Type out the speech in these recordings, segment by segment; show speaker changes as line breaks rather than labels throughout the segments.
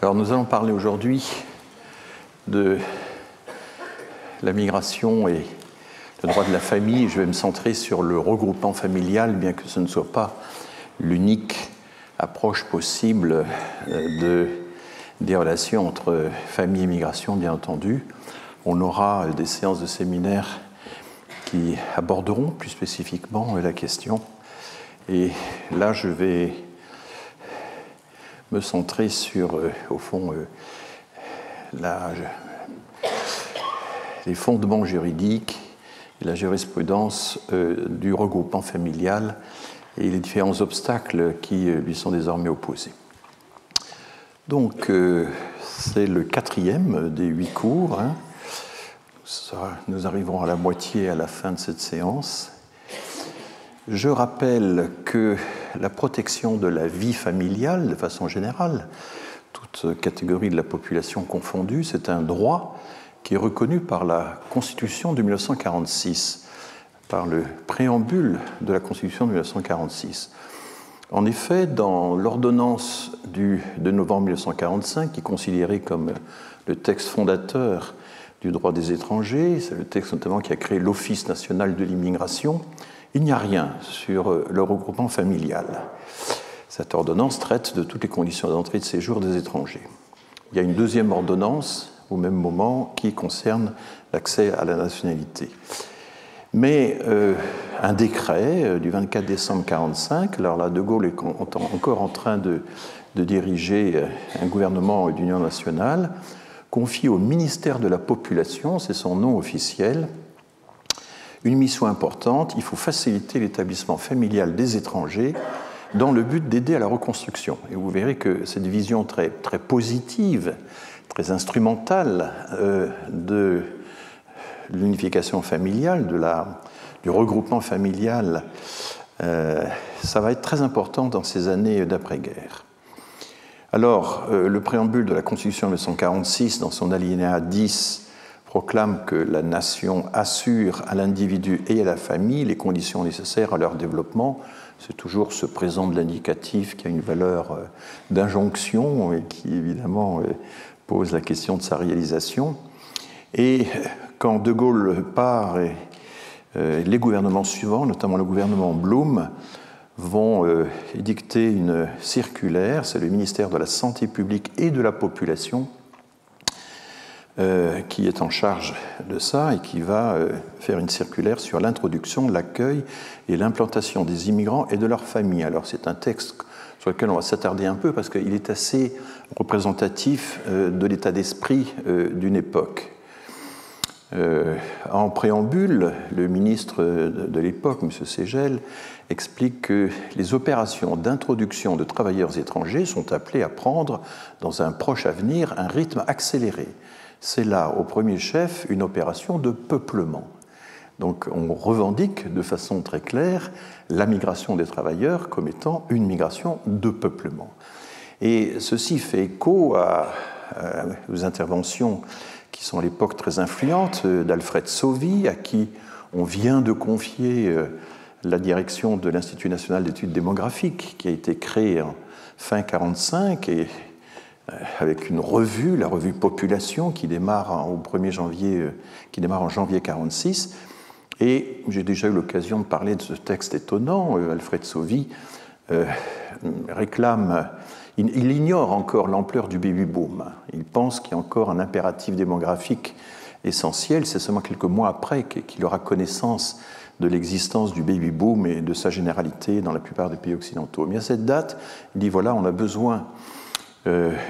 Alors nous allons parler aujourd'hui de la migration et le droit de la famille. Je vais me centrer sur le regroupement familial, bien que ce ne soit pas l'unique approche possible des relations entre famille et migration, bien entendu. On aura des séances de séminaire qui aborderont plus spécifiquement la question. Et là, je vais me centrer sur, au fond, les fondements juridiques et la jurisprudence du regroupement familial et les différents obstacles qui lui sont désormais opposés. Donc, c'est le 4e des 8 cours. Nous arriverons à la moitié à la fin de cette séance. Je rappelle que la protection de la vie familiale, de façon générale, toute catégorie de la population confondue, c'est un droit qui est reconnu par la Constitution de 1946, par le préambule de la Constitution de 1946. En effet, dans l'ordonnance de novembre 1945, qui est considérée comme le texte fondateur du droit des étrangers, c'est le texte notamment qui a créé l'Office national de l'immigration, il n'y a rien sur le regroupement familial. Cette ordonnance traite de toutes les conditions d'entrée et de séjour des étrangers. Il y a une deuxième ordonnance, au même moment, qui concerne l'accès à la nationalité. Mais un décret du 24 décembre 1945, alors là, De Gaulle est encore en train de diriger un gouvernement d'union nationale, confie au ministère de la Population, c'est son nom officiel, une mission importante: il faut faciliter l'établissement familial des étrangers dans le but d'aider à la reconstruction. Et vous verrez que cette vision très, très positive, très instrumentale de l'unification familiale, du regroupement familial, ça va être très important dans ces années d'après-guerre. Alors, le préambule de la Constitution de 1946, dans son alinéa 10, proclame que la nation assure à l'individu et à la famille les conditions nécessaires à leur développement. C'est toujours ce présent de l'indicatif qui a une valeur d'injonction et qui, évidemment, pose la question de sa réalisation. Et quand De Gaulle part, les gouvernements suivants, notamment le gouvernement Blum, vont édicter une circulaire, c'est le ministère de la Santé publique et de la Population qui est en charge de ça et qui va faire une circulaire sur l'introduction, l'accueil et l'implantation des immigrants et de leurs familles. Alors c'est un texte sur lequel on va s'attarder un peu parce qu'il est assez représentatif de l'état d'esprit d'une époque. En préambule, le ministre de l'époque, M. Ségel, explique que les opérations d'introduction de travailleurs étrangers sont appelées à prendre, dans un proche avenir, un rythme accéléré. C'est là, au premier chef, une opération de peuplement. Donc on revendique de façon très claire la migration des travailleurs comme étant une migration de peuplement. Et ceci fait écho aux interventions qui sont à l'époque très influentes d'Alfred Sauvy, à qui on vient de confier la direction de l'Institut national d'études démographiques, qui a été créé en fin 1945 et avec une revue, la revue Population, qui démarre en janvier 1946. Et j'ai déjà eu l'occasion de parler de ce texte étonnant. Alfred Sauvy réclame, il ignore encore l'ampleur du baby-boom. Il pense qu'il y a encore un impératif démographique essentiel. C'est seulement quelques mois après qu'il aura connaissance de l'existence du baby-boom et de sa généralité dans la plupart des pays occidentaux. Mais à cette date, il dit voilà, on a besoin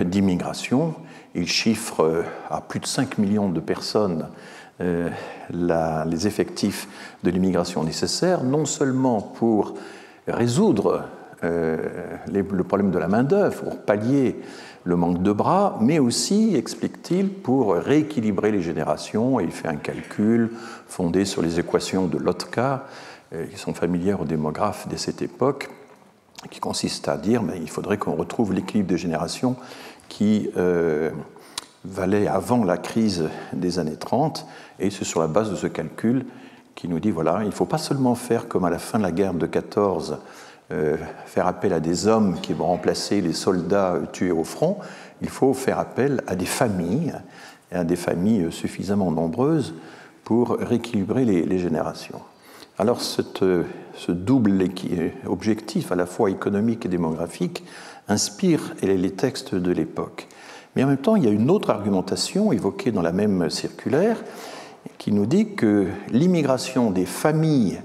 d'immigration. Il chiffre à plus de 5 millions de personnes les effectifs de l'immigration nécessaires, non seulement pour résoudre le problème de la main-d'œuvre, pour pallier le manque de bras, mais aussi, explique-t-il, pour rééquilibrer les générations. Et il fait un calcul fondé sur les équations de Lotka, qui sont familières aux démographes dès cette époque, qui consiste à dire qu'il faudrait qu'on retrouve l'équilibre des générations qui valait avant la crise des années 30, et c'est sur la base de ce calcul qui nous dit voilà, il ne faut pas seulement faire comme à la fin de la guerre de 14, faire appel à des hommes qui vont remplacer les soldats tués au front, il faut faire appel à des familles, et à des familles suffisamment nombreuses pour rééquilibrer les générations. Alors ce double objectif, à la fois économique et démographique, inspire les textes de l'époque. Mais en même temps, il y a une autre argumentation évoquée dans la même circulaire qui nous dit que l'immigration des familles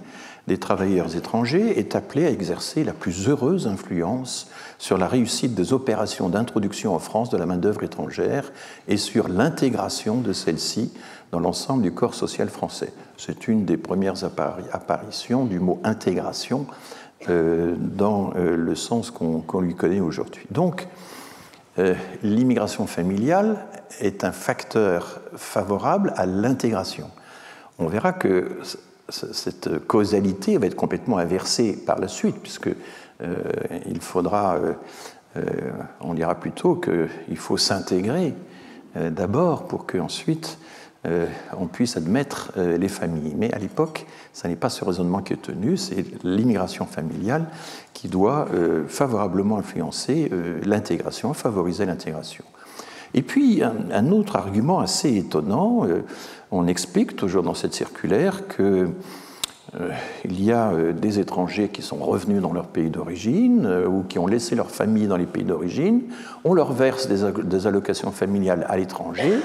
des travailleurs étrangers est appelée à exercer la plus heureuse influence sur la réussite des opérations d'introduction en France de la main-d'œuvre étrangère et sur l'intégration de celle-ci dans l'ensemble du corps social français. C'est une des premières apparitions du mot intégration dans le sens qu'on lui connaît aujourd'hui. Donc, l'immigration familiale est un facteur favorable à l'intégration. On verra que cette causalité va être complètement inversée par la suite, puisque il faudra, on dira plutôt qu'il faut s'intégrer d'abord pour qu'ensuite on puisse admettre les familles. Mais à l'époque, ce n'est pas ce raisonnement qui est tenu, c'est l'immigration familiale qui doit favorablement influencer l'intégration, favoriser l'intégration. Et puis, un autre argument assez étonnant, on explique toujours dans cette circulaire qu'il y a des étrangers qui sont revenus dans leur pays d'origine ou qui ont laissé leur famille dans les pays d'origine, on leur verse des allocations familiales à l'étranger.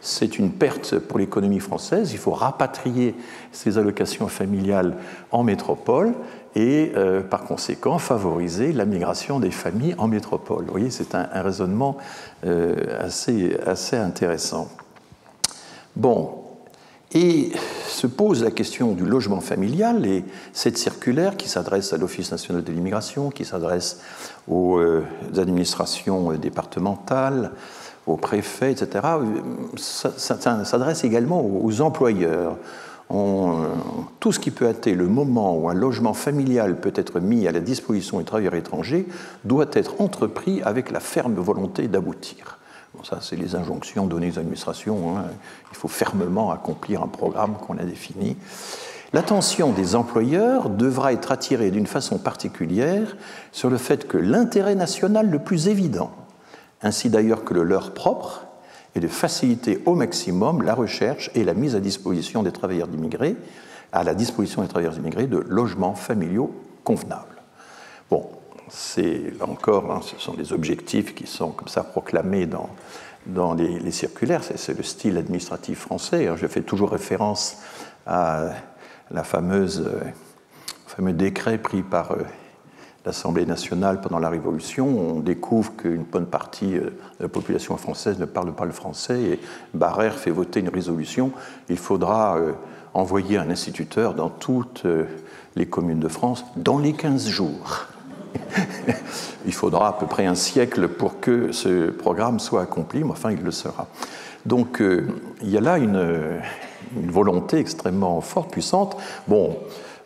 C'est une perte pour l'économie française, il faut rapatrier ces allocations familiales en métropole et par conséquent favoriser la migration des familles en métropole. Vous voyez, c'est un raisonnement assez intéressant. Bon, et se pose la question du logement familial, et cette circulaire qui s'adresse à l'Office national de l'immigration, qui s'adresse aux administrations départementales, aux préfets, etc., ça s'adresse également aux employeurs. Tout ce qui peut être le moment où un logement familial peut être mis à la disposition des travailleurs étrangers doit être entrepris avec la ferme volonté d'aboutir. Bon, ça, c'est les injonctions données aux administrations. Hein. Il faut fermement accomplir un programme qu'on a défini. L'attention des employeurs devra être attirée d'une façon particulière sur le fait que l'intérêt national le plus évident, ainsi d'ailleurs que le leur propre, est de faciliter au maximum la recherche et la mise à disposition des travailleurs immigrés, de logements familiaux convenables. Bon, c'est là encore, ce sont des objectifs qui sont comme ça proclamés dans les circulaires, c'est le style administratif français. Je fais toujours référence à la fameux décret pris par l'Assemblée nationale pendant la Révolution. On découvre qu'une bonne partie de la population française ne parle pas le français et Barère fait voter une résolution. Il faudra envoyer un instituteur dans toutes les communes de France dans les 15 jours. Il faudra à peu près un siècle pour que ce programme soit accompli, mais enfin il le sera. Donc il y a là une volonté extrêmement forte, puissante. Bon,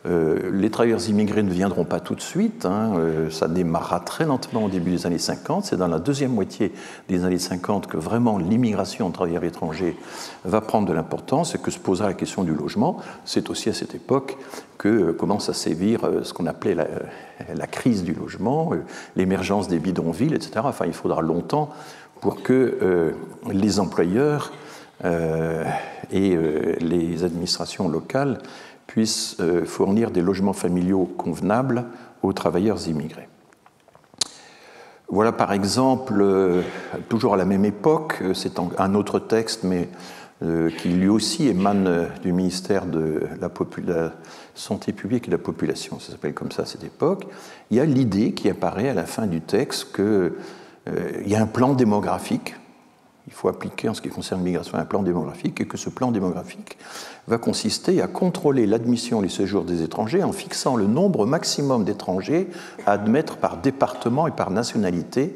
les travailleurs immigrés ne viendront pas tout de suite, hein, ça démarrera très lentement au début des années 50, c'est dans la deuxième moitié des années 50 que vraiment l'immigration de travailleurs étrangers va prendre de l'importance et que se posera la question du logement. C'est aussi à cette époque que commence à sévir ce qu'on appelait la crise du logement, l'émergence des bidonvilles, etc. Enfin, il faudra longtemps pour que les employeurs et les administrations locales puissent fournir des logements familiaux convenables aux travailleurs immigrés. Voilà par exemple, toujours à la même époque, c'est un autre texte, mais qui lui aussi émane du ministère de la Santé publique et de la Population, ça s'appelle comme ça à cette époque. Il y a l'idée qui apparaît à la fin du texte qu'il y a un plan démographique. Il faut appliquer en ce qui concerne l'immigration un plan démographique et que ce plan démographique va consister à contrôler l'admission et le séjour des étrangers en fixant le nombre maximum d'étrangers à admettre par département et par nationalité.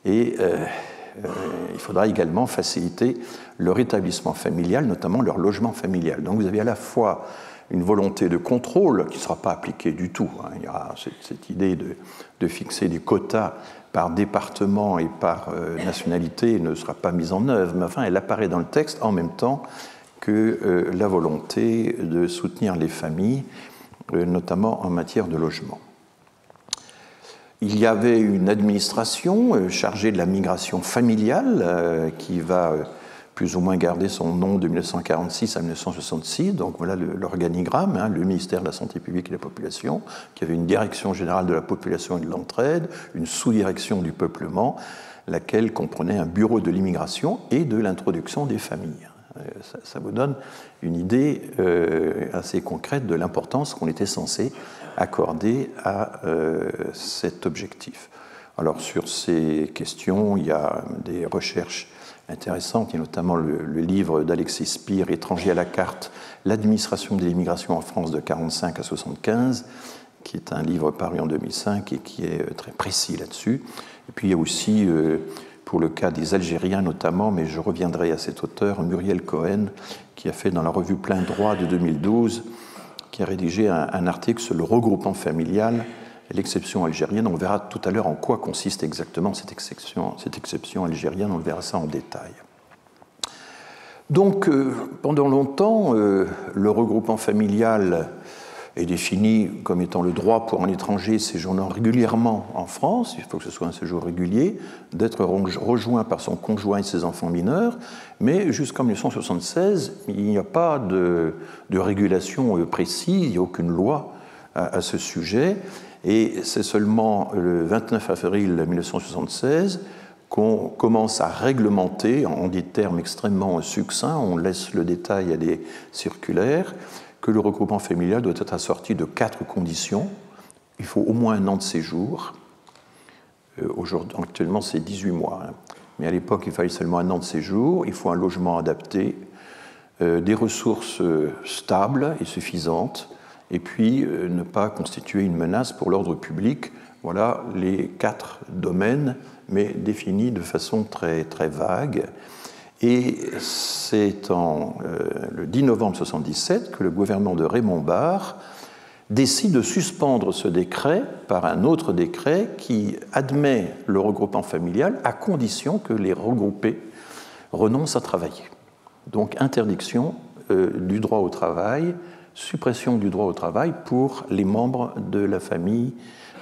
Et il faudra également faciliter leur établissement familial, notamment leur logement familial. Donc vous avez à la fois une volonté de contrôle qui ne sera pas appliquée du tout. Hein. Il y aura cette idée de fixer des quotas par département et par nationalité ne sera pas mise en œuvre, mais enfin elle apparaît dans le texte en même temps que la volonté de soutenir les familles, notamment en matière de logement. Il y avait une administration chargée de la migration familiale qui va plus ou moins garder son nom de 1946 à 1966. Donc voilà l'organigramme, hein, le ministère de la Santé publique et de la Population, qui avait une direction générale de la population et de l'entraide, une sous-direction du peuplement, laquelle comprenait un bureau de l'immigration et de l'introduction des familles. Ça vous donne une idée assez concrète de l'importance qu'on était censé accorder à cet objectif. Alors sur ces questions, il y a des recherches intéressantes. Il y a notamment le livre d'Alexis Spire, Étrangers à la carte, l'administration de l'immigration en France de 1945 à 1975, qui est un livre paru en 2005 et qui est très précis là-dessus. Et puis il y a aussi, pour le cas des Algériens notamment, mais je reviendrai à cet auteur, Muriel Cohen, qui a fait dans la revue Plein Droit de 2012, qui a rédigé un article sur le regroupement familial, l'exception algérienne. On verra tout à l'heure en quoi consiste exactement cette exception algérienne, on verra ça en détail. Donc, pendant longtemps, le regroupement familial est défini comme étant le droit pour un étranger séjournant régulièrement en France, il faut que ce soit un séjour régulier, d'être rejoint par son conjoint et ses enfants mineurs, mais jusqu'en 1976, il n'y a pas de régulation précise, il n'y a aucune loi à ce sujet, et c'est seulement le 29 avril 1976 qu'on commence à réglementer, en des termes extrêmement succincts, on laisse le détail à des circulaires, que le regroupement familial doit être assorti de 4 conditions. Il faut au moins 1 an de séjour. Actuellement, c'est 18 mois. Hein. Mais à l'époque, il fallait seulement 1 an de séjour. Il faut un logement adapté, des ressources stables et suffisantes, et puis ne pas constituer une menace pour l'ordre public. Voilà les 4 domaines, mais définis de façon très, très vague. Et c'est le 10 novembre 1977 que le gouvernement de Raymond Barre décide de suspendre ce décret par un autre décret qui admet le regroupement familial à condition que les regroupés renoncent à travailler. Donc interdiction du droit au travail, suppression du droit au travail pour les membres de la famille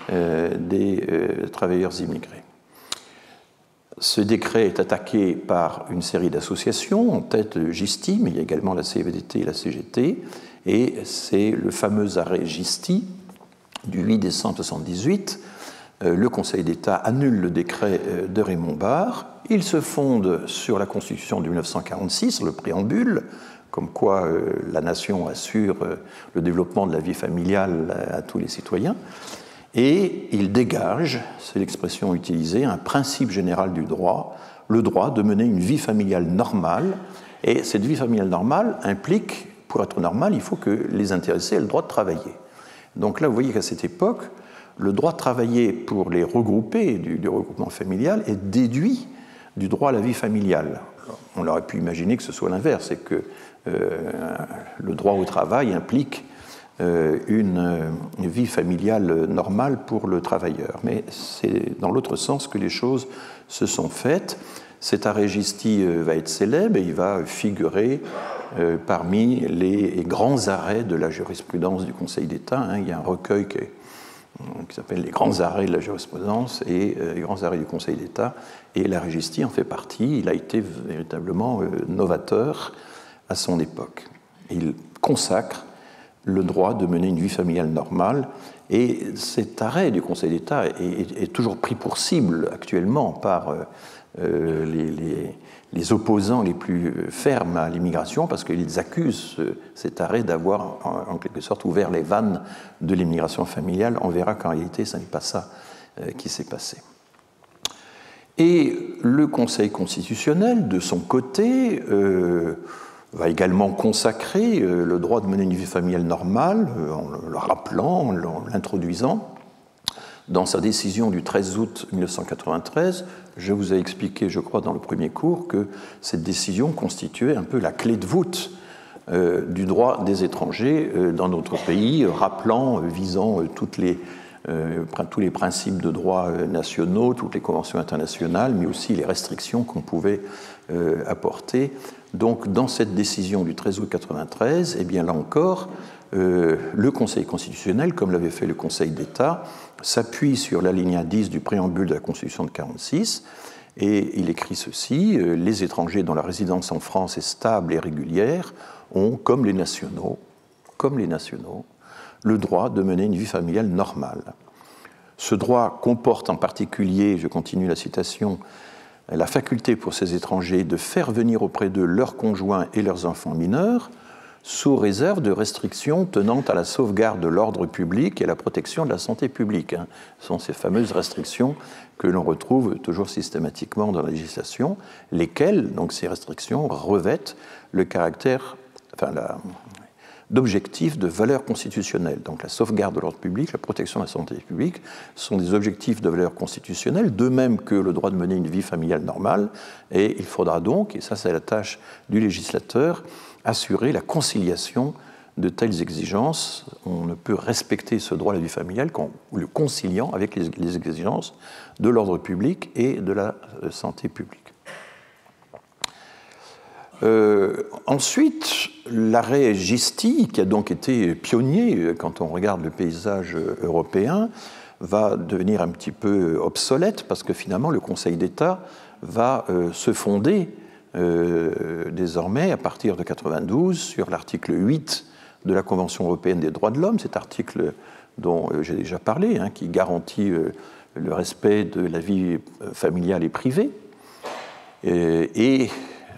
des travailleurs immigrés. Ce décret est attaqué par une série d'associations, en tête Gisti, mais il y a également la CFDT et la CGT, et c'est le fameux arrêt Gisti du 8 décembre 1978. Le Conseil d'État annule le décret de Raymond Barre. Il se fonde sur la Constitution de 1946, le préambule, comme quoi la nation assure le développement de la vie familiale à tous les citoyens. Et il dégage, c'est l'expression utilisée, un principe général du droit, le droit de mener une vie familiale normale. Et cette vie familiale normale implique, pour être normale, il faut que les intéressés aient le droit de travailler. Donc là, vous voyez qu'à cette époque, le droit de travailler pour les regroupés du regroupement familial est déduit du droit à la vie familiale. On aurait pu imaginer que ce soit l'inverse, c'est que le droit au travail implique une vie familiale normale pour le travailleur. Mais c'est dans l'autre sens que les choses se sont faites. Cet arrêt Gisti va être célèbre et il va figurer parmi les grands arrêts de la jurisprudence du Conseil d'État. Il y a un recueil qui s'appelle les grands arrêts de la jurisprudence et les grands arrêts du Conseil d'État. Et l'arrêt Gisti en fait partie. Il a été véritablement novateur à son époque. Il consacre le droit de mener une vie familiale normale. Et cet arrêt du Conseil d'État est toujours pris pour cible actuellement par les opposants les plus fermes à l'immigration parce qu'ils accusent cet arrêt d'avoir en quelque sorte ouvert les vannes de l'immigration familiale. On verra qu'en réalité, ce n'est pas ça qui s'est passé. Et le Conseil constitutionnel, de son côté, va également consacrer le droit de mener une vie familiale normale en le rappelant, en l'introduisant. Dans sa décision du 13 août 1993, je vous ai expliqué, je crois, dans le premier cours, que cette décision constituait un peu la clé de voûte du droit des étrangers dans notre pays, rappelant, visant tous les principes de droit nationaux, toutes les conventions internationales, mais aussi les restrictions qu'on pouvait apporter Donc, dans cette décision du 13 août 1993, eh bien, là encore, le Conseil constitutionnel, comme l'avait fait le Conseil d'État, s'appuie sur l'alinéa 10 du préambule de la Constitution de 1946, et il écrit ceci: les étrangers dont la résidence en France est stable et régulière ont, comme les nationaux, le droit de mener une vie familiale normale. Ce droit comporte en particulier, je continue la citation, la faculté pour ces étrangers de faire venir auprès d'eux leurs conjoints et leurs enfants mineurs, sous réserve de restrictions tenant à la sauvegarde de l'ordre public et à la protection de la santé publique. Ce sont ces fameuses restrictions que l'on retrouve toujours systématiquement dans la législation, lesquelles, donc ces restrictions, revêtent le caractère, d'objectifs de valeur constitutionnelle. Donc la sauvegarde de l'ordre public, la protection de la santé publique sont des objectifs de valeur constitutionnelle, de même que le droit de mener une vie familiale normale, et il faudra donc, et ça c'est la tâche du législateur, assurer la conciliation de telles exigences. On ne peut respecter ce droit à la vie familiale qu'en le conciliant avec les exigences de l'ordre public et de la santé publique. Ensuite, l'arrêt Gisti, qui a donc été pionnier quand on regarde le paysage européen, va devenir un petit peu obsolète parce que finalement le Conseil d'État va se fonder désormais à partir de 1992 sur l'article 8 de la Convention européenne des droits de l'homme, cet article dont j'ai déjà parlé, qui garantit le respect de la vie familiale et privée. Et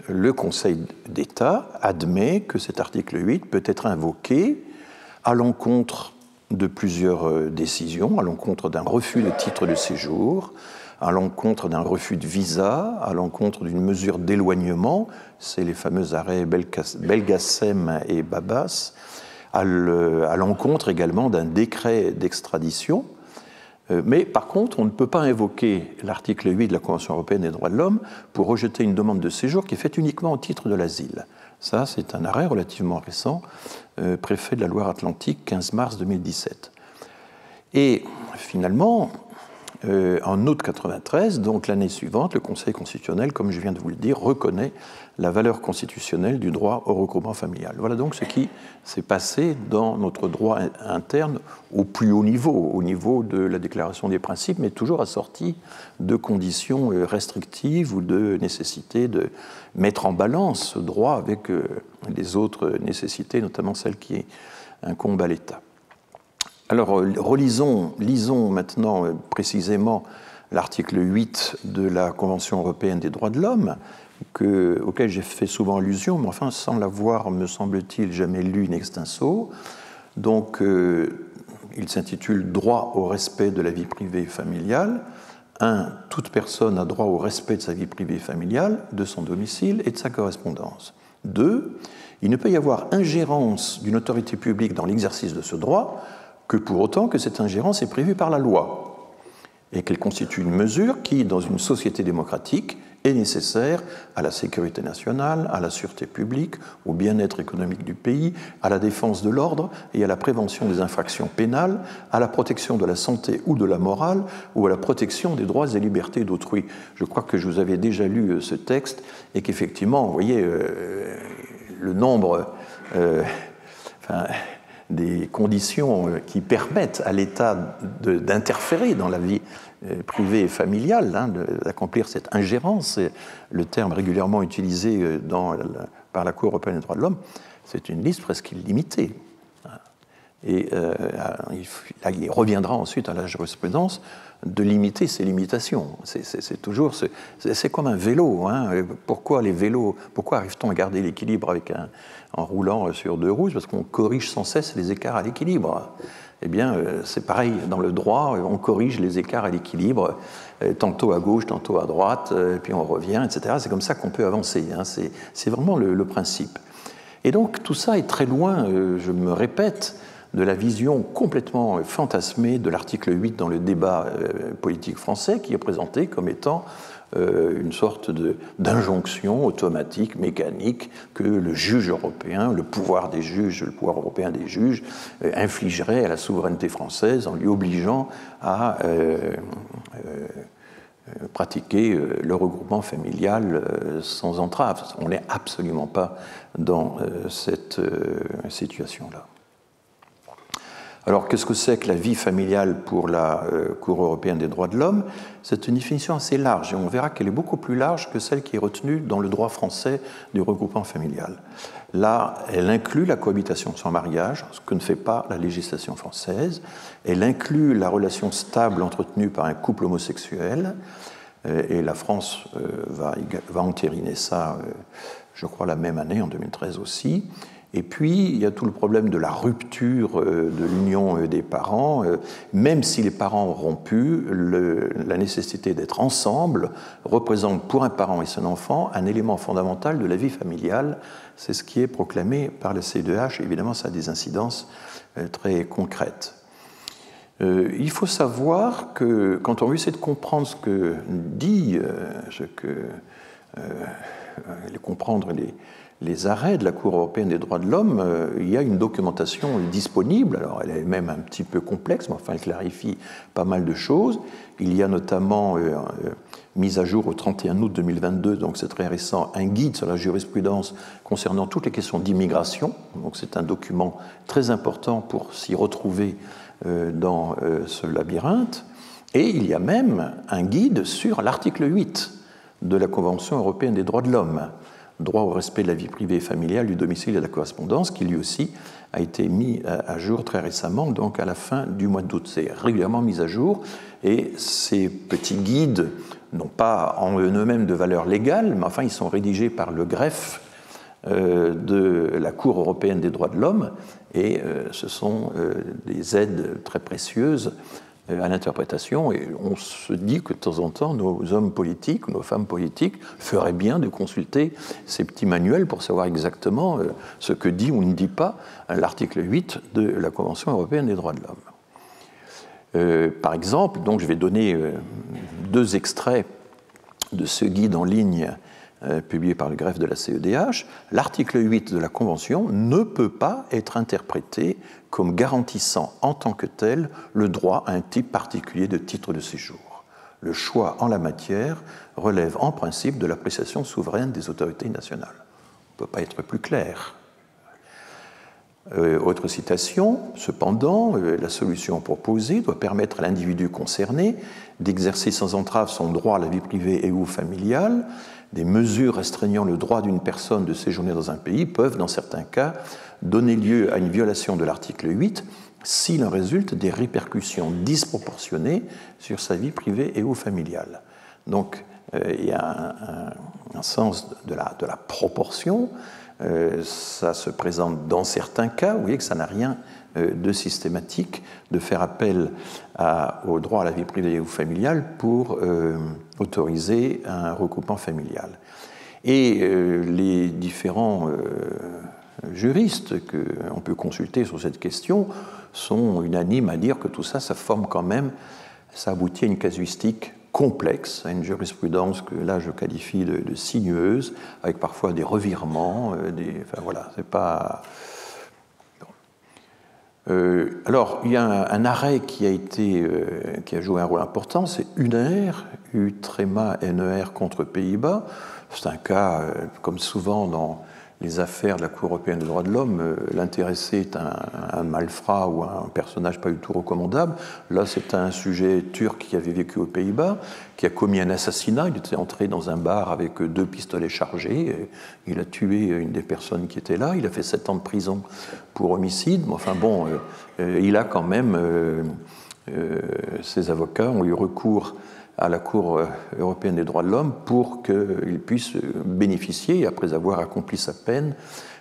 le Conseil d'État admet que cet article 8 peut être invoqué à l'encontre de plusieurs décisions, à l'encontre d'un refus de titre de séjour, à l'encontre d'un refus de visa, à l'encontre d'une mesure d'éloignement, c'est les fameux arrêts Belgacem et Babas, à l'encontre également d'un décret d'extradition. Mais par contre, on ne peut pas invoquer l'article 8 de la Convention européenne des droits de l'homme pour rejeter une demande de séjour qui est faite uniquement au titre de l'asile. Ça, c'est un arrêt relativement récent, préfet de la Loire-Atlantique, 15 mars 2017. Et finalement, en août 1993, donc l'année suivante, le Conseil constitutionnel, comme je viens de vous le dire, reconnaît la valeur constitutionnelle du droit au regroupement familial. Voilà donc ce qui s'est passé dans notre droit interne au plus haut niveau, au niveau de la Déclaration des principes, mais toujours assorti de conditions restrictives ou de nécessité de mettre en balance ce droit avec les autres nécessités, notamment celles qui incombent à l'État. Alors, lisons maintenant précisément l'article 8 de la Convention européenne des droits de l'homme, auquel j'ai fait souvent allusion, mais enfin sans l'avoir, me semble-t-il, jamais lu in extenso. Donc, il s'intitule « Droit au respect de la vie privée et familiale ». 1. Toute personne a droit au respect de sa vie privée et familiale, de son domicile et de sa correspondance. 2. Il ne peut y avoir ingérence d'une autorité publique dans l'exercice de ce droit que pour autant que cette ingérence est prévue par la loi et qu'elle constitue une mesure qui, dans une société démocratique, est nécessaire à la sécurité nationale, à la sûreté publique, au bien-être économique du pays, à la défense de l'ordre et à la prévention des infractions pénales, à la protection de la santé ou de la morale, ou à la protection des droits et libertés d'autrui. Je crois que je vous avais déjà lu ce texte et qu'effectivement, vous voyez, le nombre des conditions qui permettent à l'État d'interférer dans la vie privée et familiale, d'accomplir cette ingérence, c'est le terme régulièrement utilisé par la Cour européenne des droits de l'homme, c'est une liste presque illimitée. Et il reviendra ensuite à la jurisprudence de limiter ces limitations. C'est comme un vélo. Pourquoi arrive-t-on à garder l'équilibre en roulant sur deux roues? Parce qu'on corrige sans cesse les écarts à l'équilibre. Eh bien, c'est pareil dans le droit, on corrige les écarts à l'équilibre, tantôt à gauche, tantôt à droite, puis on revient, etc. C'est comme ça qu'on peut avancer. C'est vraiment le principe. Et donc, tout ça est très loin, je me répète, de la vision complètement fantasmée de l'article 8 dans le débat politique français, qui est présenté comme étant une sorte d'injonction automatique, mécanique, que le juge européen, le pouvoir européen des juges, infligerait à la souveraineté française en lui obligeant à pratiquer le regroupement familial sans entrave. On n'est absolument pas dans cette situation-là. Alors, qu'est-ce que c'est que la vie familiale pour la Cour européenne des droits de l'homme? C'est une définition assez large, et on verra qu'elle est beaucoup plus large que celle qui est retenue dans le droit français du regroupement familial. Là, elle inclut la cohabitation sans mariage, ce que ne fait pas la législation française. Elle inclut la relation stable entretenue par un couple homosexuel, et la France va entériner ça, je crois, la même année, en 2013 aussi. Et puis, il y a tout le problème de la rupture de l'union des parents. Même si les parents ont rompu, la nécessité d'être ensemble représente pour un parent et son enfant un élément fondamental de la vie familiale. C'est ce qui est proclamé par la CEDH. Évidemment, ça a des incidences très concrètes. Il faut savoir que quand on essaie de comprendre ce que dit, comprendre les arrêts de la Cour européenne des droits de l'homme, il y a une documentation disponible. Alors, elle est même un petit peu complexe, mais enfin, elle clarifie pas mal de choses. Il y a notamment mise à jour au 31 août 2022, donc c'est très récent, un guide sur la jurisprudence concernant toutes les questions d'immigration. Donc, c'est un document très important pour s'y retrouver dans ce labyrinthe. Et il y a même un guide sur l'article 8 de la Convention européenne des droits de l'homme, droit au respect de la vie privée et familiale, du domicile et de la correspondance, qui lui aussi a été mis à jour très récemment, donc à la fin du mois d'août. C'est régulièrement mis à jour, et ces petits guides n'ont pas en eux-mêmes de valeur légale, mais enfin ils sont rédigés par le greffe de la Cour européenne des droits de l'homme, et ce sont des aides très précieuses à l'interprétation, et on se dit que de temps en temps, nos hommes politiques ou nos femmes politiques feraient bien de consulter ces petits manuels pour savoir exactement ce que dit ou ne dit pas l'article 8 de la Convention européenne des droits de l'homme. Par exemple, donc je vais donner deux extraits de ce guide en ligne publié par le greffe de la CEDH. L'article 8 de la Convention ne peut pas être interprété comme garantissant en tant que tel le droit à un type particulier de titre de séjour. Le choix en la matière relève en principe de l'appréciation souveraine des autorités nationales. On ne peut pas être plus clair. Autre citation, cependant, la solution proposée doit permettre à l'individu concerné d'exercer sans entrave son droit à la vie privée et ou familiale. Des mesures restreignant le droit d'une personne de séjourner dans un pays peuvent, dans certains cas, donner lieu à une violation de l'article 8 s'il en résulte des répercussions disproportionnées sur sa vie privée et ou familiale. Donc, il y a un sens de la proportion. Ça se présente dans certains cas. Vous voyez que ça n'a rien de systématique de faire appel au droit à la vie privée ou familiale pour autoriser un regroupement familial. Et les différents juristes qu'on peut consulter sur cette question sont unanimes à dire que tout ça, ça forme quand même, ça aboutit à une casuistique complexe, à une jurisprudence que là je qualifie de sinueuse, avec parfois des revirements, enfin voilà, c'est pas... alors, il y a un arrêt qui a joué un rôle important, c'est UNER, U-NER contre Pays-Bas. C'est un cas, comme souvent dans les affaires de la Cour européenne des droits de l'homme, l'intéressé est un malfrat ou un personnage pas du tout recommandable. Là, c'est un sujet turc qui avait vécu aux Pays-Bas, qui a commis un assassinat. Il était entré dans un bar avec 2 pistolets chargés. Et il a tué une des personnes qui étaient là. Il a fait 7 ans de prison pour homicide. Mais enfin bon, il a quand même... ses avocats ont eu recours à la Cour européenne des droits de l'homme pour qu'il puisse bénéficier, après avoir accompli sa peine,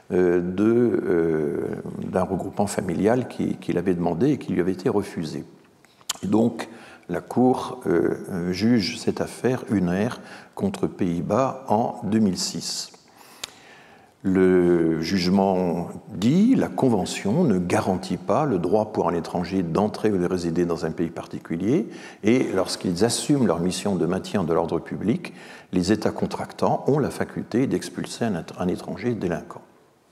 d'un regroupement familial qu'il avait demandé et qui lui avait été refusé. Et donc, la Cour juge cette affaire UNER contre Pays-Bas en 2006. Le jugement dit la Convention ne garantit pas le droit pour un étranger d'entrer ou de résider dans un pays particulier et lorsqu'ils assument leur mission de maintien de l'ordre public, les États contractants ont la faculté d'expulser un étranger délinquant.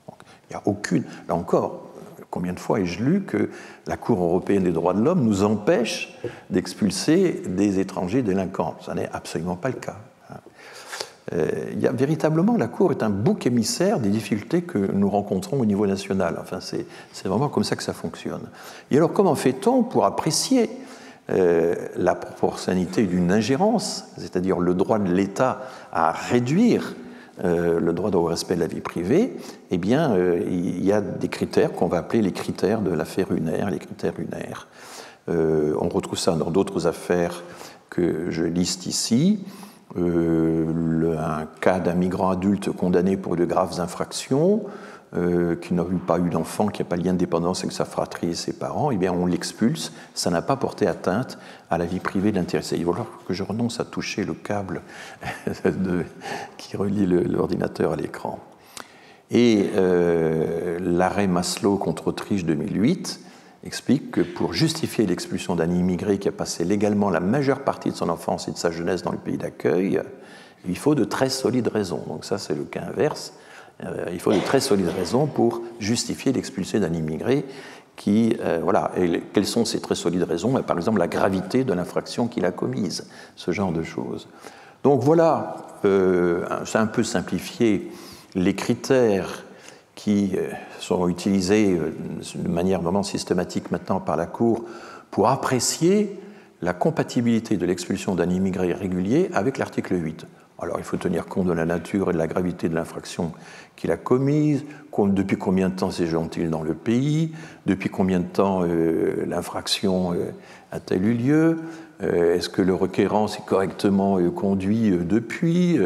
Donc, il n'y a aucune, là encore, combien de fois ai-je lu que la Cour européenne des droits de l'homme nous empêche d'expulser des étrangers délinquants? Ça n'est absolument pas le cas. Véritablement, la Cour est un bouc émissaire des difficultés que nous rencontrons au niveau national. Enfin, c'est vraiment comme ça que ça fonctionne. Et alors, comment fait-on pour apprécier la proportionnalité d'une ingérence, c'est-à-dire le droit de l'État à réduire le droit au respect de la vie privée? Eh bien, il y a des critères qu'on va appeler les critères de l'affaire Huner, les critères Huner. On retrouve ça dans d'autres affaires que je liste ici. Un cas d'un migrant adulte condamné pour de graves infractions, qui n'a pas eu d'enfant, qui n'a pas de lien de dépendance avec sa fratrie et ses parents, eh bien on l'expulse. Ça n'a pas porté atteinte à la vie privée de l'intéressé. Il va falloir que je renonce à toucher le câble qui relie l'ordinateur à l'écran. Et l'arrêt Maslow contre Autriche 2008 explique que pour justifier l'expulsion d'un immigré qui a passé légalement la majeure partie de son enfance et de sa jeunesse dans le pays d'accueil, il faut de très solides raisons. Donc ça, c'est le cas inverse. Il faut de très solides raisons pour justifier l'expulsion d'un immigré qui... voilà. Et quelles sont ces très solides raisons? Par exemple, la gravité de l'infraction qu'il a commise, ce genre de choses. Donc voilà, c'est un peu simplifié les critères qui sont utilisés de manière vraiment systématique maintenant par la Cour pour apprécier la compatibilité de l'expulsion d'un immigré régulier avec l'article 8. Alors il faut tenir compte de la nature et de la gravité de l'infraction qu'il a commise, depuis combien de temps séjourne-t-il dans le pays, depuis combien de temps l'infraction a-t-elle eu lieu, est-ce que le requérant s'est correctement conduit depuis,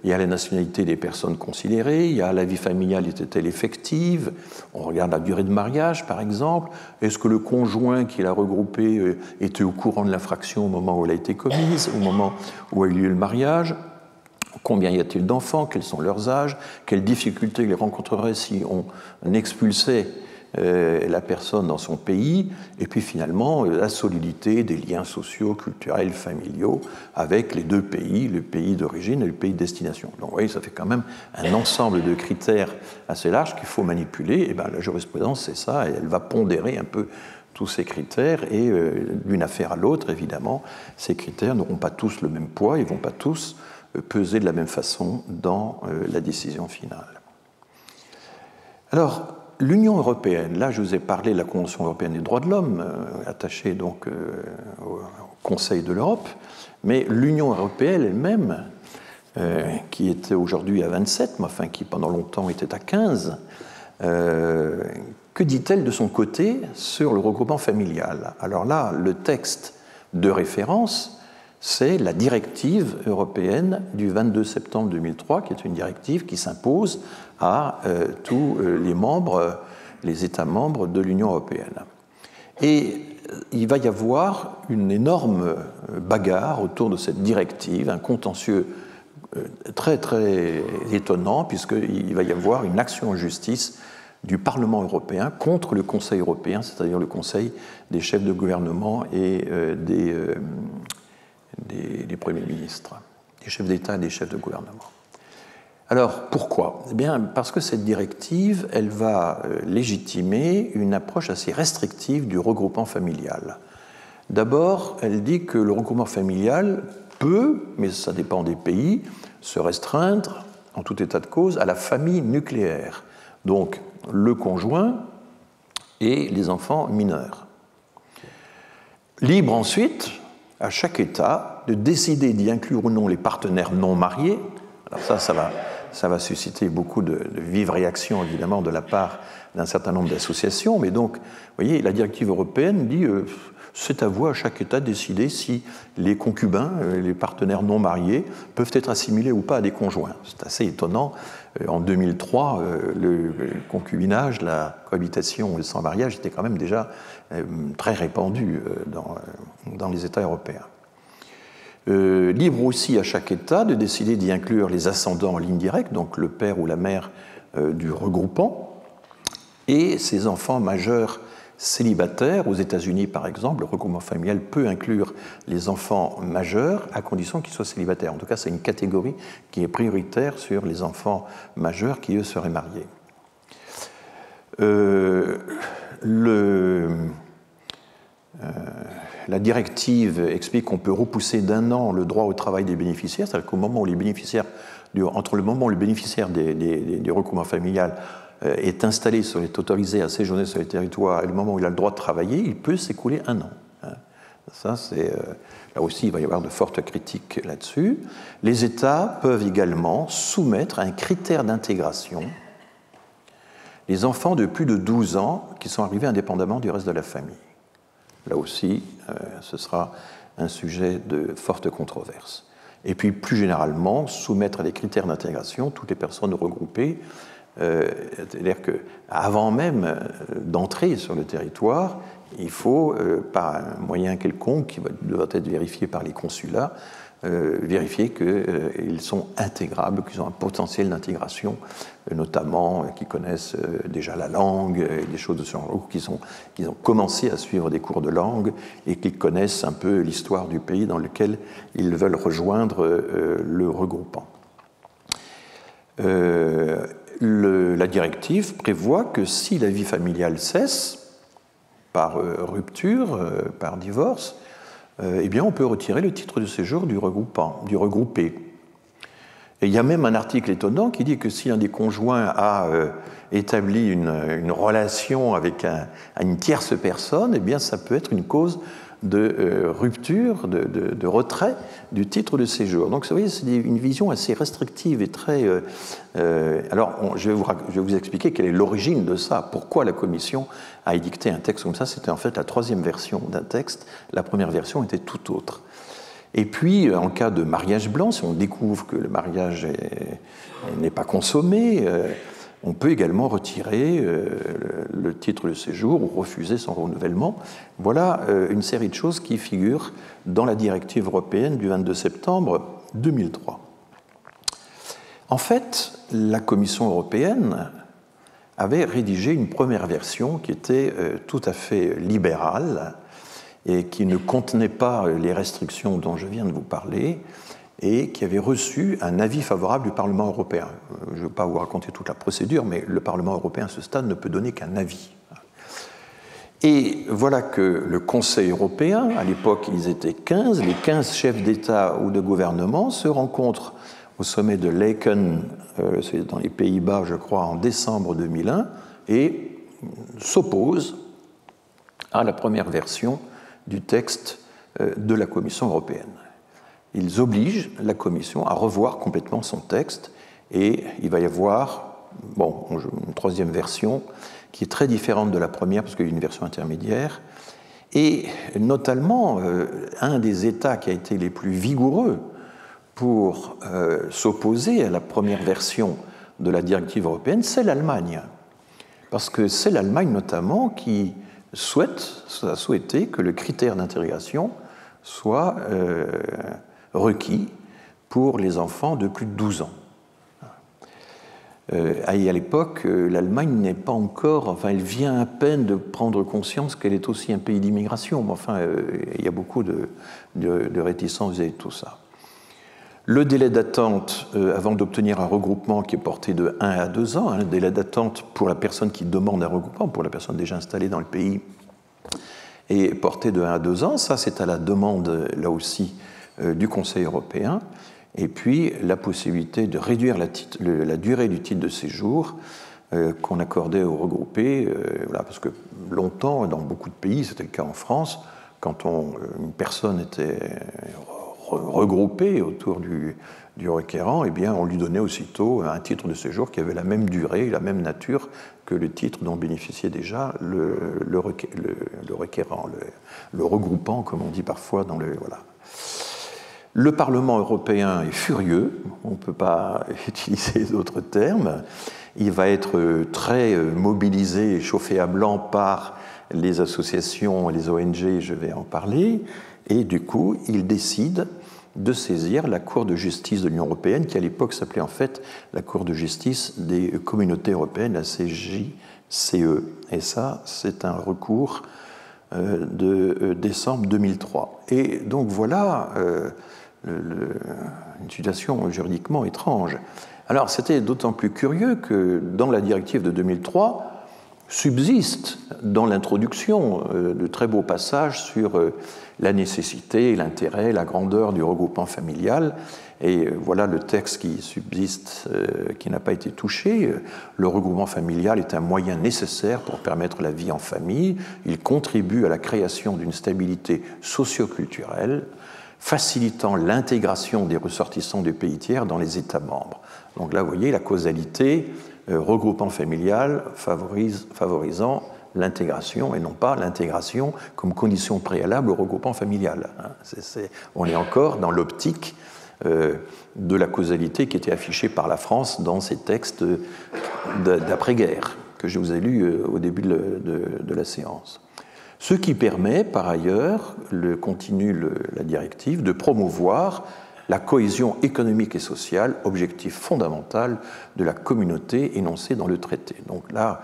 il y a la nationalité des personnes considérées, il y a la vie familiale était-elle effective, on regarde la durée de mariage par exemple, est-ce que le conjoint qui l'a regroupé était au courant de l'infraction au moment où elle a été commise, au moment où a eu lieu le mariage, combien y a-t-il d'enfants, quels sont leurs âges, quelles difficultés ils rencontreraient si on expulsait la personne dans son pays, et puis finalement la solidité des liens sociaux, culturels, familiaux avec les deux pays, le pays d'origine et le pays de destination. Donc vous voyez, ça fait quand même un ensemble de critères assez large qu'il faut manipuler, et bien la jurisprudence c'est ça, et elle va pondérer un peu tous ces critères, et d'une affaire à l'autre, évidemment, ces critères n'auront pas tous le même poids, ils ne vont pas tous peser de la même façon dans la décision finale. Alors, l'Union européenne, là je vous ai parlé de la Convention européenne des droits de l'homme, attachée donc au Conseil de l'Europe, mais l'Union européenne elle-même, qui était aujourd'hui à 27, mais enfin qui pendant longtemps était à 15, que dit-elle de son côté sur le regroupement familial? Alors là, le texte de référence, c'est la directive européenne du 22 septembre 2003, qui est une directive qui s'impose à tous les États membres de l'Union européenne. Et il va y avoir une énorme bagarre autour de cette directive, un contentieux très très étonnant, puisqu'il va y avoir une action en justice du Parlement européen contre le Conseil européen, c'est-à-dire le Conseil des chefs de gouvernement et des premiers ministres, des chefs d'État et des chefs de gouvernement. Alors, pourquoi? Eh bien, parce que cette directive, elle va légitimer une approche assez restrictive du regroupement familial. D'abord, elle dit que le regroupement familial peut, mais ça dépend des pays, se restreindre, en tout état de cause, à la famille nucléaire, donc le conjoint et les enfants mineurs. Libre ensuite, à chaque État, de décider d'y inclure ou non les partenaires non mariés. Alors ça va susciter beaucoup de vives réactions, évidemment, de la part d'un certain nombre d'associations. Mais donc, vous voyez, la directive européenne dit c'est à vous, à chaque État, de décider si les concubins, les partenaires non mariés, peuvent être assimilés ou pas à des conjoints. C'est assez étonnant. En 2003, le concubinage, la cohabitation sans mariage était quand même déjà très répandu dans les États européens. Libre aussi à chaque État de décider d'y inclure les ascendants en ligne directe, donc le père ou la mère du regroupant, et ses enfants majeurs célibataires. Aux États-Unis, par exemple, le regroupement familial peut inclure les enfants majeurs à condition qu'ils soient célibataires. En tout cas, c'est une catégorie qui est prioritaire sur les enfants majeurs qui, eux, seraient mariés. la directive explique qu'on peut repousser d'1 an le droit au travail des bénéficiaires, c'est-à-dire qu'au moment où les bénéficiaires, entre le moment où le bénéficiaire du regroupement familial est installé, est autorisé à séjourner sur le territoire, et le moment où il a le droit de travailler, il peut s'écouler 1 an. Ça, là aussi, il va y avoir de fortes critiques là-dessus. Les États peuvent également soumettre à un critère d'intégration les enfants de plus de 12 ans qui sont arrivés indépendamment du reste de la famille. Là aussi, ce sera un sujet de forte controverse. Et puis, plus généralement, soumettre à des critères d'intégration toutes les personnes regroupées, c'est-à-dire qu'avant même d'entrer sur le territoire, il faut, par un moyen quelconque qui devra être vérifié par les consulats, vérifier qu'ils sont intégrables, qu'ils ont un potentiel d'intégration, notamment qu'ils connaissent déjà la langue, et des choses de ce genre, qu'ils ont commencé à suivre des cours de langue et qu'ils connaissent un peu l'histoire du pays dans lequel ils veulent rejoindre le regroupant. La directive prévoit que si la vie familiale cesse, par rupture, par divorce, eh bien on peut retirer le titre de séjour du regroupé. Et il y a même un article étonnant qui dit que si un des conjoints a établi une relation avec une tierce personne, eh bien ça peut être une cause de rupture, de retrait du titre de séjour. Donc vous voyez, c'est une vision assez restrictive et très... alors je vais vous expliquer quelle est l'origine de ça, pourquoi la Commission a édicté un texte comme ça. C'était en fait la 3e version d'un texte, la première version était tout autre. Et puis, en cas de mariage blanc, si on découvre que le mariage n'est pas consommé, on peut également retirer le titre de séjour ou refuser son renouvellement. Voilà une série de choses qui figurent dans la directive européenne du 22 septembre 2003. En fait, la Commission européenne avait rédigé une première version qui était tout à fait libérale et qui ne contenait pas les restrictions dont je viens de vous parler, et qui avait reçu un avis favorable du Parlement européen. Je ne vais pas vous raconter toute la procédure, mais le Parlement européen, à ce stade, ne peut donner qu'un avis. Et voilà que le Conseil européen, à l'époque ils étaient 15, les 15 chefs d'État ou de gouvernement se rencontrent au sommet de Laeken, c'est dans les Pays-Bas, je crois, en décembre 2001, et s'opposent à la première version du texte de la Commission européenne. Ils obligent la Commission à revoir complètement son texte et il va y avoir une 3e version qui est très différente de la première parce qu'il y a une version intermédiaire et notamment un des États qui a été les plus vigoureux pour s'opposer à la première version de la directive européenne, c'est l'Allemagne. Parce que c'est l'Allemagne notamment qui a souhaité que le critère d'intégration soit requis pour les enfants de plus de 12 ans. Et à l'époque, l'Allemagne n'est pas encore, elle vient à peine de prendre conscience qu'elle est aussi un pays d'immigration, mais il y a beaucoup de réticence vis-à-vis de tout ça. Le délai d'attente avant d'obtenir un regroupement qui est porté de 1 à 2 ans, le délai d'attente pour la personne qui demande un regroupement, pour la personne déjà installée dans le pays, est porté de 1 à 2 ans. Ça, c'est à la demande, là aussi, du Conseil européen. Et puis, la possibilité de réduire la durée du titre de séjour qu'on accordait aux regroupés, parce que longtemps, dans beaucoup de pays, c'était le cas en France, quand une personne était regroupée autour du requérant, eh bien, on lui donnait aussitôt un titre de séjour qui avait la même durée, la même nature que le titre dont bénéficiait déjà le requérant, le regroupant, comme on dit parfois dans le... Voilà. Le Parlement européen est furieux, on ne peut pas utiliser d'autres termes. Il va être très mobilisé et chauffé à blanc par les associations et les ONG, je vais en parler, et du coup, il décide de saisir la Cour de justice de l'Union européenne, qui à l'époque s'appelait en fait la Cour de justice des communautés européennes, la CJCE. Et ça, c'est un recours de décembre 2003. Et donc voilà une situation juridiquement étrange. Alors c'était d'autant plus curieux que dans la directive de 2003, subsistent dans l'introduction de très beaux passages sur la nécessité, l'intérêt, la grandeur du regroupement familial. Et voilà le texte qui subsiste, qui n'a pas été touché. Le regroupement familial est un moyen nécessaire pour permettre la vie en famille. Il contribue à la création d'une stabilité socio-culturelle, facilitant l'intégration des ressortissants du pays tiers dans les États membres. Donc là, vous voyez, la causalité, regroupement familial favorisant l'intégration et non pas l'intégration comme condition préalable au regroupement familial. On est encore dans l'optique de la causalité qui était affichée par la France dans ces textes d'après-guerre que je vous ai lus au début de la séance. Ce qui permet, par ailleurs, continue la directive, de promouvoir la cohésion économique et sociale, objectif fondamental de la communauté énoncé dans le traité. Donc là,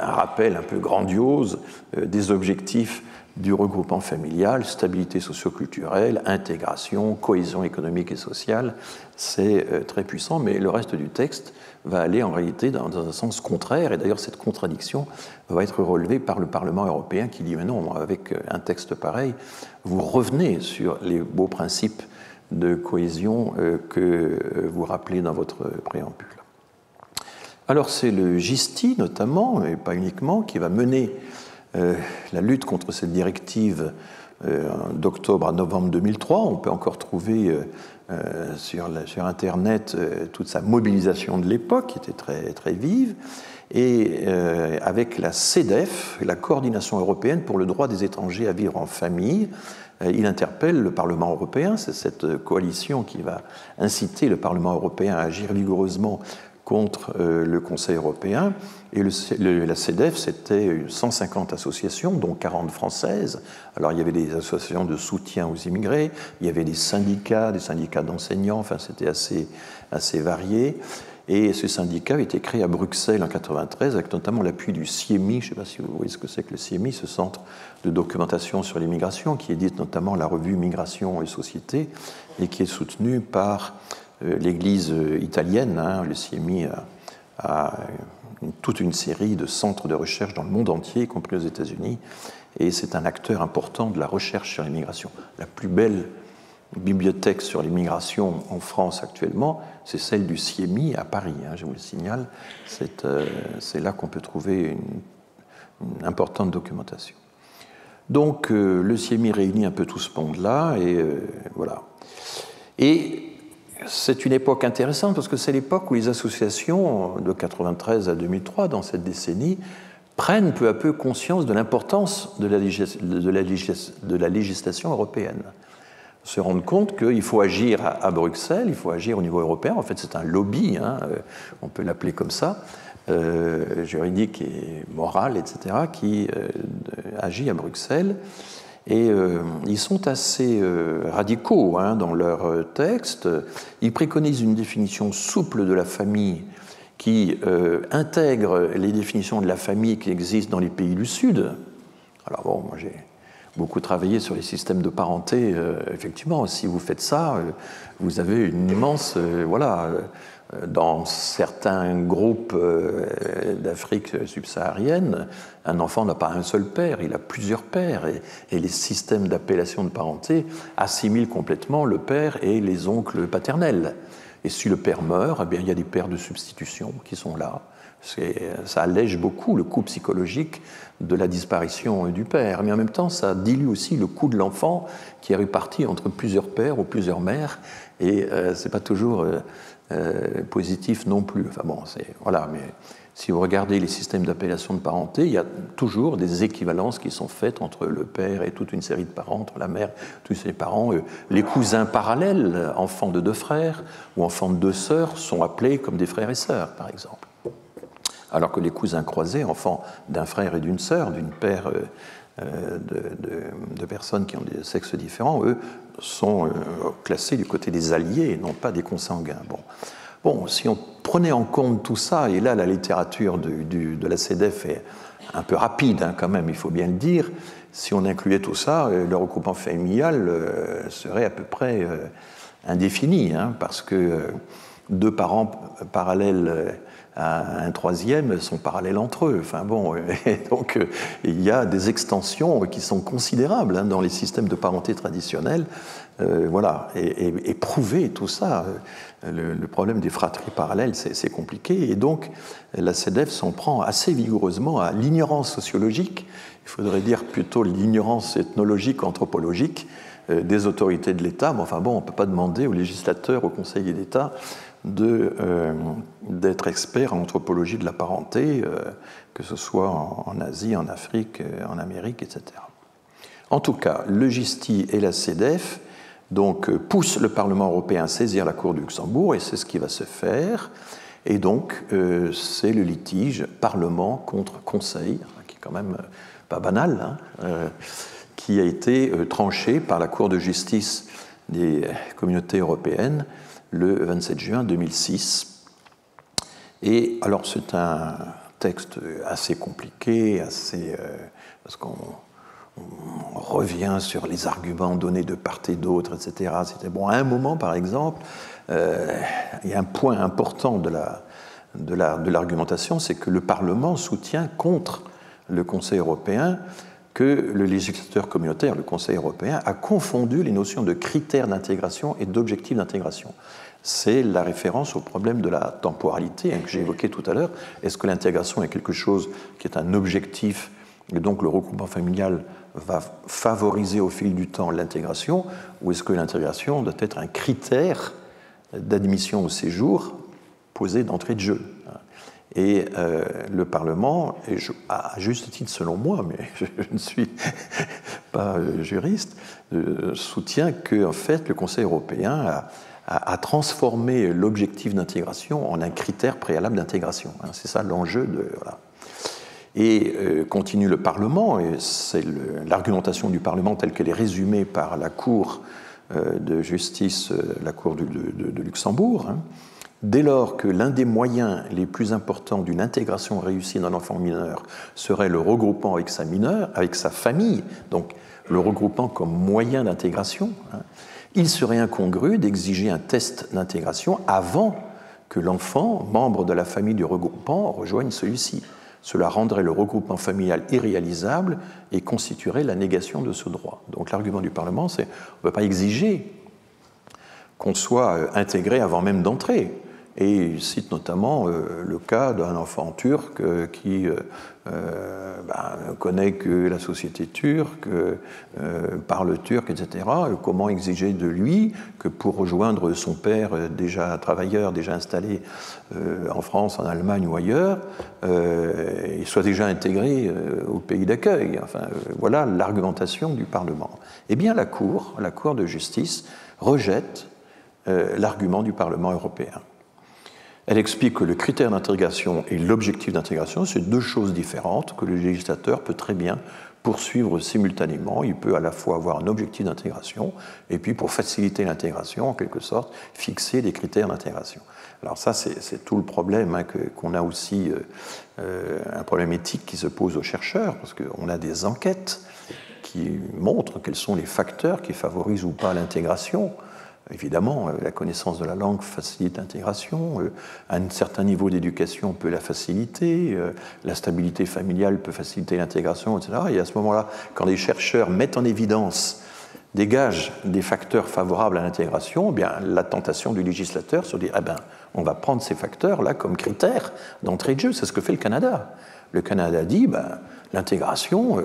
un rappel un peu grandiose des objectifs du regroupement familial, stabilité socio-culturelle, intégration, cohésion économique et sociale, c'est très puissant, mais le reste du texte va aller en réalité dans un sens contraire, et d'ailleurs cette contradiction va être relevée par le Parlement européen qui dit « mais non, avec un texte pareil, vous revenez sur les beaux principes de cohésion que vous rappelez dans votre préambule ». Alors c'est le GISTI notamment, et pas uniquement, qui va mener la lutte contre cette directive d'octobre à novembre 2003. On peut encore trouver sur Internet toute sa mobilisation de l'époque, qui était très, très vive, et avec la CEDEF, la Coordination européenne pour le droit des étrangers à vivre en famille. Il interpelle le Parlement européen, c'est cette coalition qui va inciter le Parlement européen à agir vigoureusement contre le Conseil européen. Et la CEDEF, c'était 150 associations, dont 40 françaises. Alors, il y avait des associations de soutien aux immigrés, il y avait des syndicats d'enseignants, enfin, c'était assez varié. Et ce syndicat a été créé à Bruxelles en 1993, avec notamment l'appui du CIEMI. Je ne sais pas si vous voyez ce que c'est que le CIEMI, ce centre de documentation sur l'immigration, qui édite notamment la revue Migration et Société, et qui est soutenu par l'Église italienne. Le CIEMI a toute une série de centres de recherche dans le monde entier, y compris aux États-Unis, et c'est un acteur important de la recherche sur l'immigration. La plus belle bibliothèque sur l'immigration en France actuellement, c'est celle du CIEMI à Paris, je vous le signale. C'est là qu'on peut trouver une importante documentation. Donc le CIEMI réunit un peu tout ce monde-là, et voilà. Et c'est une époque intéressante parce que c'est l'époque où les associations, de 1993 à 2003, dans cette décennie, prennent peu à peu conscience de l'importance de la législation européenne. Se rendre compte qu'il faut agir à Bruxelles, il faut agir au niveau européen. En fait, c'est un lobby, on peut l'appeler comme ça, juridique et moral, etc., qui agit à Bruxelles. Et ils sont assez radicaux dans leur texte. Ils préconisent une définition souple de la famille qui intègre les définitions de la famille qui existent dans les pays du Sud. Alors bon, moi j'ai beaucoup travaillé sur les systèmes de parenté. Effectivement, si vous faites ça, vous avez une immense... dans certains groupes d'Afrique subsaharienne, un enfant n'a pas un seul père, il a plusieurs pères. Et les systèmes d'appellation de parenté assimilent complètement le père et les oncles paternels. Et si le père meurt, eh bien, il y a des pères de substitution qui sont là. Ça allège beaucoup le coût psychologique de la disparition du père. Mais en même temps, ça dilue aussi le coût de l'enfant qui est réparti entre plusieurs pères ou plusieurs mères. Et ce n'est pas toujours... positif non plus. Enfin bon, voilà, mais si vous regardez les systèmes d'appellation de parenté, il y a toujours des équivalences qui sont faites entre le père et toute une série de parents, entre la mère, tous ses parents. Les cousins parallèles, enfants de deux frères ou enfants de deux sœurs, sont appelés comme des frères et sœurs, par exemple. Alors que les cousins croisés, enfants d'un frère et d'une sœur, d'une paire de personnes qui ont des sexes différents, eux, sont classés du côté des alliés et non pas des consanguins. Bon, si on prenait en compte tout ça, et là la littérature de la CEDEF est un peu rapide quand même, il faut bien le dire, si on incluait tout ça, le regroupement familial serait à peu près indéfini, parce que deux parents parallèles à un troisième sont parallèles entre eux. Enfin bon, et donc il y a des extensions qui sont considérables dans les systèmes de parenté traditionnels. Voilà, et prouver tout ça, le problème des fratries parallèles, c'est compliqué. Et donc la CEDEF s'en prend assez vigoureusement à l'ignorance sociologique, il faudrait dire plutôt l'ignorance ethnologique, anthropologique des autorités de l'État. Mais enfin bon, on ne peut pas demander aux législateurs, aux conseillers d'État d'être experts en anthropologie de la parenté, que ce soit en Asie, en Afrique, en Amérique, etc. En tout cas, le GISTI et la CEDEF donc, poussent le Parlement européen à saisir la Cour de Luxembourg, et c'est ce qui va se faire. Et donc, c'est le litige Parlement contre Conseil, qui est quand même pas banal, qui a été tranché par la Cour de justice des communautés européennes le 27 juin 2006. Et alors c'est un texte assez compliqué, parce qu'on revient sur les arguments donnés de part et d'autre, etc. C'était bon. À un moment, par exemple, il y a un point important de l'argumentation, c'est que le Parlement soutient contre le Conseil européen que le législateur communautaire, le Conseil européen, a confondu les notions de critères d'intégration et d'objectifs d'intégration. C'est la référence au problème de la temporalité que j'ai évoqué tout à l'heure. Est-ce que l'intégration est quelque chose qui est un objectif, et donc le regroupement familial va favoriser au fil du temps l'intégration, ou est-ce que l'intégration doit être un critère d'admission au séjour posé d'entrée de jeu? Et le Parlement, et à juste titre selon moi, mais je ne suis pas juriste, soutient que en fait, le Conseil européen a transformé l'objectif d'intégration en un critère préalable d'intégration. C'est ça l'enjeu de... Voilà. Et continue le Parlement, et c'est l'argumentation du Parlement telle qu'elle est résumée par la Cour de justice, la Cour de Luxembourg. Dès lors que l'un des moyens les plus importants d'une intégration réussie d'un enfant mineur serait le regroupement avec sa famille, donc le regroupement comme moyen d'intégration, il serait incongru d'exiger un test d'intégration avant que l'enfant, membre de la famille du regroupant, rejoigne celui-ci. Cela rendrait le regroupement familial irréalisable et constituerait la négation de ce droit. Donc l'argument du Parlement, c'est qu'on ne peut pas exiger qu'on soit intégré avant même d'entrer. Et il cite notamment le cas d'un enfant turc qui ne connaît que la société turque, parle turc, etc. Comment exiger de lui que pour rejoindre son père déjà travailleur, déjà installé en France, en Allemagne ou ailleurs, il soit déjà intégré au pays d'accueil. Enfin, voilà l'argumentation du Parlement. Eh bien, la Cour de justice rejette l'argument du Parlement européen. Elle explique que le critère d'intégration et l'objectif d'intégration, c'est deux choses différentes que le législateur peut très bien poursuivre simultanément. Il peut à la fois avoir un objectif d'intégration et puis, pour faciliter l'intégration, en quelque sorte, fixer des critères d'intégration. Alors ça, c'est tout le problème qu'on a aussi, un problème éthique qui se pose aux chercheurs, parce qu'on a des enquêtes qui montrent quels sont les facteurs qui favorisent ou pas l'intégration. Évidemment, la connaissance de la langue facilite l'intégration, un certain niveau d'éducation peut la faciliter, la stabilité familiale peut faciliter l'intégration, etc. Et à ce moment-là, quand les chercheurs mettent en évidence, dégagent des facteurs favorables à l'intégration, eh bien, la tentation du législateur se dit on va prendre ces facteurs-là comme critères d'entrée de jeu. C'est ce que fait le Canada. Le Canada dit l'intégration...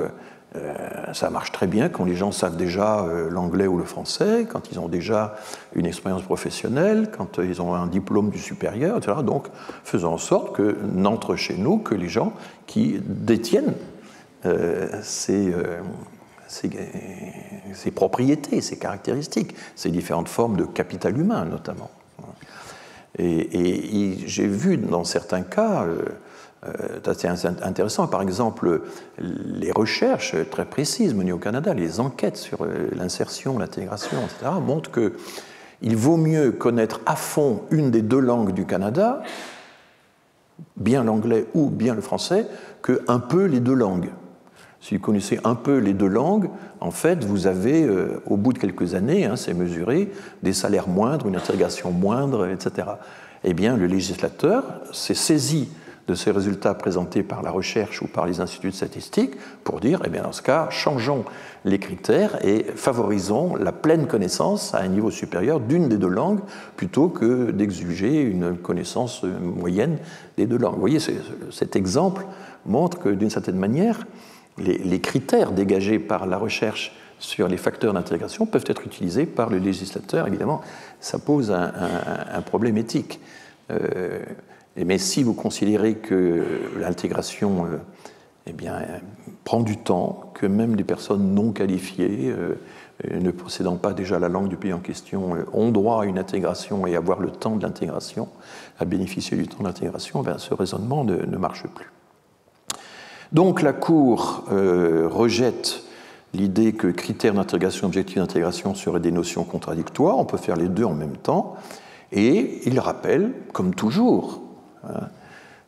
ça marche très bien quand les gens savent déjà l'anglais ou le français, quand ils ont déjà une expérience professionnelle, quand ils ont un diplôme du supérieur, etc. Donc, faisons en sorte que n'entrent chez nous que les gens qui détiennent ces propriétés, ces caractéristiques, ces différentes formes de capital humain, notamment. Et j'ai vu dans certains cas... c'est intéressant. Par exemple, les recherches très précises menées au Canada, les enquêtes sur l'insertion, l'intégration, etc., montrent qu'il vaut mieux connaître à fond une des deux langues du Canada, bien l'anglais ou bien le français, qu'un peu les deux langues. Si vous connaissez un peu les deux langues, en fait, vous avez, au bout de quelques années, c'est mesuré, des salaires moindres, une intégration moindre, etc. eh bien, le législateur s'est saisi de ces résultats présentés par la recherche ou par les instituts de statistique pour dire, eh bien, dans ce cas, changeons les critères et favorisons la pleine connaissance à un niveau supérieur d'une des deux langues plutôt que d'exiger une connaissance moyenne des deux langues. Vous voyez, cet exemple montre que, d'une certaine manière, les critères dégagés par la recherche sur les facteurs d'intégration peuvent être utilisés par le législateur. Évidemment, ça pose un problème éthique. Mais si vous considérez que l'intégration eh bien, prend du temps, que même des personnes non qualifiées, ne possédant pas déjà la langue du pays en question, ont droit à une intégration et à avoir le temps de l'intégration, à bénéficier du temps d'intégration, ben, ce raisonnement ne marche plus. Donc la Cour rejette l'idée que critères d'intégration et objectifs d'intégration seraient des notions contradictoires, on peut faire les deux en même temps, et il rappelle, comme toujours,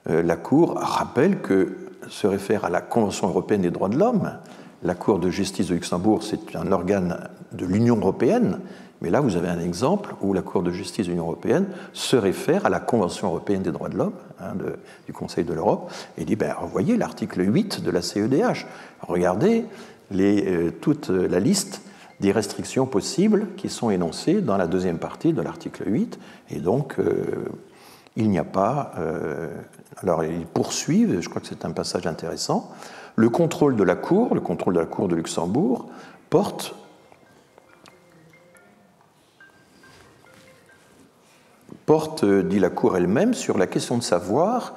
la Cour rappelle que se réfère à la Convention européenne des droits de l'homme. La Cour de justice de Luxembourg, c'est un organe de l'Union européenne, mais là vous avez un exemple où la Cour de justice de l'Union européenne se réfère à la Convention européenne des droits de l'homme du Conseil de l'Europe et dit, ben, voyez l'article 8 de la CEDH, regardez toute la liste des restrictions possibles qui sont énoncées dans la deuxième partie de l'article 8, et donc il n'y a pas... alors ils poursuivent, je crois que c'est un passage intéressant, le contrôle de la Cour de Luxembourg porte dit la Cour elle-même, sur la question de savoir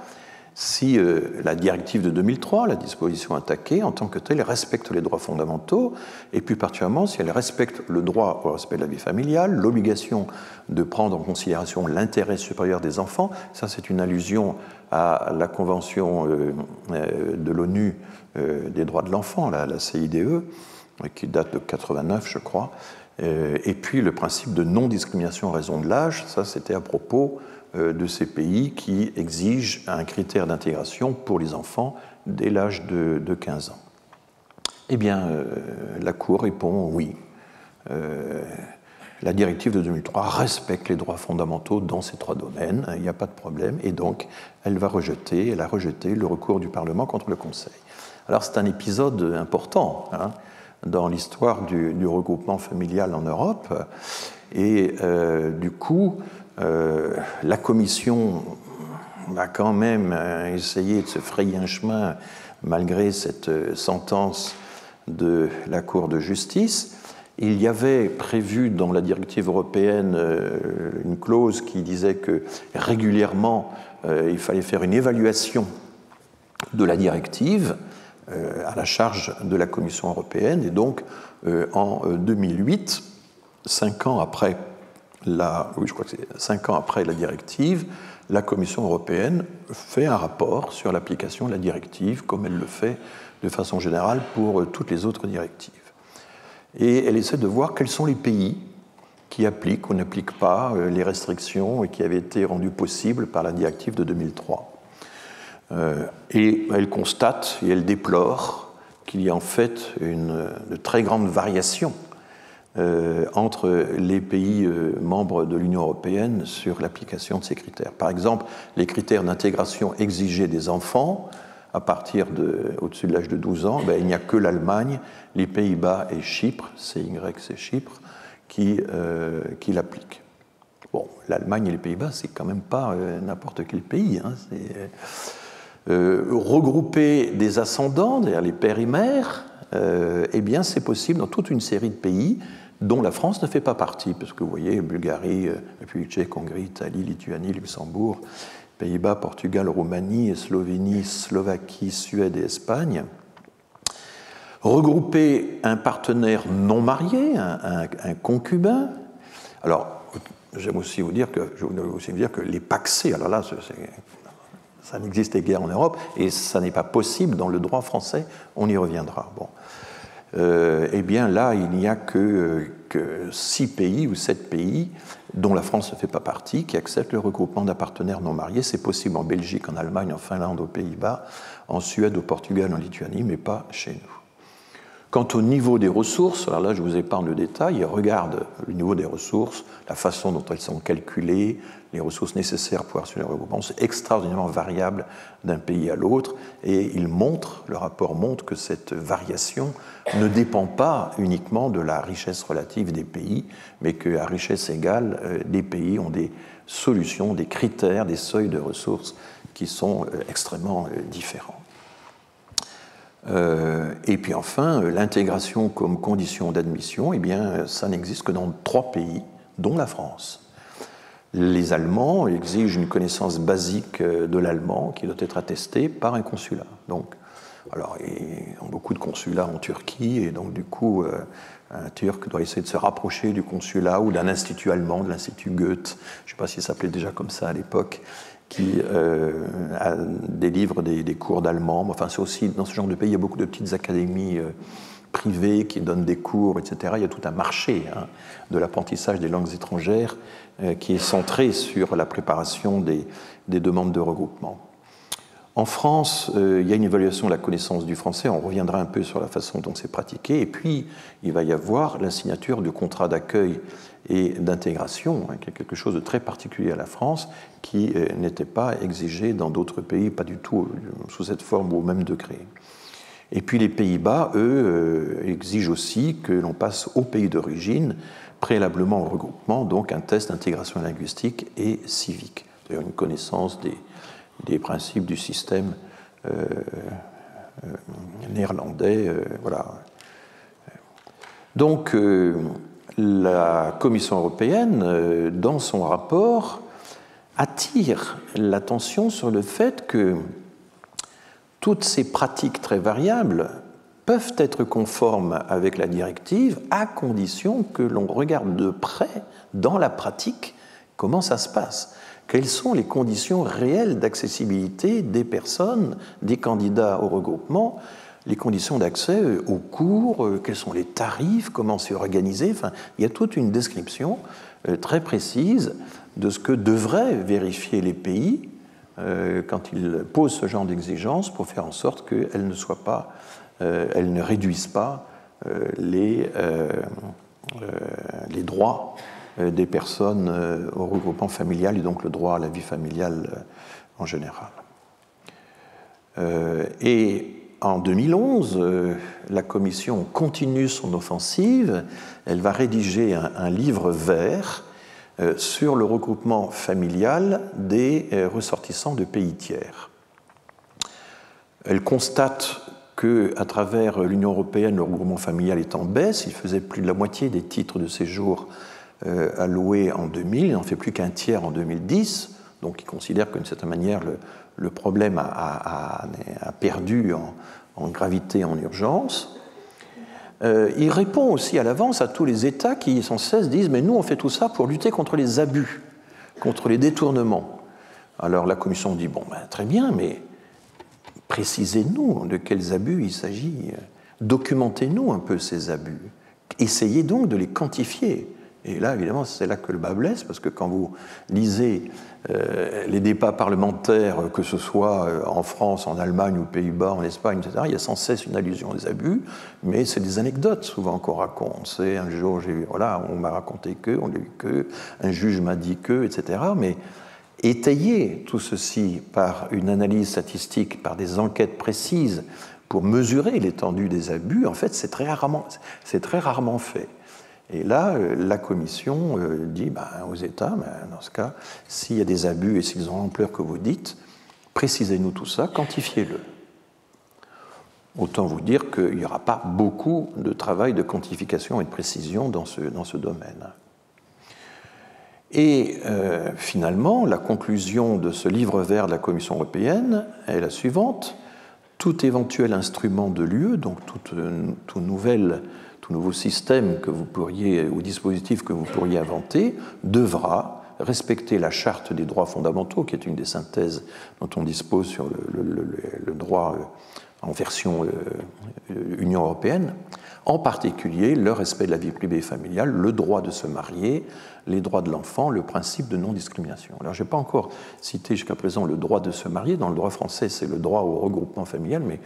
si la directive de 2003, la disposition attaquée, en tant que telle, respecte les droits fondamentaux, et plus particulièrement si elle respecte le droit au respect de la vie familiale, l'obligation de prendre en considération l'intérêt supérieur des enfants. Ça, c'est une allusion à la Convention de l'ONU des droits de l'enfant, la CIDE, qui date de 1989, je crois. Et puis le principe de non-discrimination en raison de l'âge, ça, c'était à propos de ces pays qui exigent un critère d'intégration pour les enfants dès l'âge de 15 ans. Eh bien, la Cour répond oui. La directive de 2003 respecte les droits fondamentaux dans ces trois domaines, il n'y a pas de problème, et donc elle a rejeté le recours du Parlement contre le Conseil. Alors c'est un épisode important dans l'histoire du regroupement familial en Europe, et du coup, la Commission a quand même essayé de se frayer un chemin malgré cette sentence de la Cour de justice. Il y avait prévu dans la directive européenne une clause qui disait que régulièrement il fallait faire une évaluation de la directive à la charge de la Commission européenne, et donc en 2008, 5 ans après la directive, la Commission européenne fait un rapport sur l'application de la directive, comme elle le fait de façon générale pour toutes les autres directives. Et elle essaie de voir quels sont les pays qui appliquent ou n'appliquent pas les restrictions qui avaient été rendues possibles par la directive de 2003. Et elle constate et elle déplore qu'il y a en fait de très grandes variations entre les pays membres de l'Union européenne sur l'application de ces critères. Par exemple, les critères d'intégration exigés des enfants à partir au-dessus de l'âge de 12 ans, il n'y a que l'Allemagne, les Pays-Bas et Chypre, CY c'est Chypre, qui l'appliquent. Bon, l'Allemagne et les Pays-Bas, c'est quand même pas n'importe quel pays. Regrouper des ascendants, c'est-à-dire les pères et mères, eh bien c'est possible dans toute une série de pays dont la France ne fait pas partie, parce que vous voyez, Bulgarie, République tchèque, Hongrie, Italie, Lituanie, Luxembourg, Pays-Bas, Portugal, Roumanie, Slovénie, Slovaquie, Suède et Espagne. Regrouper un partenaire non marié, un concubin. Alors, j'aime aussi vous dire que les pacsés, alors là, ça n'existe guère en Europe, et ça n'est pas possible dans le droit français, on y reviendra. Bon. Eh bien là, il n'y a que 6 pays ou 7 pays, dont la France ne fait pas partie, qui acceptent le regroupement d'un partenaire non marié. C'est possible en Belgique, en Allemagne, en Finlande, aux Pays-Bas, en Suède, au Portugal, en Lituanie, mais pas chez nous. Quant au niveau des ressources, alors là je vous épargne le détail, il regarde le niveau des ressources, la façon dont elles sont calculées, les ressources nécessaires pour assurer le regroupement, c'est extraordinairement variable d'un pays à l'autre, et le rapport montre que cette variation ne dépend pas uniquement de la richesse relative des pays, mais qu'à richesse égale, les pays ont des solutions, des critères, des seuils de ressources qui sont extrêmement différents. Et puis enfin, l'intégration comme condition d'admission, eh bien, ça n'existe que dans 3 pays, dont la France. Les Allemands exigent une connaissance basique de l'allemand qui doit être attestée par un consulat. Donc, alors, ils ont beaucoup de consulats en Turquie, et donc du coup, un Turc doit essayer de se rapprocher du consulat ou d'un institut allemand, de l'Institut Goethe, je ne sais pas si ça s'appelait déjà comme ça à l'époque, qui délivre des cours d'allemand. Enfin, c'est aussi, dans ce genre de pays, il y a beaucoup de petites académies privées qui donnent des cours, etc. Il y a tout un marché de l'apprentissage des langues étrangères qui est centré sur la préparation des demandes de regroupement. En France, il y a une évaluation de la connaissance du français, on reviendra un peu sur la façon dont c'est pratiqué, et puis il va y avoir la signature du contrat d'accueil et d'intégration, qui est quelque chose de très particulier à la France, qui n'était pas exigé dans d'autres pays, pas du tout sous cette forme ou au même degré. Et puis les Pays-Bas, eux, exigent aussi que l'on passe au pays d'origine, préalablement au regroupement, donc un test d'intégration linguistique et civique, c'est-à-dire une connaissance des principes du système néerlandais. Voilà. Donc, la Commission européenne, dans son rapport, attire l'attention sur le fait que toutes ces pratiques très variables peuvent être conformes avec la directive à condition que l'on regarde de près, dans la pratique, comment ça se passe. Quelles sont les conditions réelles d'accessibilité des personnes, des candidats au regroupement, les conditions d'accès aux cours, quels sont les tarifs, comment c'est organisé. Enfin, il y a toute une description très précise de ce que devraient vérifier les pays quand ils posent ce genre d'exigences pour faire en sorte qu'elles ne réduisent pas les droits des personnes au regroupement familial et donc le droit à la vie familiale en général. Et en 2011, la Commission continue son offensive. Elle va rédiger un livre vert sur le regroupement familial des ressortissants de pays tiers. Elle constate qu'à travers l'Union européenne, le regroupement familial est en baisse. Il faisait plus de la moitié des titres de séjour alloués en 2000, il n'en fait plus qu'un tiers en 2010, donc il considère que d'une certaine manière le problème a perdu en gravité, en urgence. Il répond aussi à l'avance à tous les États qui sans cesse disent « mais nous on fait tout ça pour lutter contre les abus, contre les détournements ». Alors la Commission dit « bon, ben, très bien, mais précisez-nous de quels abus il s'agit, documentez-nous un peu ces abus, essayez donc de les quantifier ». Et là, évidemment, c'est là que le bas blesse, parce que quand vous lisez les débats parlementaires, que ce soit en France, en Allemagne, aux Pays-Bas, en Espagne, etc., il y a sans cesse une allusion aux abus, mais c'est des anecdotes souvent qu'on raconte. C'est un jour, voilà, on m'a raconté que, on l'a eu que, un juge m'a dit que, etc. Mais étayer tout ceci par une analyse statistique, par des enquêtes précises, pour mesurer l'étendue des abus, en fait, c'est très rarement fait. Et là, la Commission dit aux États, dans ce cas, s'il y a des abus et s'ils ont l'ampleur que vous dites, précisez-nous tout ça, quantifiez-le. Autant vous dire qu'il n'y aura pas beaucoup de travail de quantification et de précision dans ce domaine. Et finalement, la conclusion de ce livre vert de la Commission européenne est la suivante. Tout éventuel instrument de l'UE, donc tout nouveau système que vous pourriez, ou dispositif que vous pourriez inventer, devra respecter la Charte des droits fondamentaux, qui est une des synthèses dont on dispose sur le droit en version Union européenne, en particulier le respect de la vie privée et familiale, le droit de se marier, les droits de l'enfant, le principe de non-discrimination. Alors, je n'ai pas encore cité jusqu'à présent le droit de se marier. Dans le droit français, c'est le droit au regroupement familial, mais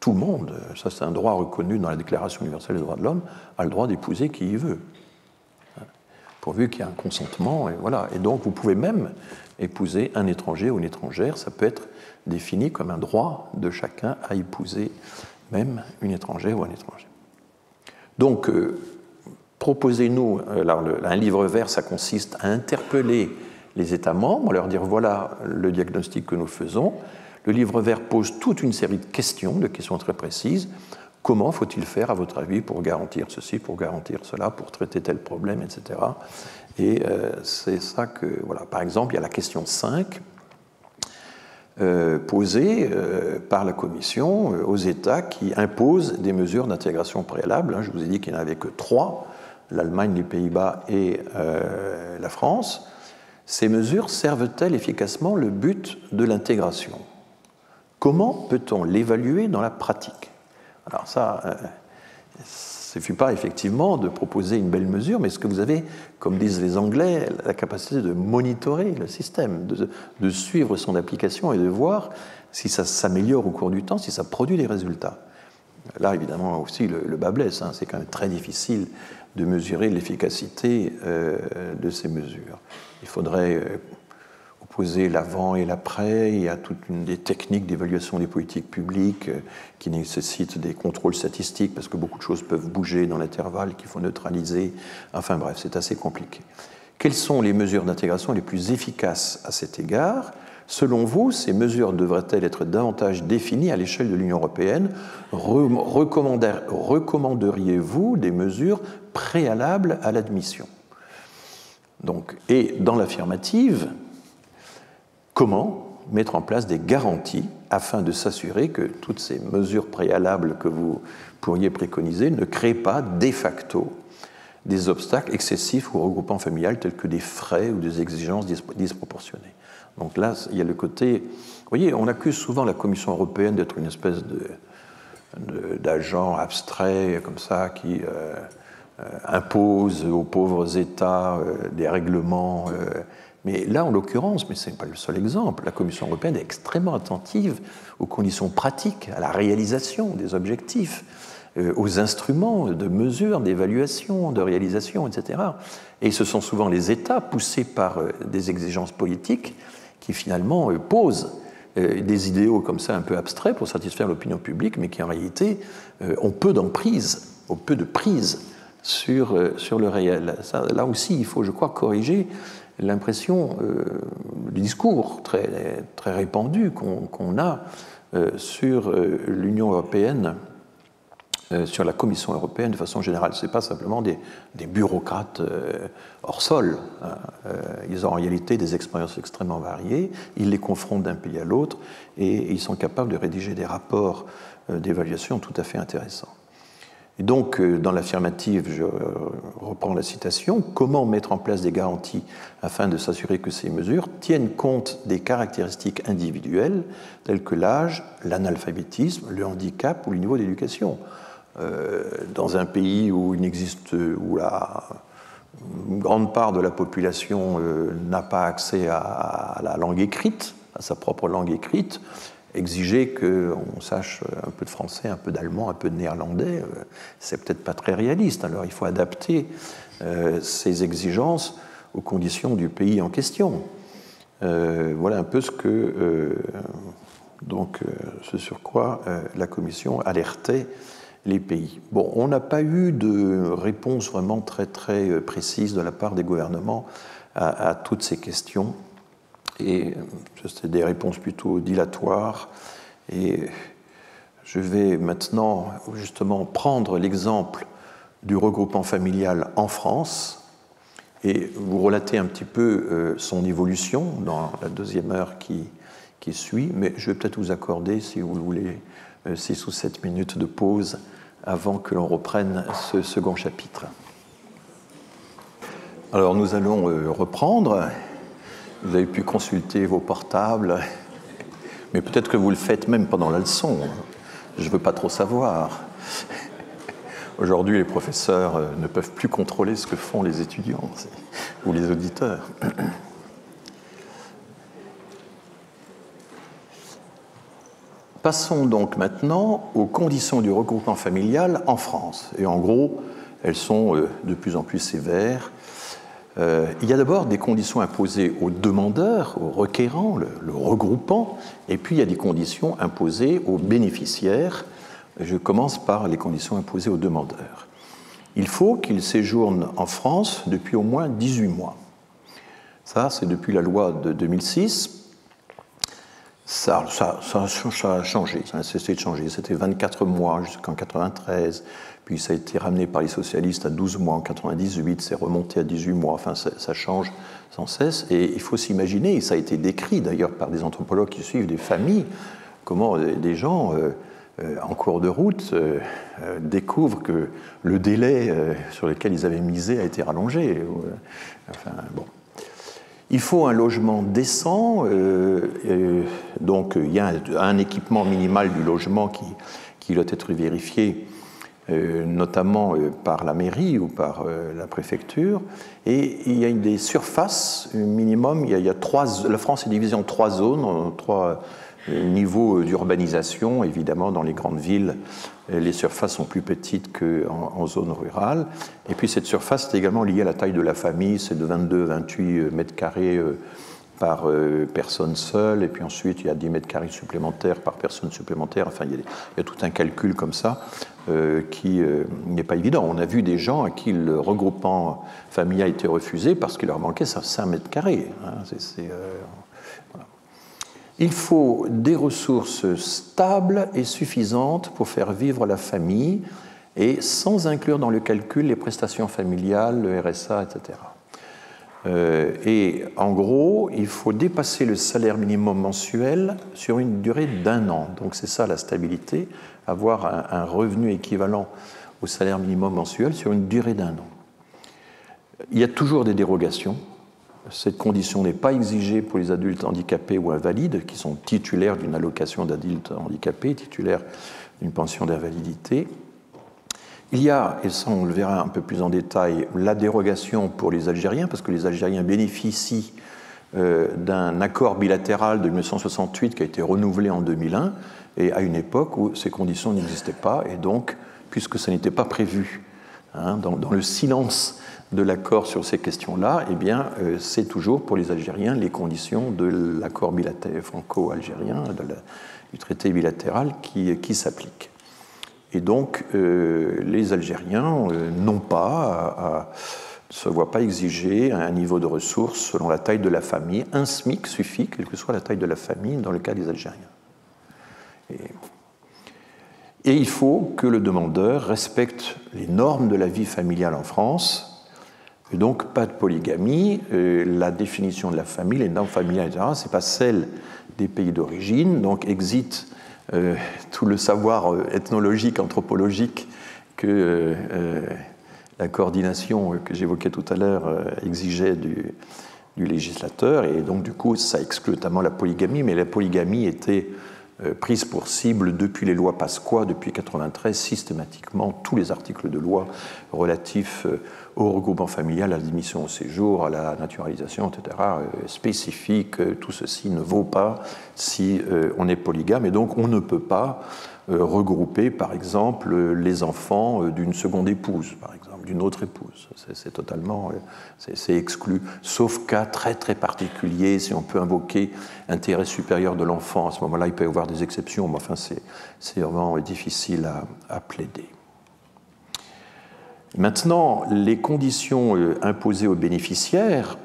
tout le monde, ça c'est un droit reconnu dans la Déclaration universelle des droits de l'homme, a le droit d'épouser qui il veut, pourvu qu'il y ait un consentement, et voilà. Et donc vous pouvez même épouser un étranger ou une étrangère, ça peut être défini comme un droit de chacun à épouser même une étrangère ou un étranger. Donc, proposez-nous, alors un livre vert, ça consiste à interpeller les États membres, leur dire voilà le diagnostic que nous faisons. Le livre vert pose toute une série de questions très précises. Comment faut-il faire, à votre avis, pour garantir ceci, pour garantir cela, pour traiter tel problème, etc. Et c'est ça que, voilà. Par exemple, il y a la question 5, posée par la Commission aux États qui imposent des mesures d'intégration préalable. Je vous ai dit qu'il n'y en avait que 3, l'Allemagne, les Pays-Bas et la France. Ces mesures servent-elles efficacement le but de l'intégration? Comment peut-on l'évaluer dans la pratique? Alors ça, il ne suffit pas effectivement de proposer une belle mesure, mais est-ce que vous avez, comme disent les Anglais, la capacité de monitorer le système, de suivre son application et de voir si ça s'améliore au cours du temps, si ça produit des résultats? Là, évidemment, aussi, le bât blesse. C'est quand même très difficile de mesurer l'efficacité de ces mesures. Il faudrait opposer l'avant et l'après. Il y a toute une des techniques d'évaluation des politiques publiques qui nécessitent des contrôles statistiques parce que beaucoup de choses peuvent bouger dans l'intervalle qu'il faut neutraliser. Enfin bref, c'est assez compliqué. Quelles sont les mesures d'intégration les plus efficaces à cet égard? Selon vous, ces mesures devraient-elles être davantage définies à l'échelle de l'Union européenne? Recommanderiez-vous des mesures préalables à l'admission? Donc, et dans l'affirmative, comment mettre en place des garanties afin de s'assurer que toutes ces mesures préalables que vous pourriez préconiser ne créent pas de facto des obstacles excessifs au regroupement familial tels que des frais ou des exigences disproportionnées? Donc là, il y a le côté... Vous voyez, on accuse souvent la Commission européenne d'être une espèce d'agent abstrait comme ça qui impose aux pauvres États des règlements. Mais là, en l'occurrence, mais ce n'est pas le seul exemple, la Commission européenne est extrêmement attentive aux conditions pratiques, à la réalisation des objectifs, aux instruments de mesure, d'évaluation, de réalisation, etc. Et ce sont souvent les États poussés par des exigences politiques qui finalement posent des idéaux comme ça un peu abstraits pour satisfaire l'opinion publique, mais qui en réalité ont peu d'emprise, ont peu de prise sur le réel. Ça, là aussi, il faut, je crois, corriger l'impression du discours très, très répandu qu'on a sur l'Union européenne, sur la Commission européenne de façon générale. Ce n'est pas simplement des bureaucrates hors sol. Ils ont en réalité des expériences extrêmement variées, ils les confrontent d'un pays à l'autre et ils sont capables de rédiger des rapports d'évaluation tout à fait intéressants. Et donc, dans l'affirmative, je reprends la citation, « Comment mettre en place des garanties afin de s'assurer que ces mesures tiennent compte des caractéristiques individuelles telles que l'âge, l'analphabétisme, le handicap ou le niveau d'éducation ?» Dans un pays où il n'existe, où une grande part de la population n'a pas accès à la langue écrite, à sa propre langue écrite, exiger qu'on sache un peu de français, un peu d'allemand, un peu de néerlandais, c'est peut-être pas très réaliste. Alors il faut adapter ces exigences aux conditions du pays en question. Voilà un peu ce sur quoi la Commission alertait les pays. Bon, on n'a pas eu de réponse vraiment très très précise de la part des gouvernements à toutes ces questions. Et c'est des réponses plutôt dilatoires. Et je vais maintenant justement prendre l'exemple du regroupement familial en France et vous relater un petit peu son évolution dans la deuxième heure qui suit. Mais je vais peut-être vous accorder, si vous le voulez, 6 ou 7 minutes de pause avant que l'on reprenne ce second chapitre. Alors nous allons reprendre. Vous avez pu consulter vos portables, mais peut-être que vous le faites même pendant la leçon. Je ne veux pas trop savoir. Aujourd'hui, les professeurs ne peuvent plus contrôler ce que font les étudiants ou les auditeurs. Passons donc maintenant aux conditions du regroupement familial en France. Et en gros, elles sont de plus en plus sévères. Il y a d'abord des conditions imposées aux demandeurs, aux requérants, le regroupant, et puis il y a des conditions imposées aux bénéficiaires. Je commence par les conditions imposées aux demandeurs. Il faut qu'ils séjournent en France depuis au moins 18 mois. Ça, c'est depuis la loi de 2006. Ça a changé, ça a cessé de changer. C'était 24 mois jusqu'en 93, puis ça a été ramené par les socialistes à 12 mois en 98, c'est remonté à 18 mois, enfin ça change sans cesse. Et il faut s'imaginer, et ça a été décrit d'ailleurs par des anthropologues qui suivent des familles, comment des gens en cours de route découvrent que le délai sur lequel ils avaient misé a été rallongé. Enfin, bon. Il faut un logement décent, donc il y a un équipement minimal du logement qui doit être vérifié, notamment par la mairie ou par la préfecture, et il y a des surfaces minimum. La France est divisée en 3 zones, en 3 niveaux d'urbanisation. Évidemment, dans les grandes villes, les surfaces sont plus petites qu'en zone rurale. Et puis cette surface est également liée à la taille de la famille, c'est de 22-28 mètres carrés par personne seule, et puis ensuite il y a 10 mètres carrés supplémentaires par personne supplémentaire. Enfin, il y a tout un calcul comme ça qui n'est pas évident. On a vu des gens à qui le regroupement familial a été refusé parce qu'il leur manquait 5 mètres carrés. Voilà. Il faut des ressources stables et suffisantes pour faire vivre la famille, et sans inclure dans le calcul les prestations familiales, le RSA, etc. Et en gros, il faut dépasser le salaire minimum mensuel sur une durée d'1 an. Donc c'est ça la stabilité, avoir un revenu équivalent au salaire minimum mensuel sur une durée d'1 an. Il y a toujours des dérogations. Cette condition n'est pas exigée pour les adultes handicapés ou invalides qui sont titulaires d'une allocation d'adultes handicapés, titulaires d'une pension d'invalidité. Il y a, et ça on le verra un peu plus en détail, la dérogation pour les Algériens, parce que les Algériens bénéficient d'un accord bilatéral de 1968 qui a été renouvelé en 2001, et à une époque où ces conditions n'existaient pas, et donc, puisque ça n'était pas prévu dans le silence de l'accord sur ces questions-là, eh bien, c'est toujours pour les Algériens les conditions de l'accord franco-algérien, du traité bilatéral qui s'appliquent. Et donc, les Algériens n'ont pas, ne se voient pas exiger un niveau de ressources selon la taille de la famille. Un SMIC suffit, quelle que soit la taille de la famille, dans le cas des Algériens. Et il faut que le demandeur respecte les normes de la vie familiale en France. Et donc, pas de polygamie. La définition de la famille, les normes familiales, etc., ce n'est pas celle des pays d'origine. Donc, exit tout le savoir ethnologique, anthropologique que la coordination que j'évoquais tout à l'heure exigeait du législateur. Et donc, du coup, ça exclut notamment la polygamie. Mais la polygamie était prise pour cible depuis les lois Pasqua, depuis 1993, systématiquement, tous les articles de loi relatifs au regroupement familial, à l'admission au séjour, à la naturalisation, etc., spécifiques, tout ceci ne vaut pas si on est polygame, et donc on ne peut pas regrouper, par exemple, les enfants d'une seconde épouse, par exemple, d'une autre épouse. C'est totalement, c'est exclu, sauf cas très très particuliers, si on peut invoquer intérêt supérieur de l'enfant, à ce moment-là, il peut y avoir des exceptions, mais enfin, c'est vraiment difficile à plaider. Maintenant, les conditions imposées aux bénéficiaires,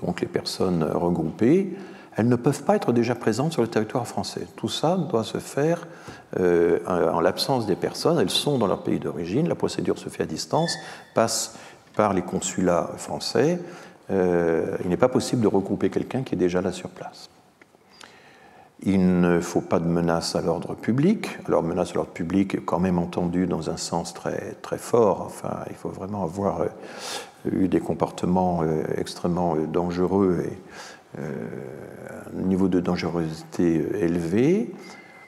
donc les personnes regroupées, elles ne peuvent pas être déjà présentes sur le territoire français. Tout ça doit se faire en l'absence des personnes. Elles sont dans leur pays d'origine, la procédure se fait à distance, passe par les consulats français. Il n'est pas possible de regrouper quelqu'un qui est déjà là sur place. Il ne faut pas de menace à l'ordre public. Alors, menace à l'ordre public est quand même entendue dans un sens très, très fort. Enfin, il faut vraiment avoir eu des comportements extrêmement dangereux et un niveau de dangerosité élevé.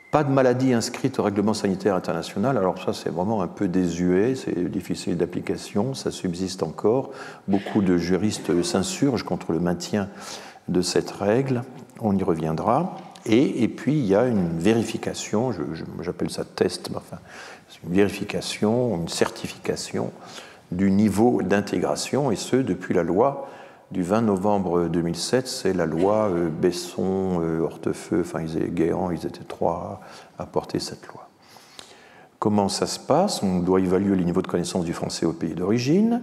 Pas de maladie inscrite au règlement sanitaire international. Alors ça, c'est vraiment un peu désuet, c'est difficile d'application, ça subsiste encore. Beaucoup de juristes s'insurgent contre le maintien de cette règle. On y reviendra. Et puis il y a une vérification, j'appelle ça test, mais enfin, c'est une vérification, une certification du niveau d'intégration, et ce depuis la loi du 20 novembre 2007, c'est la loi Besson, Hortefeux, enfin Guéant, ils étaient trois à porter cette loi. Comment ça se passe? On doit évaluer les niveaux de connaissance du français au pays d'origine,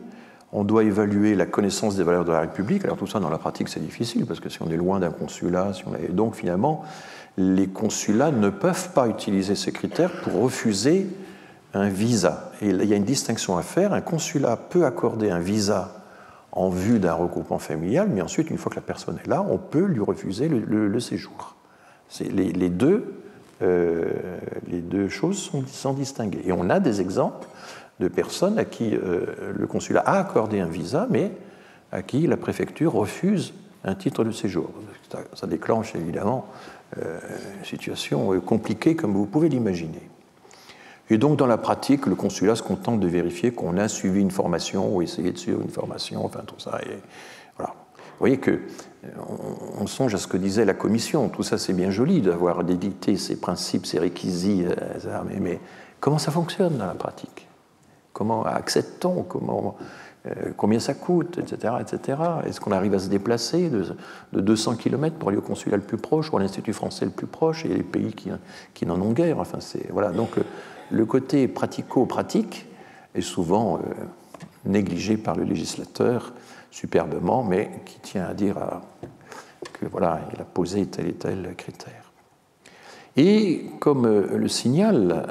on doit évaluer la connaissance des valeurs de la République. Alors tout ça, dans la pratique, c'est difficile, parce que si on est loin d'un consulat, donc finalement, les consulats ne peuvent pas utiliser ces critères pour refuser un visa. Et il y a une distinction à faire. Un consulat peut accorder un visa en vue d'un regroupement familial, mais ensuite, une fois que la personne est là, on peut lui refuser le séjour. Les deux choses sont distinguées. Et on a des exemples de personnes à qui le consulat a accordé un visa, mais à qui la préfecture refuse un titre de séjour. Ça déclenche évidemment une situation compliquée, comme vous pouvez l'imaginer. Et donc, dans la pratique, le consulat se contente de vérifier qu'on a suivi une formation ou essayé de suivre une formation, enfin tout ça. Et voilà. Vous voyez qu'on songe à ce que disait la Commission. Tout ça, c'est bien joli d'avoir édicté ces principes, ces réquisites, mais comment ça fonctionne dans la pratique? Comment accède-t-on? Combien ça coûte, etc., etc. Est-ce qu'on arrive à se déplacer de 200 km pour aller au consulat le plus proche ou à l'Institut français le plus proche? Il y a des pays qui n'en ont guère. Enfin, voilà. Donc, le côté pratico-pratique est souvent négligé par le législateur superbement, mais qui tient à dire que voilà, il a posé tel et tel critère. Et comme le signalent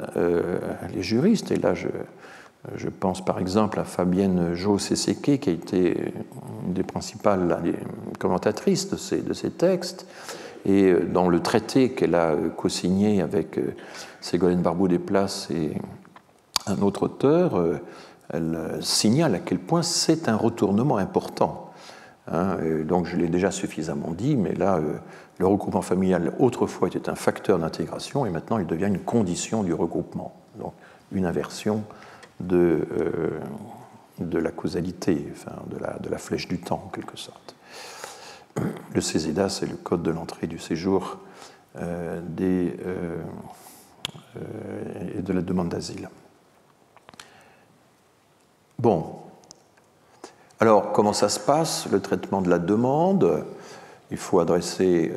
les juristes, et là je pense par exemple à Fabienne Jo-Seseke, qui a été une des principales commentatrices de ces textes, et dans le traité qu'elle a co-signé avec Ségolène Barbeau-Desplaces et un autre auteur, elle signale à quel point c'est un retournement important. Donc je l'ai déjà suffisamment dit, mais là, le regroupement familial autrefois était un facteur d'intégration et maintenant il devient une condition du regroupement. Donc une inversion de la causalité, enfin, de la flèche du temps en quelque sorte. Le CESEDA, c'est le code de l'entrée et du séjour et de la demande d'asile. Bon. Alors, comment ça se passe, le traitement de la demande? Il faut adresser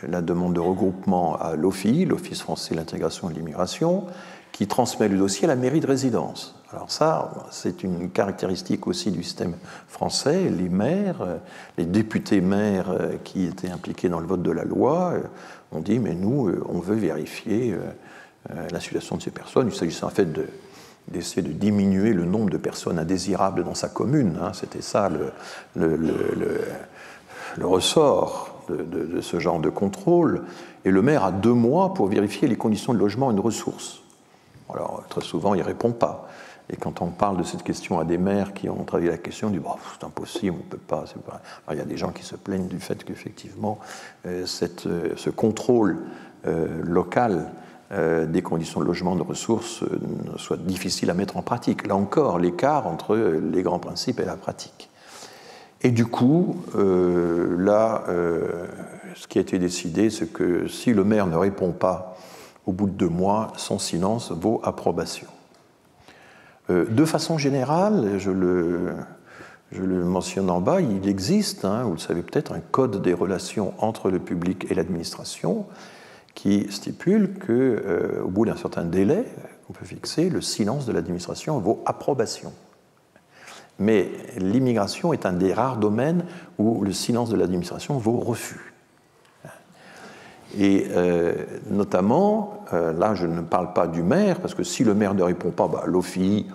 la demande de regroupement à l'OFII, l'Office français de l'intégration et de l'immigration, qui transmet le dossier à la mairie de résidence. Alors ça, c'est une caractéristique aussi du système français. Les maires, les députés maires qui étaient impliqués dans le vote de la loi ont dit « mais nous, on veut vérifier la situation de ces personnes ». Il s'agissait en fait d'essayer de diminuer le nombre de personnes indésirables dans sa commune. C'était ça le ressort de ce genre de contrôle. Et le maire a 2 mois pour vérifier les conditions de logement et de ressources. Alors, très souvent, il ne répond pas. Et quand on parle de cette question à des maires qui ont travaillé la question, on dit oh, c'est impossible, on ne peut pas. Alors, il y a des gens qui se plaignent du fait qu'effectivement, ce contrôle local des conditions de logement, de ressources, soit difficile à mettre en pratique. Là encore, l'écart entre les grands principes et la pratique. Et du coup, ce qui a été décidé, c'est que si le maire ne répond pas au bout de 2 mois, son silence vaut approbation. De façon générale, je le mentionne en bas, il existe, vous le savez peut-être, un code des relations entre le public et l'administration qui stipule qu'au bout d'un certain délai qu'on peut fixer, le silence de l'administration vaut approbation. Mais l'immigration est un des rares domaines où le silence de l'administration vaut refus. Et notamment, là je ne parle pas du maire, parce que si le maire ne répond pas, l'OFII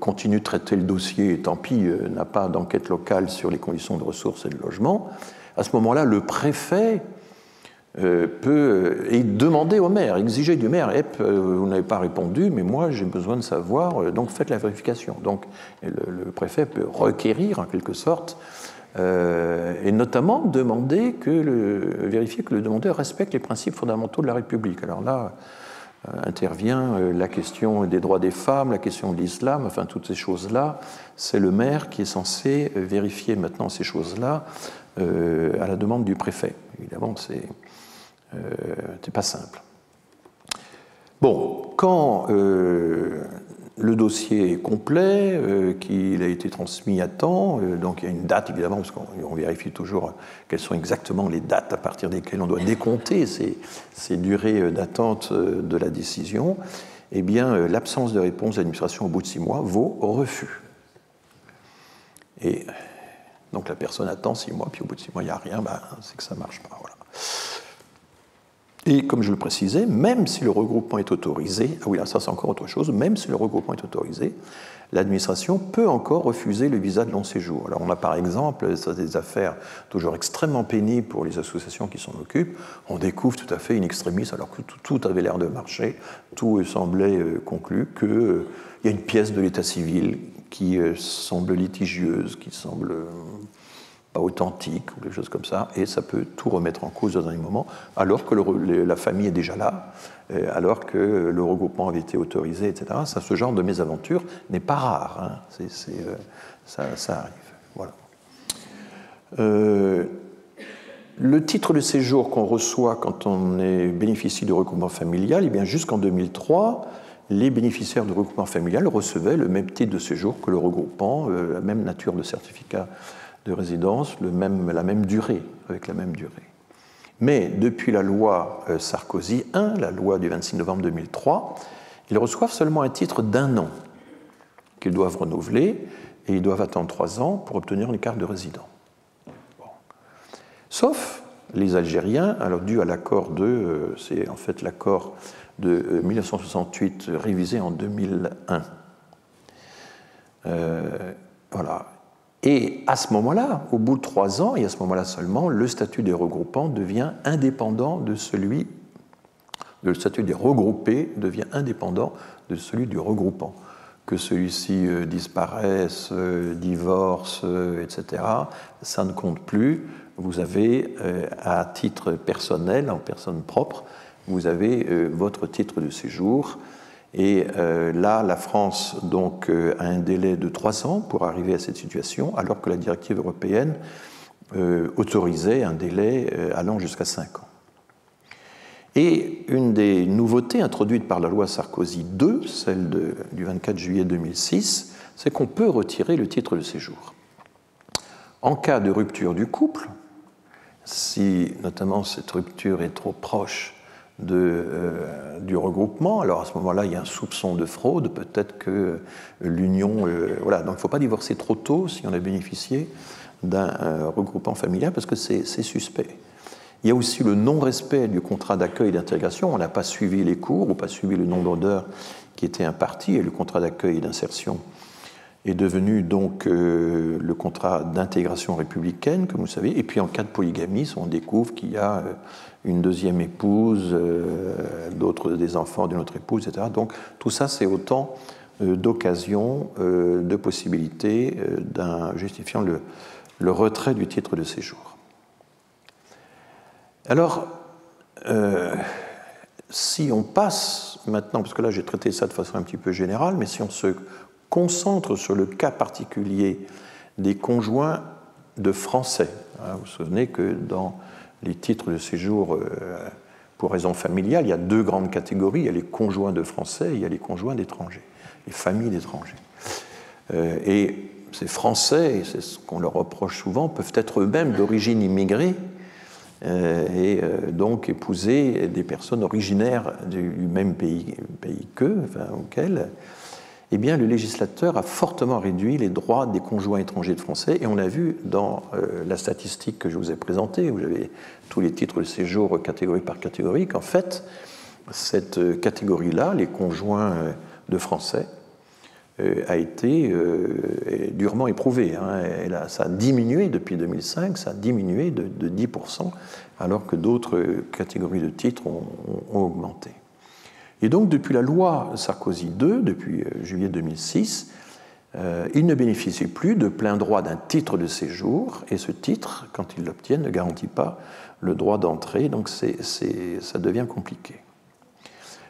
continue de traiter le dossier, et tant pis, n'a pas d'enquête locale sur les conditions de ressources et de logement. À ce moment-là, le préfet peut demander au maire, exiger du maire, vous n'avez pas répondu, mais moi j'ai besoin de savoir, donc faites la vérification. Donc le préfet peut requérir en quelque sorte, et notamment vérifier que le demandeur respecte les principes fondamentaux de la République. Alors là intervient la question des droits des femmes, la question de l'islam, enfin toutes ces choses-là. C'est le maire qui est censé vérifier maintenant ces choses-là à la demande du préfet. Évidemment, C'est pas simple. Bon, quand le dossier est complet, qu'il a été transmis à temps, donc il y a une date évidemment, parce qu'on vérifie toujours quelles sont exactement les dates à partir desquelles on doit décompter ces durées d'attente de la décision, eh bien l'absence de réponse de l'administration au bout de 6 mois vaut refus. Et donc la personne attend 6 mois, puis au bout de 6 mois il n'y a rien, c'est que ça ne marche pas. Voilà. Et comme je le précisais, même si le regroupement est autorisé, ah oui, là, ça c'est encore autre chose, même si le regroupement est autorisé, l'administration peut encore refuser le visa de long séjour. Alors on a par exemple, ça des affaires toujours extrêmement pénibles pour les associations qui s'en occupent, on découvre tout à fait in extremis, alors que tout avait l'air de marcher, tout semblait conclu, qu'il y a une pièce de l'état civil qui semble litigieuse, qui semble pas authentique, ou des choses comme ça, et ça peut tout remettre en cause dans un moment, alors que la famille est déjà là, alors que le regroupement avait été autorisé, etc. Ça, ce genre de mésaventure n'est pas rare, hein. Ça arrive. Voilà. Le titre de séjour qu'on reçoit quand on bénéficie de regroupement familial, eh bien jusqu'en 2003, les bénéficiaires de regroupement familial recevaient le même titre de séjour que le regroupant, la même nature de certificat de résidence, la même durée, avec la même durée. Mais depuis la loi Sarkozy I, la loi du 26 novembre 2003, ils reçoivent seulement un titre d'1 an qu'ils doivent renouveler, et ils doivent attendre 3 ans pour obtenir une carte de résident. Bon. Sauf les Algériens, alors dû à l'accord c'est en fait l'accord de 1968 révisé en 2001. Voilà. Et à ce moment-là, au bout de 3 ans, et à ce moment-là seulement, le statut des regroupants devient indépendant de celui. Le statut des regroupés devient indépendant de celui du regroupant. Que celui-ci disparaisse, divorce, etc., ça ne compte plus. Vous avez, à titre personnel, en personne propre, vous avez votre titre de séjour. Et là, la France donc, a un délai de 3 ans pour arriver à cette situation, alors que la directive européenne autorisait un délai allant jusqu'à 5 ans. Et une des nouveautés introduites par la loi Sarkozy II, celle du 24 juillet 2006, c'est qu'on peut retirer le titre de séjour. En cas de rupture du couple, si notamment cette rupture est trop proche du regroupement, alors à ce moment-là, il y a un soupçon de fraude, peut-être que l'union... voilà, donc il ne faut pas divorcer trop tôt si on a bénéficié d'un regroupement familial, parce que c'est suspect. Il y a aussi le non-respect du contrat d'accueil et d'intégration. On n'a pas suivi les cours ou pas suivi le nombre d'heures qui étaient imparties, et le contrat d'accueil et d'insertion est devenu donc le contrat d'intégration républicaine, comme vous savez. Et puis en cas de polygamie, on découvre qu'il y a une deuxième épouse, des enfants d'une autre épouse, etc. Donc tout ça, c'est autant d'occasions, de possibilités justifiant le retrait du titre de séjour. Alors, si on passe maintenant, parce que là j'ai traité ça de façon un petit peu générale, mais si on se concentre sur le cas particulier des conjoints de Français, vous vous souvenez que dans les titres de séjour pour raison familiale, il y a 2 grandes catégories, il y a les conjoints de Français et il y a les conjoints d'étrangers, les familles d'étrangers. Et ces Français, et c'est ce qu'on leur reproche souvent, peuvent être eux-mêmes d'origine immigrée, et donc épouser des personnes originaires du même pays qu'eux, auxquelles, eh bien, le législateur a fortement réduit les droits des conjoints étrangers de Français, et on a vu dans la statistique que je vous ai présentée, vous avez tous les titres de séjour catégorie par catégorie, qu'en fait, cette catégorie-là, les conjoints de Français, a été durement éprouvée. Ça a diminué depuis 2005, ça a diminué de 10%, alors que d'autres catégories de titres ont augmenté. Et donc, depuis la loi Sarkozy II, depuis juillet 2006, ils ne bénéficient plus de plein droit d'un titre de séjour, et ce titre, quand ils l'obtiennent, ne garantit pas le droit d'entrée, donc ça devient compliqué.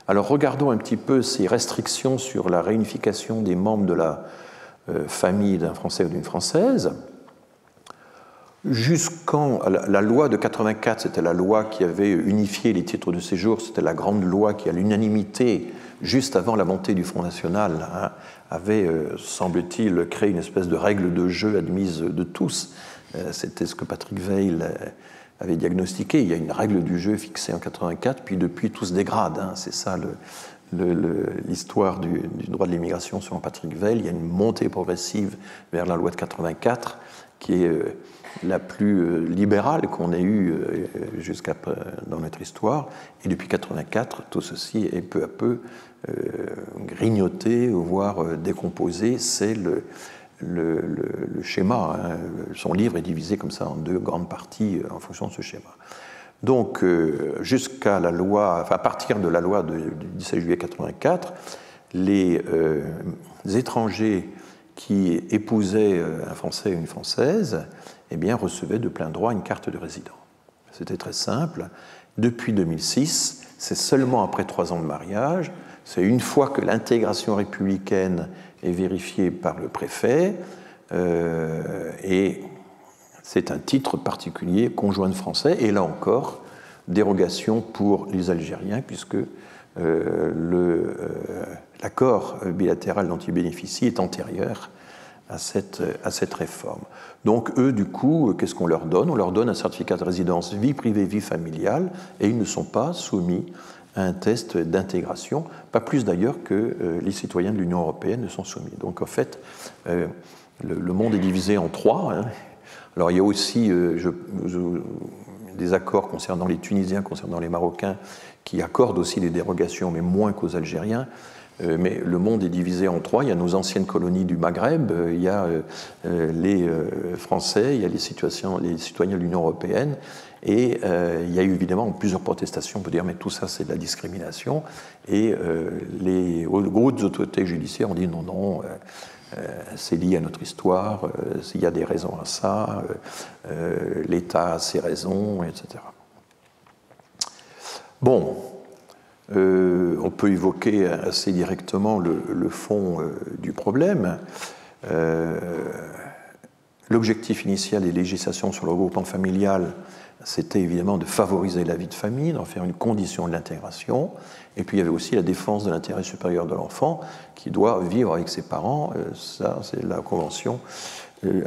Alors regardons un petit peu ces restrictions sur la réunification des membres de la famille d'un Français ou d'une Française. Jusqu'en la loi de 84, c'était la loi qui avait unifié les titres de séjour, c'était la grande loi qui, à l'unanimité, juste avant la montée du Front National, hein, avait, semble-t-il, créé une espèce de règle de jeu admise de tous. C'était ce que Patrick Weil avait diagnostiqué. Il y a une règle du jeu fixée en 84, puis depuis tout se dégrade. Hein. C'est ça l'histoire du droit de l'immigration selon Patrick Weil. Il y a une montée progressive vers la loi de 84 qui est la plus libérale qu'on ait eue jusqu'à dans notre histoire. Et depuis 84, tout ceci est peu à peu grignoté, voire décomposé. C'est le schéma. Hein. Son livre est divisé comme ça en deux grandes parties en fonction de ce schéma. Donc, jusqu'à la loi, enfin, à partir de la loi du 17 juillet 84, les étrangers qui épousaient un Français et une Française, eh bien, recevaient de plein droit une carte de résident. C'était très simple. Depuis 2006, c'est seulement après 3 ans de mariage, c'est une fois que l'intégration républicaine est vérifiée par le préfet, et c'est un titre particulier, conjoint de français, et là encore, dérogation pour les Algériens, puisque l'accord bilatéral dont ils bénéficient est antérieur à cette réforme. Donc eux, du coup, qu'est-ce qu'on leur donne? On leur donne un certificat de résidence vie privée, vie familiale, et ils ne sont pas soumis à un test d'intégration, pas plus d'ailleurs que les citoyens de l'Union européenne ne sont soumis. Donc en fait, le monde est divisé en 3. Hein. Alors il y a aussi des accords concernant les Tunisiens, concernant les Marocains, qui accordent aussi des dérogations, mais moins qu'aux Algériens. Mais le monde est divisé en 3. Il y a nos anciennes colonies du Maghreb, il y a les Français, il y a les citoyens de l'Union européenne, et il y a eu évidemment plusieurs protestations. On peut dire, mais tout ça, c'est de la discrimination. Et les grosses autorités judiciaires ont dit non, non, c'est lié à notre histoire, il y a des raisons à ça, l'État a ses raisons, etc. Bon. On peut évoquer assez directement le fond du problème. L'objectif initial des législations sur le regroupement familial, c'était évidemment de favoriser la vie de famille, d'en faire une condition de l'intégration. Et puis il y avait aussi la défense de l'intérêt supérieur de l'enfant qui doit vivre avec ses parents. Ça, c'est la Convention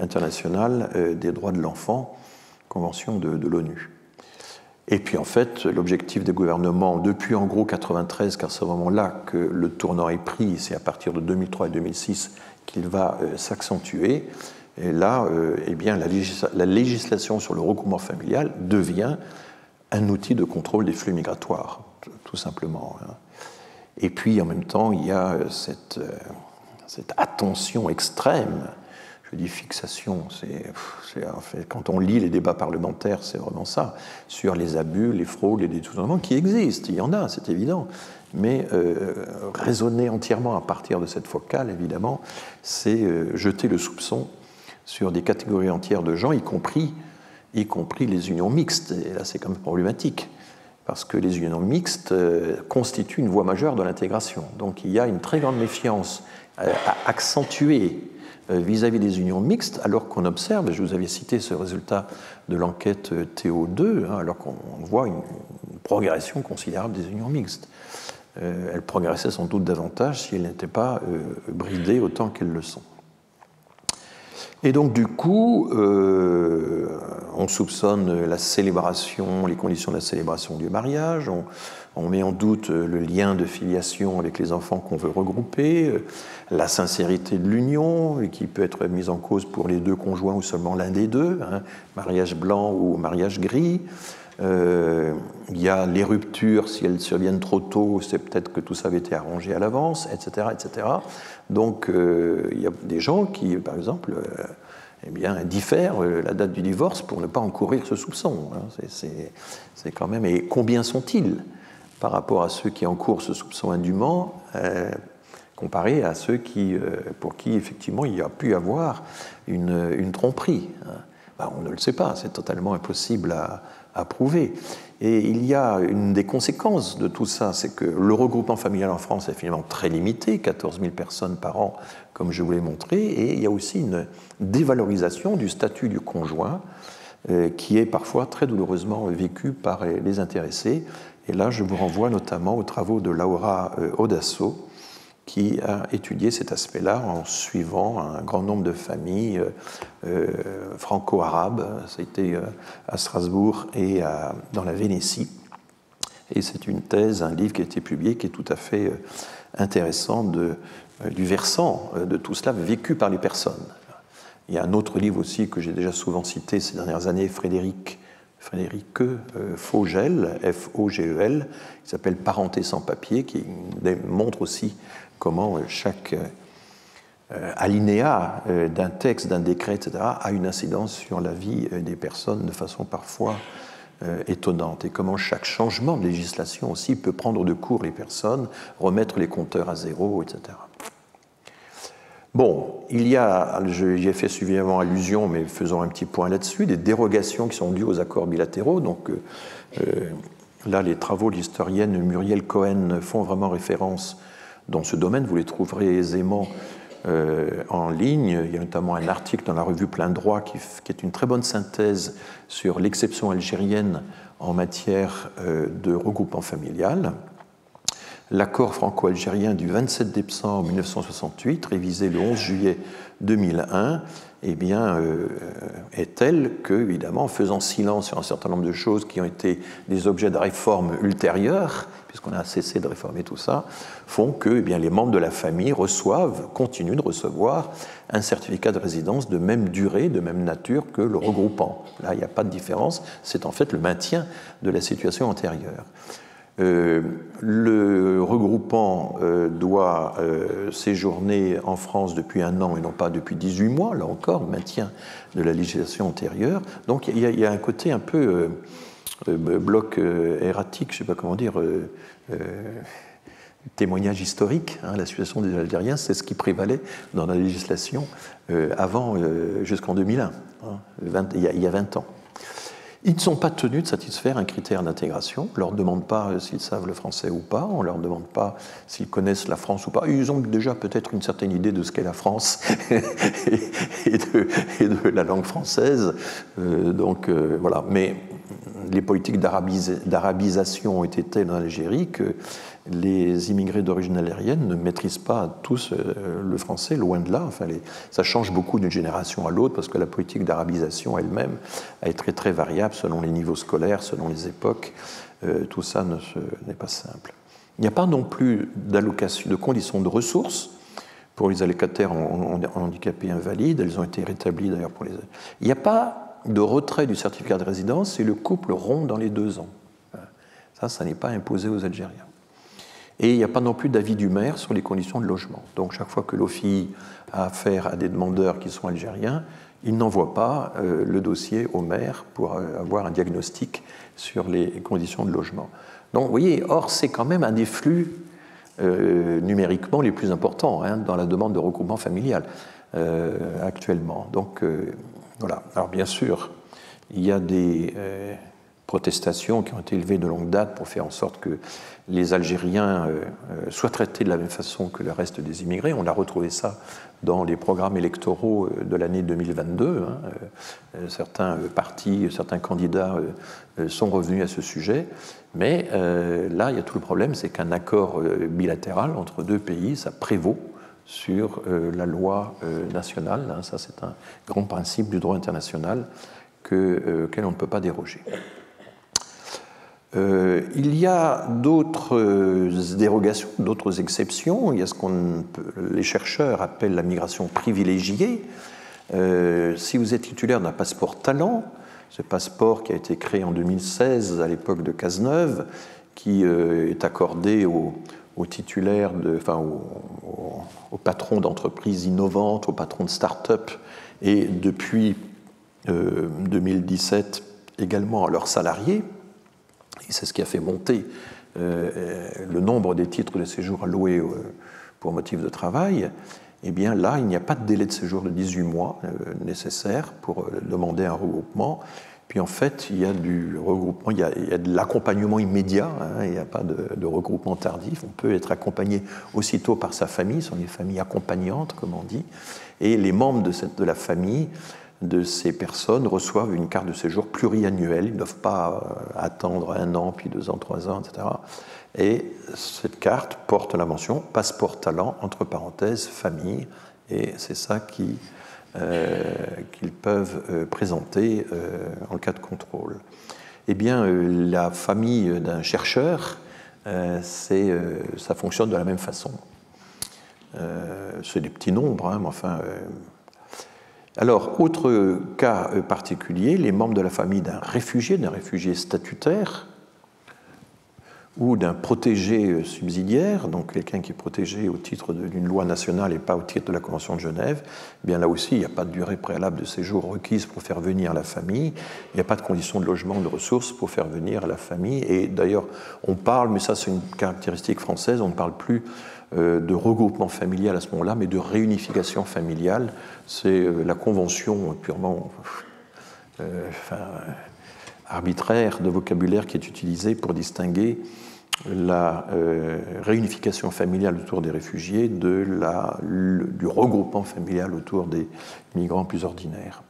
internationale des droits de l'enfant, Convention de l'ONU. Et puis en fait, l'objectif des gouvernements, depuis en gros 93, car c'est vraiment là que le tournant est pris, c'est à partir de 2003 et 2006 qu'il va s'accentuer. Et là, eh bien, la législation sur le regroupement familial devient un outil de contrôle des flux migratoires, tout simplement. Et puis en même temps, il y a cette attention extrême. Je dis fixation, en fait, quand on lit les débats parlementaires, c'est vraiment ça, sur les abus, les fraudes, les détournements qui existent, il y en a, c'est évident, mais raisonner entièrement à partir de cette focale, évidemment, c'est jeter le soupçon sur des catégories entières de gens, y compris les unions mixtes, et là c'est quand même problématique, parce que les unions mixtes constituent une voie majeure de l'intégration, donc il y a une très grande méfiance à accentuer vis-à-vis des unions mixtes, alors qu'on observe, je vous avais cité ce résultat de l'enquête TO2, hein, alors qu'on voit une progression considérable des unions mixtes. Elles progressaient sans doute davantage si elles n'étaient pas bridées autant qu'elles le sont. Et donc du coup, on soupçonne la célébration, les conditions de la célébration du mariage, on met en doute le lien de filiation avec les enfants qu'on veut regrouper, la sincérité de l'union, qui peut être mise en cause pour les deux conjoints ou seulement l'un des deux, hein, mariage blanc ou mariage gris. Il y a les ruptures, si elles surviennent trop tôt, c'est peut-être que tout ça avait été arrangé à l'avance, etc., etc. Donc il y a des gens qui, par exemple, eh bien, diffèrent la date du divorce pour ne pas encourir ce soupçon. Hein. C'est quand même... Et combien sont-ils par rapport à ceux qui encourent ce soupçon indûment, comparé à ceux pour qui, effectivement, il y a pu y avoir une tromperie, hein. Ben, on ne le sait pas, c'est totalement impossible à prouver. Et il y a une des conséquences de tout ça, c'est que le regroupement familial en France est finalement très limité, 14 000 personnes par an, comme je vous l'ai montré, et il y a aussi une dévalorisation du statut du conjoint, qui est parfois très douloureusement vécue par les intéressés. Et là, je vous renvoie notamment aux travaux de Laura Odasso, qui a étudié cet aspect-là en suivant un grand nombre de familles franco-arabes. Ça a été à Strasbourg et dans la Vénétie. Et c'est une thèse, un livre qui a été publié, qui est tout à fait intéressant du versant de tout cela vécu par les personnes. Il y a un autre livre aussi que j'ai déjà souvent cité ces dernières années, Frédéric Fogel, F-O-G-E-L, qui s'appelle Parenté sans papier, qui montre aussi comment chaque alinéa d'un texte, d'un décret, etc., a une incidence sur la vie des personnes de façon parfois étonnante, et comment chaque changement de législation aussi peut prendre de court les personnes, remettre les compteurs à zéro, etc. Bon, il y a, j'y ai fait suffisamment allusion, mais faisons un petit point là-dessus, des dérogations qui sont dues aux accords bilatéraux. Donc là, les travaux de l'historienne Muriel Cohen font vraiment référence dans ce domaine. Vous les trouverez aisément en ligne. Il y a notamment un article dans la revue Plein Droit qui est une très bonne synthèse sur l'exception algérienne en matière de regroupement familial. L'accord franco-algérien du 27 décembre 1968, révisé le 11 juillet 2001, eh bien, est tel que, évidemment, faisant silence sur un certain nombre de choses qui ont été des objets de réforme ultérieures, puisqu'on a cessé de réformer tout ça, font que eh bien, les membres de la famille continuent de recevoir un certificat de résidence de même durée, de même nature que le regroupant. Là, il n'y a pas de différence, c'est en fait le maintien de la situation antérieure. Le regroupant doit séjourner en France depuis 1 an et non pas depuis 18 mois, là encore, maintien de la législation antérieure. Donc il y a un côté un peu bloc erratique, je ne sais pas comment dire, témoignage historique. Hein, la situation des Algériens, c'est ce qui prévalait dans la législation avant, jusqu'en 2001, hein, il y a 20 ans. Ils ne sont pas tenus de satisfaire un critère d'intégration. On ne leur demande pas s'ils savent le français ou pas, on ne leur demande pas s'ils connaissent la France ou pas. Ils ont déjà peut-être une certaine idée de ce qu'est la France et de la langue française. Voilà. Mais les politiques d'arabisation ont été telles en Algérie que les immigrés d'origine algérienne ne maîtrisent pas tous le français, loin de là. Enfin, ça change beaucoup d'une génération à l'autre parce que la politique d'arabisation elle-même est très, très variable selon les niveaux scolaires, selon les époques. Tout ça n'est pas simple. Il n'y a pas non plus d'allocation, de conditions de ressources pour les allocataires handicapés invalides. Elles ont été rétablies d'ailleurs pour les... Il n'y a pas de retrait du certificat de résidence si le couple rompt dans les 2 ans. Ça n'est pas imposé aux Algériens. Et il n'y a pas non plus d'avis du maire sur les conditions de logement. Donc chaque fois que l'OFII a affaire à des demandeurs qui sont algériens, il n'envoie pas le dossier au maire pour avoir un diagnostic sur les conditions de logement. Donc vous voyez, or c'est quand même un des flux numériquement les plus importants hein, dans la demande de regroupement familial actuellement. Donc voilà. Alors bien sûr, il y a des protestations qui ont été élevées de longue date pour faire en sorte que les Algériens soient traités de la même façon que le reste des immigrés. On a retrouvé ça dans les programmes électoraux de l'année 2022. Hein. Certains partis, certains candidats sont revenus à ce sujet. Mais là, il y a tout le problème, c'est qu'un accord bilatéral entre 2 pays, ça prévaut sur la loi nationale. Hein. Ça, c'est un grand principe du droit international auquel on ne peut pas déroger. Il y a d'autres dérogations, d'autres exceptions. Il y a ce les chercheurs appellent la migration privilégiée. Si vous êtes titulaire d'un passeport talent, ce passeport qui a été créé en 2016 à l'époque de Cazeneuve, qui est accordé aux titulaires, aux patrons d'entreprises innovantes, aux patrons de start-up, et depuis 2017 également à leurs salariés. Et c'est ce qui a fait monter le nombre des titres de séjour alloués pour motif de travail. Eh bien là, il n'y a pas de délai de séjour de 18 mois nécessaire pour demander un regroupement. Puis en fait, il y a du regroupement, il y a de l'accompagnement immédiat, hein, il n'y a pas de regroupement tardif. On peut être accompagné aussitôt par sa famille, ce sont les familles accompagnantes, comme on dit. Et les membres de la famille de ces personnes reçoivent une carte de séjour pluriannuelle. Ils ne doivent pas attendre 1 an, puis 2 ans, 3 ans, etc. Et cette carte porte la mention « passeport talent » entre parenthèses « famille ». Et c'est ça qu'ils peuvent présenter en cas de contrôle. Eh bien, la famille d'un chercheur, ça fonctionne de la même façon. C'est des petits nombres, hein, mais enfin... Alors, autre cas particulier, les membres de la famille d'un réfugié statutaire, ou d'un protégé subsidiaire, donc quelqu'un qui est protégé au titre d'une loi nationale et pas au titre de la Convention de Genève, eh bien là aussi, il n'y a pas de durée préalable de séjour requise pour faire venir la famille, il n'y a pas de conditions de logement, de ressources pour faire venir la famille, et d'ailleurs, on parle, mais ça c'est une caractéristique française, on ne parle plus de regroupement familial à ce moment-là, mais de réunification familiale. C'est la convention purement arbitraire de vocabulaire qui est utilisée pour distinguer la réunification familiale autour des réfugiés du regroupement familial autour des migrants plus ordinaires.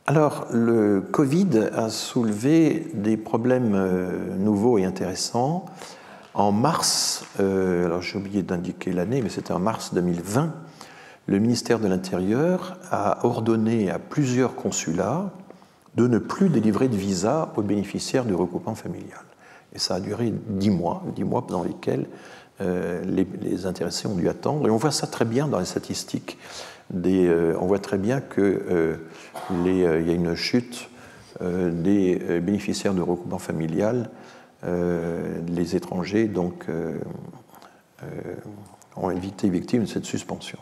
Alors, le Covid a soulevé des problèmes nouveaux et intéressants. En mars, alors j'ai oublié d'indiquer l'année, mais c'était en mars 2020, le ministère de l'Intérieur a ordonné à plusieurs consulats de ne plus délivrer de visa aux bénéficiaires du regroupement familial. Et ça a duré 10 mois dans lesquels les intéressés ont dû attendre. Et on voit ça très bien dans les statistiques. On voit très bien qu'il y a une chute des bénéficiaires du regroupement familial. Les étrangers donc, ont été victimes de cette suspension.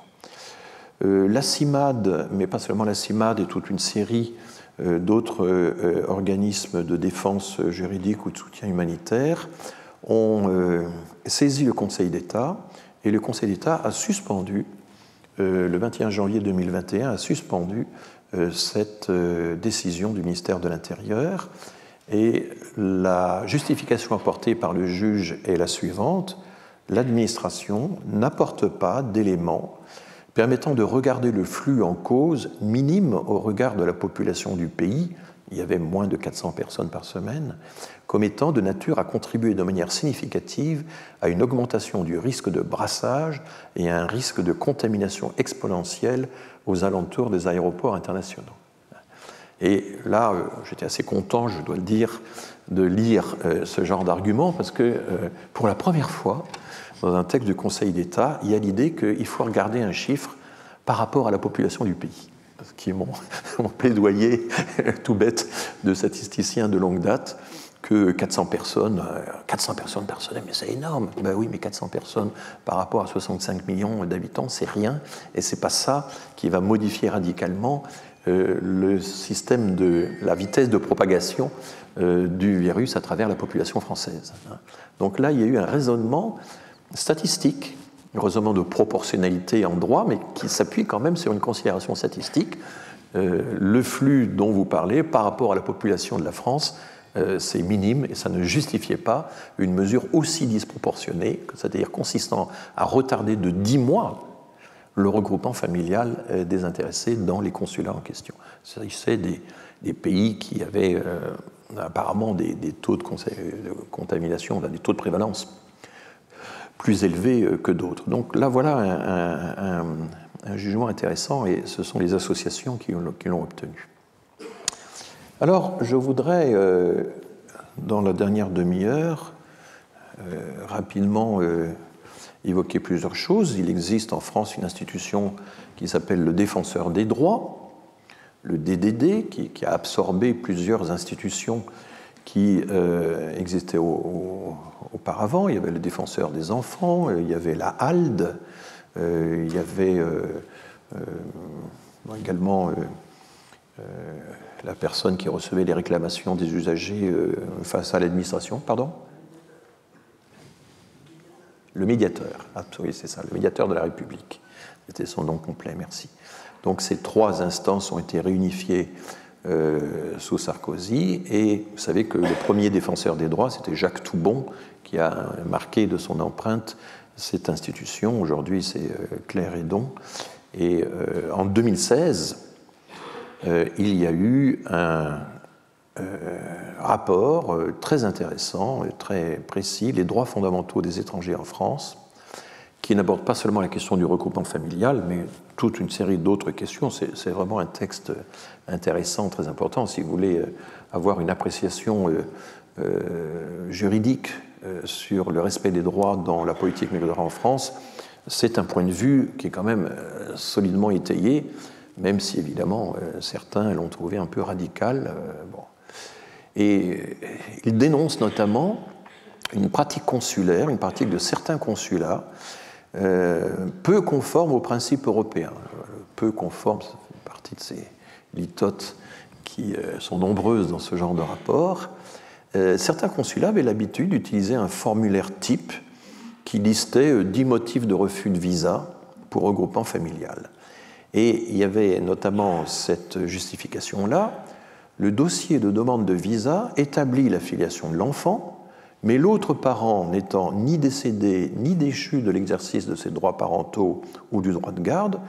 La CIMAD, mais pas seulement la CIMAD, et toute une série d'autres organismes de défense juridique ou de soutien humanitaire ont saisi le Conseil d'État, et le Conseil d'État a suspendu, le 21 janvier 2021, a suspendu cette décision du ministère de l'Intérieur. Et la justification apportée par le juge est la suivante: l'administration n'apporte pas d'éléments permettant de regarder le flux en cause minime au regard de la population du pays, il y avait moins de 400 personnes par semaine, comme étant de nature à contribuer de manière significative à une augmentation du risque de brassage et à un risque de contamination exponentielle aux alentours des aéroports internationaux. Et là, j'étais assez content, je dois le dire, de lire ce genre d'argument, parce que pour la première fois, dans un texte du Conseil d'État, il y a l'idée qu'il faut regarder un chiffre par rapport à la population du pays, ce qui est mon plaidoyer tout bête de statisticien de longue date, que 400 personnes par semaine, mais c'est énorme. Ben oui, mais 400 personnes par rapport à 65 millions d'habitants, c'est rien, et c'est pas ça qui va modifier radicalement le système de la vitesse de propagation du virus à travers la population française. Donc là, il y a eu un raisonnement statistique, un raisonnement de proportionnalité en droit, mais qui s'appuie quand même sur une considération statistique. Le flux dont vous parlez par rapport à la population de la France, c'est minime et ça ne justifiait pas une mesure aussi disproportionnée, c'est-à-dire consistant à retarder de 10 mois le regroupement familial des intéressés dans les consulats en question. Il s'agissait des pays qui avaient apparemment des taux de contamination, des taux de prévalence plus élevés que d'autres. Donc là, voilà un jugement intéressant, et ce sont les associations qui l'ont obtenu. Alors, je voudrais, dans la dernière demi-heure, rapidement évoquer plusieurs choses. Il existe en France une institution qui s'appelle le Défenseur des droits, le DDD, qui a absorbé plusieurs institutions qui existaient auparavant. Il y avait le Défenseur des enfants, il y avait la HALD, il y avait également la personne qui recevait les réclamations des usagers face à l'administration. Pardon ? Le médiateur. Ah, oui, c'est ça, le médiateur de la République. C'était son nom complet, merci. Donc ces 3 instances ont été réunifiées sous Sarkozy, et vous savez que le premier défenseur des droits, c'était Jacques Toubon, qui a marqué de son empreinte cette institution. Aujourd'hui, c'est Claire Hédon. Et en 2016, il y a eu un rapport très intéressant et très précis, Les droits fondamentaux des étrangers en France, qui n'aborde pas seulement la question du regroupement familial, mais toute une série d'autres questions. C'est vraiment un texte intéressant, très important. Si vous voulez avoir une appréciation juridique sur le respect des droits dans la politique migratoire en France, c'est un point de vue qui est quand même solidement étayé, même si évidemment certains l'ont trouvé un peu radical. Bon. Et il dénonce notamment une pratique consulaire, une pratique de certains consulats, peu conforme aux principes européens. Peu conforme, ça fait partie de ces litotes qui sont nombreuses dans ce genre de rapport. Certains consulats avaient l'habitude d'utiliser un formulaire type qui listait 10 motifs de refus de visa pour regroupement familial. Et il y avait notamment cette justification-là: le dossier de demande de visa établit la filiation de l'enfant, mais l'autre parent n'étant ni décédé ni déchu de l'exercice de ses droits parentaux ou du droit de garde,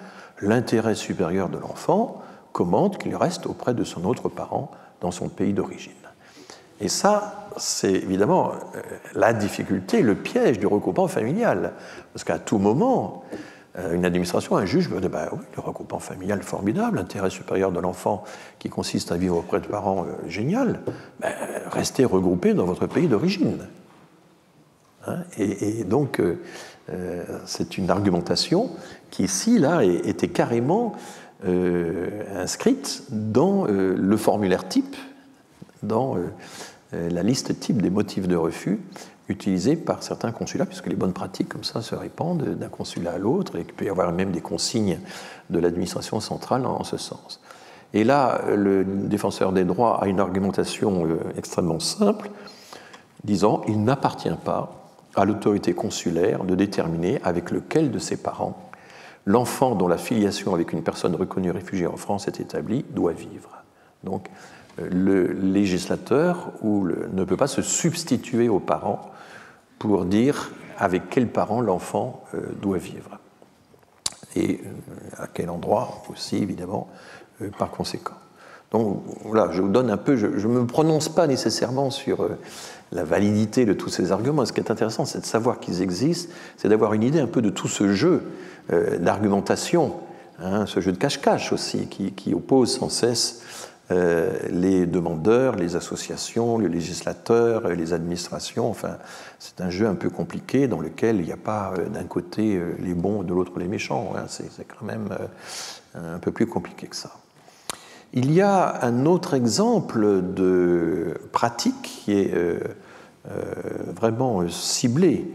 l'intérêt supérieur de l'enfant commande qu'il reste auprès de son autre parent dans son pays d'origine. Et ça, c'est évidemment la difficulté, le piège du regroupement familial. Parce qu'à tout moment, une administration, un juge peut dire oui, le regroupement familial, formidable, l'intérêt supérieur de l'enfant qui consiste à vivre auprès de parents, génial, restez regroupés dans votre pays d'origine. Hein, et donc, c'est une argumentation qui, ici, là, était carrément inscrite dans le formulaire type, dans la liste type des motifs de refus utilisés par certains consulats, puisque les bonnes pratiques comme ça se répandent d'un consulat à l'autre, et qu'il peut y avoir même des consignes de l'administration centrale en ce sens. Et là, le défenseur des droits a une argumentation extrêmement simple, disant qu'il n'appartient pas à l'autorité consulaire de déterminer avec lequel de ses parents l'enfant dont la filiation avec une personne reconnue réfugiée en France est établie doit vivre. Donc, le législateur ne peut pas se substituer aux parents pour dire avec quel parent l'enfant doit vivre et à quel endroit aussi, évidemment, par conséquent. Donc voilà, je vous donne un peu, je ne me prononce pas nécessairement sur la validité de tous ces arguments. Ce qui est intéressant, c'est de savoir qu'ils existent, c'est d'avoir une idée un peu de tout ce jeu d'argumentation, hein, ce jeu de cache-cache aussi, qui oppose sans cesse les demandeurs, les associations, le législateur, les administrations. Enfin, c'est un jeu un peu compliqué dans lequel il n'y a pas d'un côté les bons, de l'autre les méchants. Hein. C'est quand même un peu plus compliqué que ça. Il y a un autre exemple de pratique qui est vraiment ciblé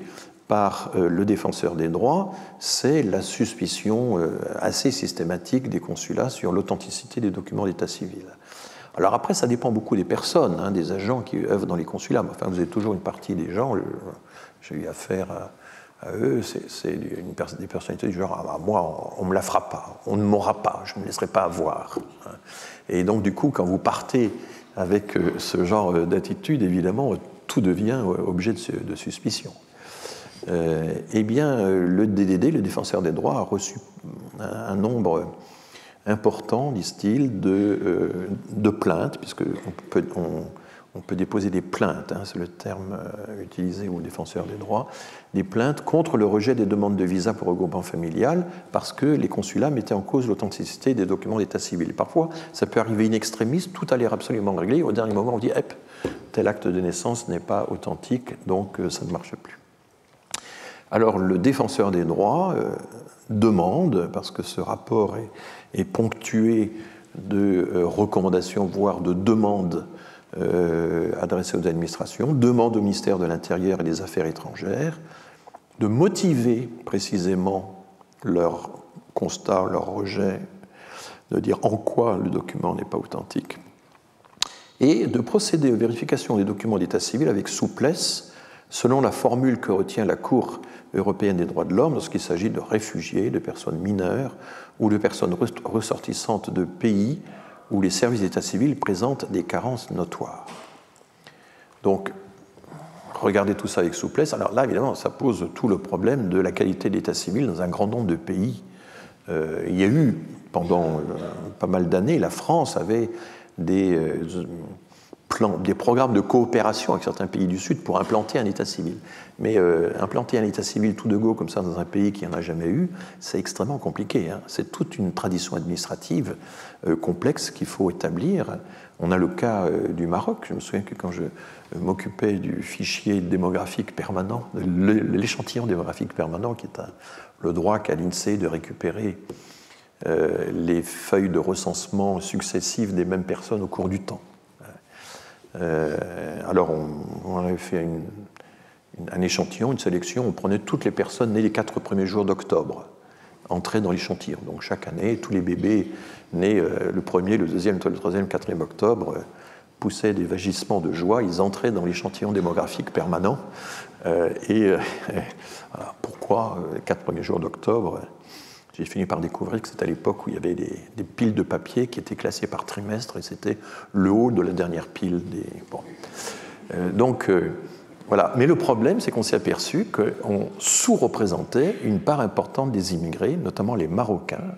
par le défenseur des droits, c'est la suspicion assez systématique des consulats sur l'authenticité des documents d'état civil. Alors après, ça dépend beaucoup des personnes, hein, des agents qui œuvrent dans les consulats. Enfin, vous avez toujours une partie des gens, j'ai eu affaire à eux, c'est des personnalités du genre moi, on ne me la fera pas, on ne m'aura pas, je ne me laisserai pas avoir. Et donc, du coup, quand vous partez avec ce genre d'attitude, évidemment, tout devient objet de suspicion. Eh bien, le DDD, le défenseur des droits, a reçu un nombre important, disent-ils, de plaintes, puisqu'on peut déposer des plaintes, hein, c'est le terme utilisé au défenseur des droits, des plaintes contre le rejet des demandes de visa pour regroupement familial, parce que les consulats mettaient en cause l'authenticité des documents d'état civil. Parfois, ça peut arriver in extremis, tout a l'air absolument réglé, au dernier moment, on dit tel acte de naissance n'est pas authentique, donc ça ne marche plus. Alors le défenseur des droits demande, parce que ce rapport est ponctué de recommandations, voire de demandes adressées aux administrations, demande au ministère de l'Intérieur et des Affaires étrangères de motiver précisément leur constat, leur rejet, de dire en quoi le document n'est pas authentique, et de procéder aux vérifications des documents d'état civil avec souplesse, selon la formule que retient la Cour européenne des droits de l'homme lorsqu'il s'agit de réfugiés, de personnes mineures ou de personnes ressortissantes de pays où les services d'état civil présentent des carences notoires. Donc, regardez tout ça avec souplesse. Alors là, évidemment, ça pose tout le problème de la qualité de l'état civil dans un grand nombre de pays Il y a eu, pendant pas mal d'années, la France avait des programmes de coopération avec certains pays du Sud pour implanter un État civil. Mais implanter un État civil tout de go comme ça dans un pays qui n'en a jamais eu, c'est extrêmement compliqué. Hein. C'est toute une tradition administrative complexe qu'il faut établir. On a le cas du Maroc. Je me souviens que quand je m'occupais du fichier démographique permanent, l'échantillon démographique permanent, qui est le droit qu'a l'INSEE de récupérer les feuilles de recensement successives des mêmes personnes au cours du temps. Alors on avait fait un échantillon, une sélection, on prenait toutes les personnes nées les 4 premiers jours d'octobre, entrées dans l'échantillon. Donc chaque année, tous les bébés nés le 1er, le 2e, le 3e, le 4e octobre poussaient des vagissements de joie, ils entraient dans l'échantillon démographique permanent. Voilà, pourquoi les 4 premiers jours d'octobre? J'ai fini par découvrir que c'était à l'époque où il y avait des piles de papier qui étaient classées par trimestre et c'était le haut de la dernière pile. Bon. Voilà. Mais le problème, c'est qu'on s'est aperçu qu'on sous-représentait une part importante des immigrés, notamment les Marocains.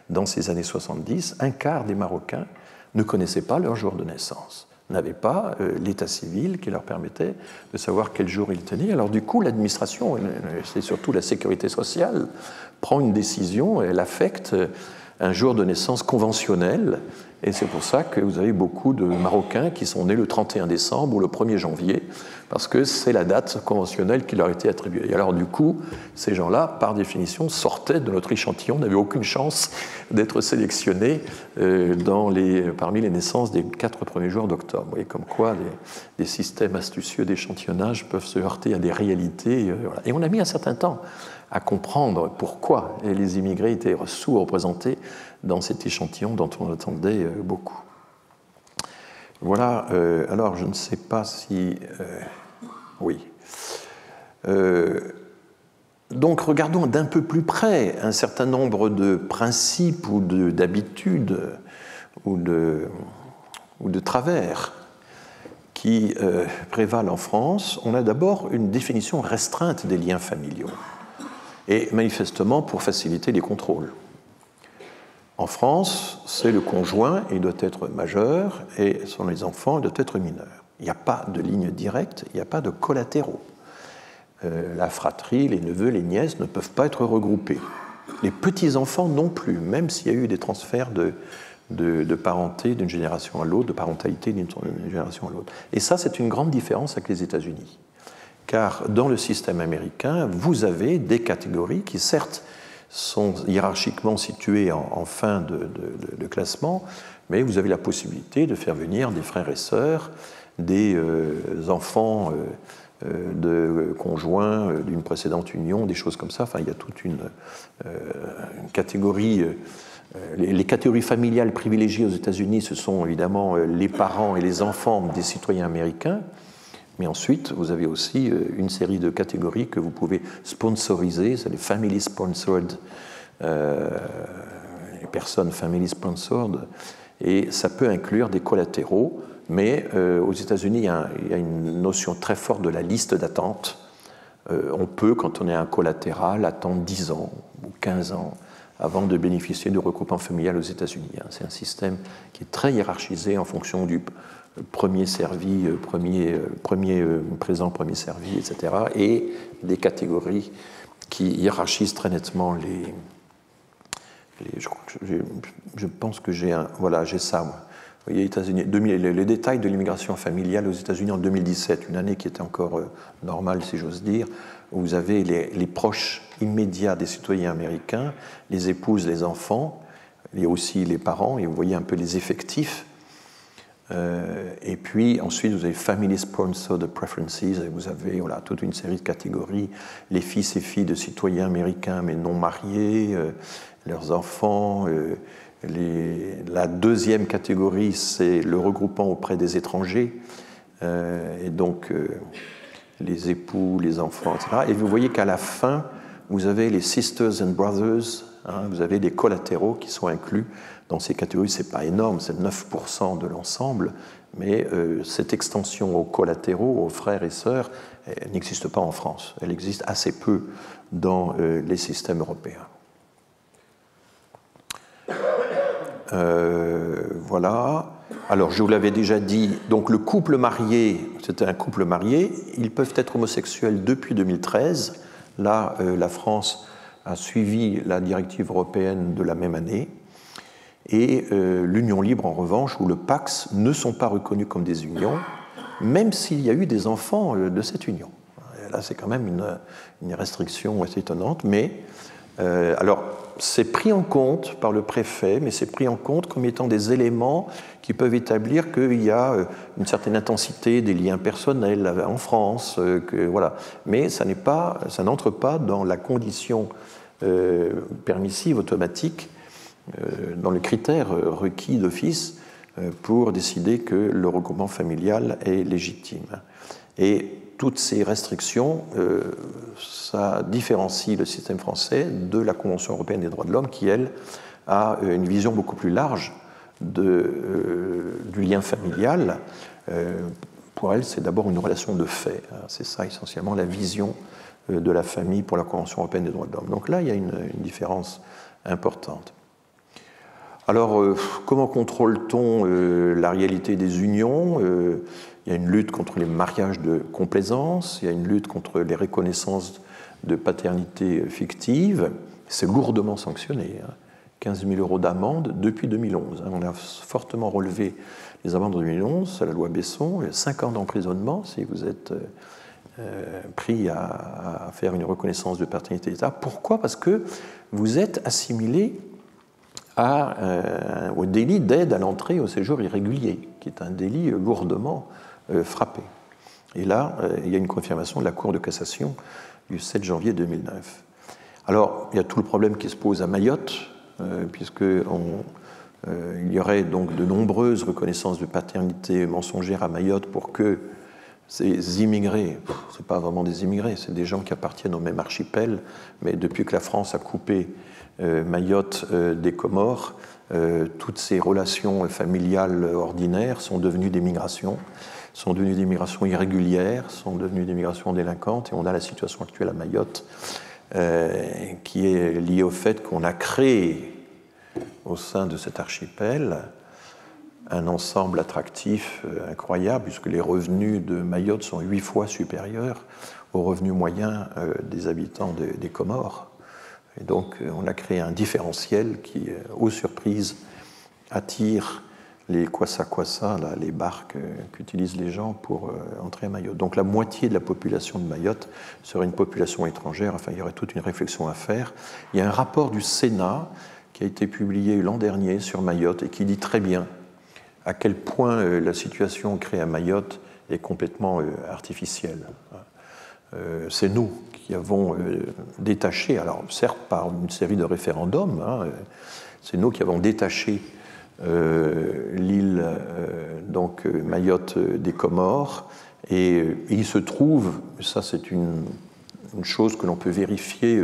Dans ces années 70, un quart des Marocains ne connaissaient pas leur jour de naissance, n'avaient pas l'état civil qui leur permettait de savoir quel jour ils tenaient. Alors du coup, l'administration, c'est surtout la sécurité sociale, prend une décision, elle affecte un jour de naissance conventionnel, et c'est pour ça que vous avez beaucoup de Marocains qui sont nés le 31 décembre ou le 1er janvier, parce que c'est la date conventionnelle qui leur était attribuée. Et alors du coup, ces gens-là, par définition, sortaient de notre échantillon, n'avaient aucune chance d'être sélectionnés parmi les naissances des 4 premiers jours d'octobre. Vous voyez comme quoi des systèmes astucieux d'échantillonnage peuvent se heurter à des réalités. Voilà. Et on a mis un certain temps à comprendre pourquoi les immigrés étaient sous-représentés dans cet échantillon dont on attendait beaucoup. Voilà, alors je ne sais pas si... oui. Donc regardons d'un peu plus près un certain nombre de principes ou d'habitudes ou de travers qui prévalent en France. On a d'abord une définition restreinte des liens familiaux, et manifestement pour faciliter les contrôles. En France, c'est le conjoint, il doit être majeur, et ce sont les enfants, il doit être mineur. Il n'y a pas de ligne directe, il n'y a pas de collatéraux. La fratrie, les neveux, les nièces ne peuvent pas être regroupés. Les petits-enfants non plus, même s'il y a eu des transferts de parenté d'une génération à l'autre, de parentalité d'une génération à l'autre. Et ça, c'est une grande différence avec les États-Unis. Car dans le système américain, vous avez des catégories qui, certes, sont hiérarchiquement situées en fin de classement, mais vous avez la possibilité de faire venir des frères et sœurs, des enfants de conjoints d'une précédente union, des choses comme ça. Enfin, il y a toute une catégorie. Les catégories familiales privilégiées aux États-Unis, ce sont évidemment les parents et les enfants des citoyens américains. Mais ensuite, vous avez aussi une série de catégories que vous pouvez sponsoriser, c'est les family sponsored, les personnes family sponsored, et ça peut inclure des collatéraux, mais aux États-Unis, il y a une notion très forte de la liste d'attente. On peut, quand on est un collatéral, attendre 10 ans ou 15 ans avant de bénéficier du regroupement familial aux États-Unis. C'est un système qui est très hiérarchisé en fonction du premier servi, premier présent, premier servi, etc. Et des catégories qui hiérarchisent très nettement je pense que j'ai ça, moi. Vous voyez, États-Unis, les détails de l'immigration familiale aux États-Unis en 2017, une année qui était encore normale, si j'ose dire, où vous avez les proches immédiats des citoyens américains, les épouses, les enfants, et aussi les parents, et vous voyez un peu les effectifs. Et puis ensuite vous avez Family Sponsored Preferences, et vous avez toute une série de catégories, les fils et filles de citoyens américains mais non mariés, leurs enfants. La deuxième catégorie, c'est le regroupement auprès des étrangers, et donc les époux, les enfants, etc. Et vous voyez qu'à la fin, vous avez les Sisters and Brothers, vous avez des collatéraux qui sont inclus dans ces catégories. Ce n'est pas énorme, c'est 9% de l'ensemble, mais cette extension aux collatéraux, aux frères et sœurs, n'existe pas en France. Elle existe assez peu dans les systèmes européens. Voilà. Alors, je vous l'avais déjà dit, donc le couple marié, c'était un couple marié, ils peuvent être homosexuels depuis 2013. Là, la France a suivi la directive européenne de la même année. Et l'union libre, en revanche, ou le Pacs, ne sont pas reconnus comme des unions, même s'il y a eu des enfants de cette union. Là, c'est quand même une restriction assez étonnante, mais alors, c'est pris en compte par le préfet, mais c'est pris en compte comme étant des éléments qui peuvent établir qu'il y a une certaine intensité des liens personnels en France, voilà. Mais ça n'entre pas dans la condition permissive automatique, dans le critère requis d'office pour décider que le regroupement familial est légitime. Et toutes ces restrictions, ça différencie le système français de la Convention européenne des droits de l'homme qui, elle, a une vision beaucoup plus large du lien familial. Pour elle, c'est d'abord une relation de fait. C'est ça essentiellement la vision de la famille pour la Convention européenne des droits de l'homme. Donc là, il y a une différence importante. Alors, comment contrôle-t-on la réalité des unions ? Il y a une lutte contre les mariages de complaisance, il y a une lutte contre les reconnaissances de paternité fictive. C'est lourdement sanctionné, 15 000 € d'amende depuis 2011. On a fortement relevé les amendes de 2011, c'est la loi Besson, 5 ans d'emprisonnement si vous êtes pris à faire une reconnaissance de paternité d'État. Pourquoi ? Parce que vous êtes assimilé au délit d'aide à l'entrée au séjour irrégulier, qui est un délit lourdement frappé. Et là, il y a une confirmation de la Cour de cassation du 7 janvier 2009. Alors, il y a tout le problème qui se pose à Mayotte, puisqu'il y aurait donc de nombreuses reconnaissances de paternité mensongères à Mayotte pour que ces immigrés, ce ne sont pas vraiment des immigrés, c'est des gens qui appartiennent au même archipel, mais depuis que la France a coupé Mayotte des Comores, toutes ces relations familiales ordinaires sont devenues des migrations, irrégulières, sont devenues des migrations délinquantes, et on a la situation actuelle à Mayotte qui est liée au fait qu'on a créé au sein de cet archipel un ensemble attractif incroyable, puisque les revenus de Mayotte sont 8 fois supérieurs aux revenus moyens des habitants des Comores. Et donc, on a créé un différentiel qui, aux surprises, attire les kwassa-kwassa, les barques qu'utilisent les gens pour entrer à Mayotte. Donc, la moitié de la population de Mayotte serait une population étrangère. Enfin, il y aurait toute une réflexion à faire. Il y a un rapport du Sénat qui a été publié l'an dernier sur Mayotte et qui dit très bien à quel point la situation créée à Mayotte est complètement artificielle. C'est nous qui avons détaché, alors certes par une série de référendums, c'est nous qui avons détaché l'île donc Mayotte des Comores, et il se trouve, ça c'est une chose que l'on peut vérifier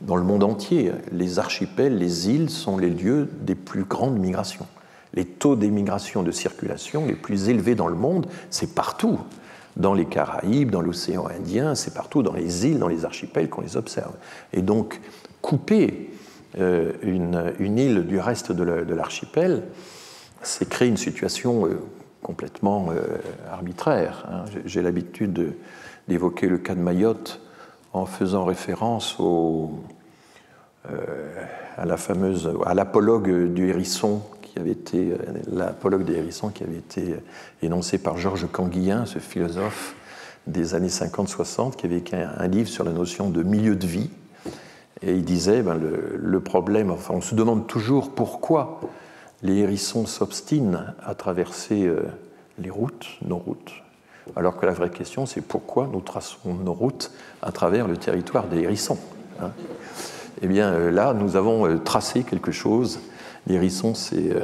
dans le monde entier, les archipels, les îles sont les lieux des plus grandes migrations. Les taux d'émigration de circulation les plus élevés dans le monde, c'est partout. Dans les Caraïbes, dans l'océan Indien, c'est partout dans les îles, dans les archipels qu'on les observe. Et donc, couper une île du reste de l'archipel, c'est créer une situation complètement arbitraire. J'ai l'habitude d'évoquer le cas de Mayotte en faisant référence à l'apologue du hérisson, l'apologue des hérissons qui avait été énoncé par Georges Canguilhem, ce philosophe des années 50-60, qui avait écrit un livre sur la notion de milieu de vie. Et il disait, le problème, enfin, on se demande toujours pourquoi les hérissons s'obstinent à traverser les routes, nos routes, alors que la vraie question, c'est pourquoi nous traçons nos routes à travers le territoire des hérissons. Eh bien, là, nous avons tracé quelque chose. Les hérissons, c'est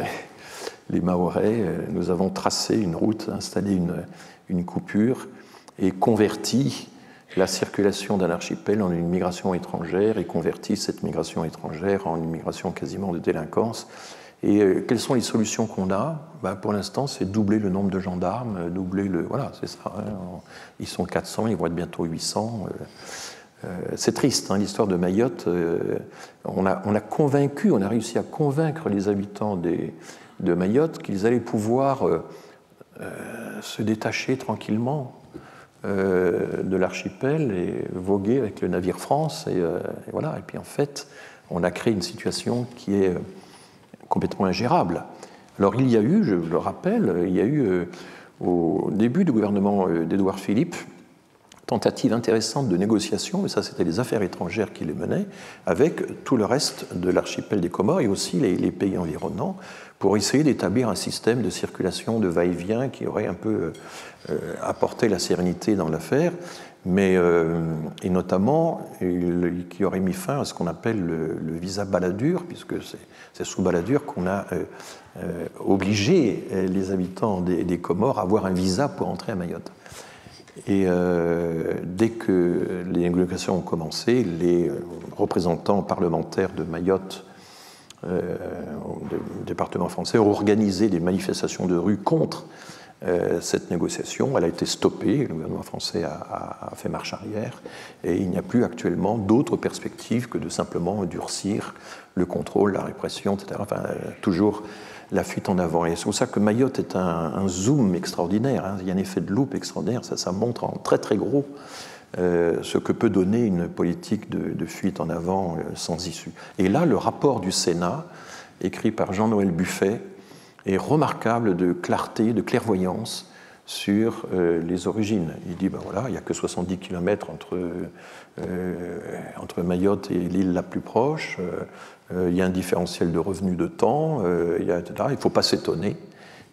les Mahorais. Nous avons tracé une route, installé une coupure et converti la circulation d'un archipel en une migration étrangère et converti cette migration étrangère en une migration quasiment de délinquance. Et quelles sont les solutions qu'on a ? Pour l'instant, c'est doubler le nombre de gendarmes, doubler le... Voilà, c'est ça. Ils sont 400, ils vont être bientôt 800. C'est triste, hein, l'histoire de Mayotte. On a réussi à convaincre les habitants de Mayotte qu'ils allaient pouvoir se détacher tranquillement de l'archipel et voguer avec le navire France. Et voilà. Et puis en fait, on a créé une situation qui est complètement ingérable. Alors il y a eu, je le rappelle, il y a eu au début du gouvernement d'Édouard Philippe, tentative intéressante de négociation, et ça c'était les affaires étrangères qui les menaient, avec tout le reste de l'archipel des Comores et aussi les pays environnants, pour essayer d'établir un système de circulation, de va-et-vient qui aurait un peu apporté la sérénité dans l'affaire, mais et notamment qui aurait mis fin à ce qu'on appelle le visa Balladur, puisque c'est sous Balladur qu'on a obligé les habitants des Comores à avoir un visa pour entrer à Mayotte. Et dès que les négociations ont commencé, les représentants parlementaires de Mayotte, du département français, ont organisé des manifestations de rue contre cette négociation. Elle a été stoppée, le gouvernement français a fait marche arrière, et il n'y a plus actuellement d'autres perspectives que de simplement durcir le contrôle, la répression, etc. Enfin, toujours la fuite en avant. Et c'est pour ça que Mayotte est un zoom extraordinaire, hein. Il y a un effet de loupe extraordinaire, ça montre en très très gros ce que peut donner une politique de fuite en avant sans issue. Et là, le rapport du Sénat, écrit par Jean-Noël Buffet, est remarquable de clarté, de clairvoyance sur les origines. Il dit, ben voilà, il n'y a que 70 km entre Mayotte et l'île la plus proche, il y a un différentiel de revenus de temps, etc. Il ne faut pas s'étonner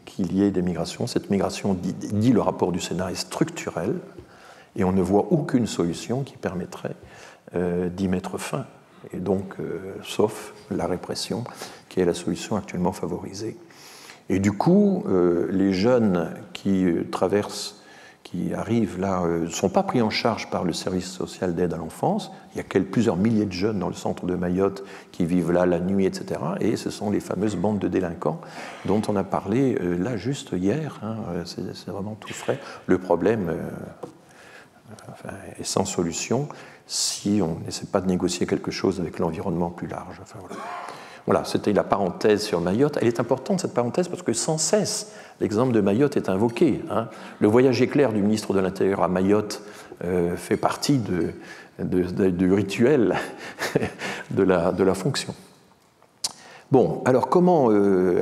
qu'il y ait des migrations. Cette migration, dit le rapport du Sénat, est structurelle, et on ne voit aucune solution qui permettrait d'y mettre fin. Et donc, sauf la répression, qui est la solution actuellement favorisée. Et du coup, les jeunes qui traversent, qui arrivent là, ne sont pas pris en charge par le service social d'aide à l'enfance. Il y a plusieurs milliers de jeunes dans le centre de Mayotte qui vivent là la nuit, etc. Et ce sont les fameuses bandes de délinquants dont on a parlé là juste hier. Hein, c'est vraiment tout frais. Le problème est sans solution si on n'essaie pas de négocier quelque chose avec l'environnement plus large. Enfin, voilà. Voilà, c'était la parenthèse sur Mayotte. Elle est importante, cette parenthèse, parce que sans cesse, l'exemple de Mayotte est invoqué. Hein. Le voyage éclair du ministre de l'Intérieur à Mayotte fait partie du rituel de la fonction. Bon, alors comment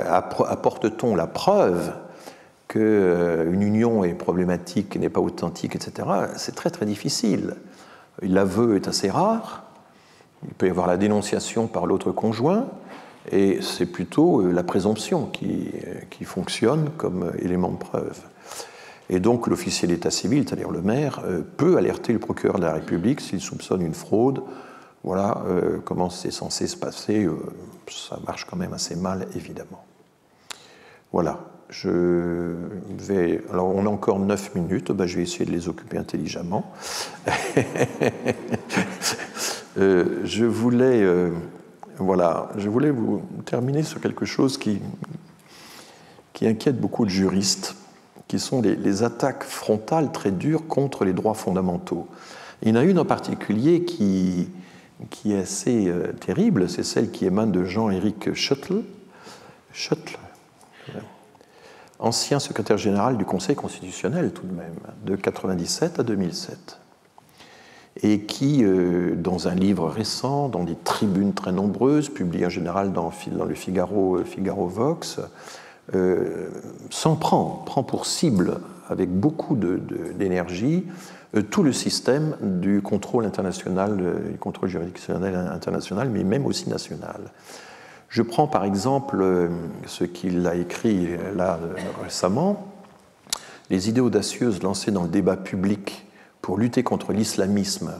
apporte-t-on la preuve qu'une union est problématique, n'est pas authentique, etc. C'est très très difficile. L'aveu est assez rare. Il peut y avoir la dénonciation par l'autre conjoint, et c'est plutôt la présomption qui fonctionne comme élément de preuve. Et donc l'officier d'état civil, c'est-à-dire le maire, peut alerter le procureur de la République s'il soupçonne une fraude. Voilà comment c'est censé se passer. Ça marche quand même assez mal, évidemment. Voilà. Alors on a encore 9 minutes, je vais essayer de les occuper intelligemment. Je voulais vous terminer sur quelque chose qui inquiète beaucoup de juristes, qui sont les attaques frontales très dures contre les droits fondamentaux. Il y en a une en particulier qui est assez terrible, c'est celle qui émane de Jean-Éric Schüttl, ancien secrétaire général du Conseil constitutionnel tout de même, de 1997 à 2007. Et qui, dans un livre récent, dans des tribunes très nombreuses, publiées en général dans le Figaro Vox, prend pour cible, avec beaucoup d'énergie, tout le système du contrôle international, du contrôle juridictionnel international, mais même aussi national. Je prends par exemple ce qu'il a écrit là récemment, les idées audacieuses lancées dans le débat public pour lutter contre l'islamisme,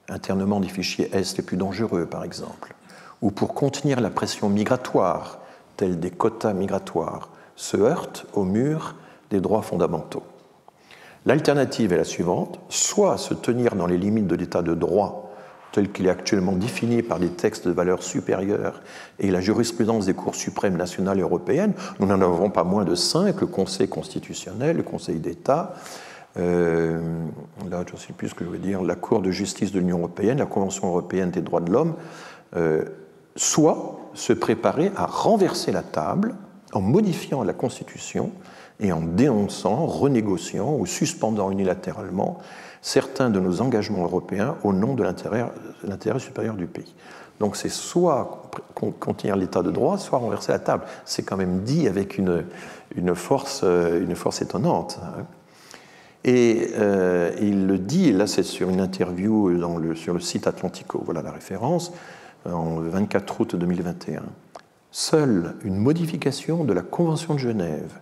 internement des fichiers Est les plus dangereux, par exemple, ou pour contenir la pression migratoire, telle des quotas migratoires, se heurtent au mur des droits fondamentaux. L'alternative est la suivante, soit se tenir dans les limites de l'état de droit, tel qu'il est actuellement défini par des textes de valeur supérieure et la jurisprudence des cours suprêmes nationales et européennes. Nous n'en avons pas moins de 5, le Conseil constitutionnel, le Conseil d'État, là, je ne sais plus ce que je veux dire, la Cour de justice de l'Union européenne, la Convention européenne des droits de l'homme, soit se préparer à renverser la table en modifiant la Constitution et en dénonçant, renégociant ou suspendant unilatéralement certains de nos engagements européens au nom de l'intérêt supérieur du pays. Donc c'est soit contenir l'état de droit, soit renverser la table. C'est quand même dit avec une force étonnante. Et il le dit, et là c'est sur une interview sur le site Atlantico, voilà la référence, en 24 août 2021. Seule une modification de la Convention de Genève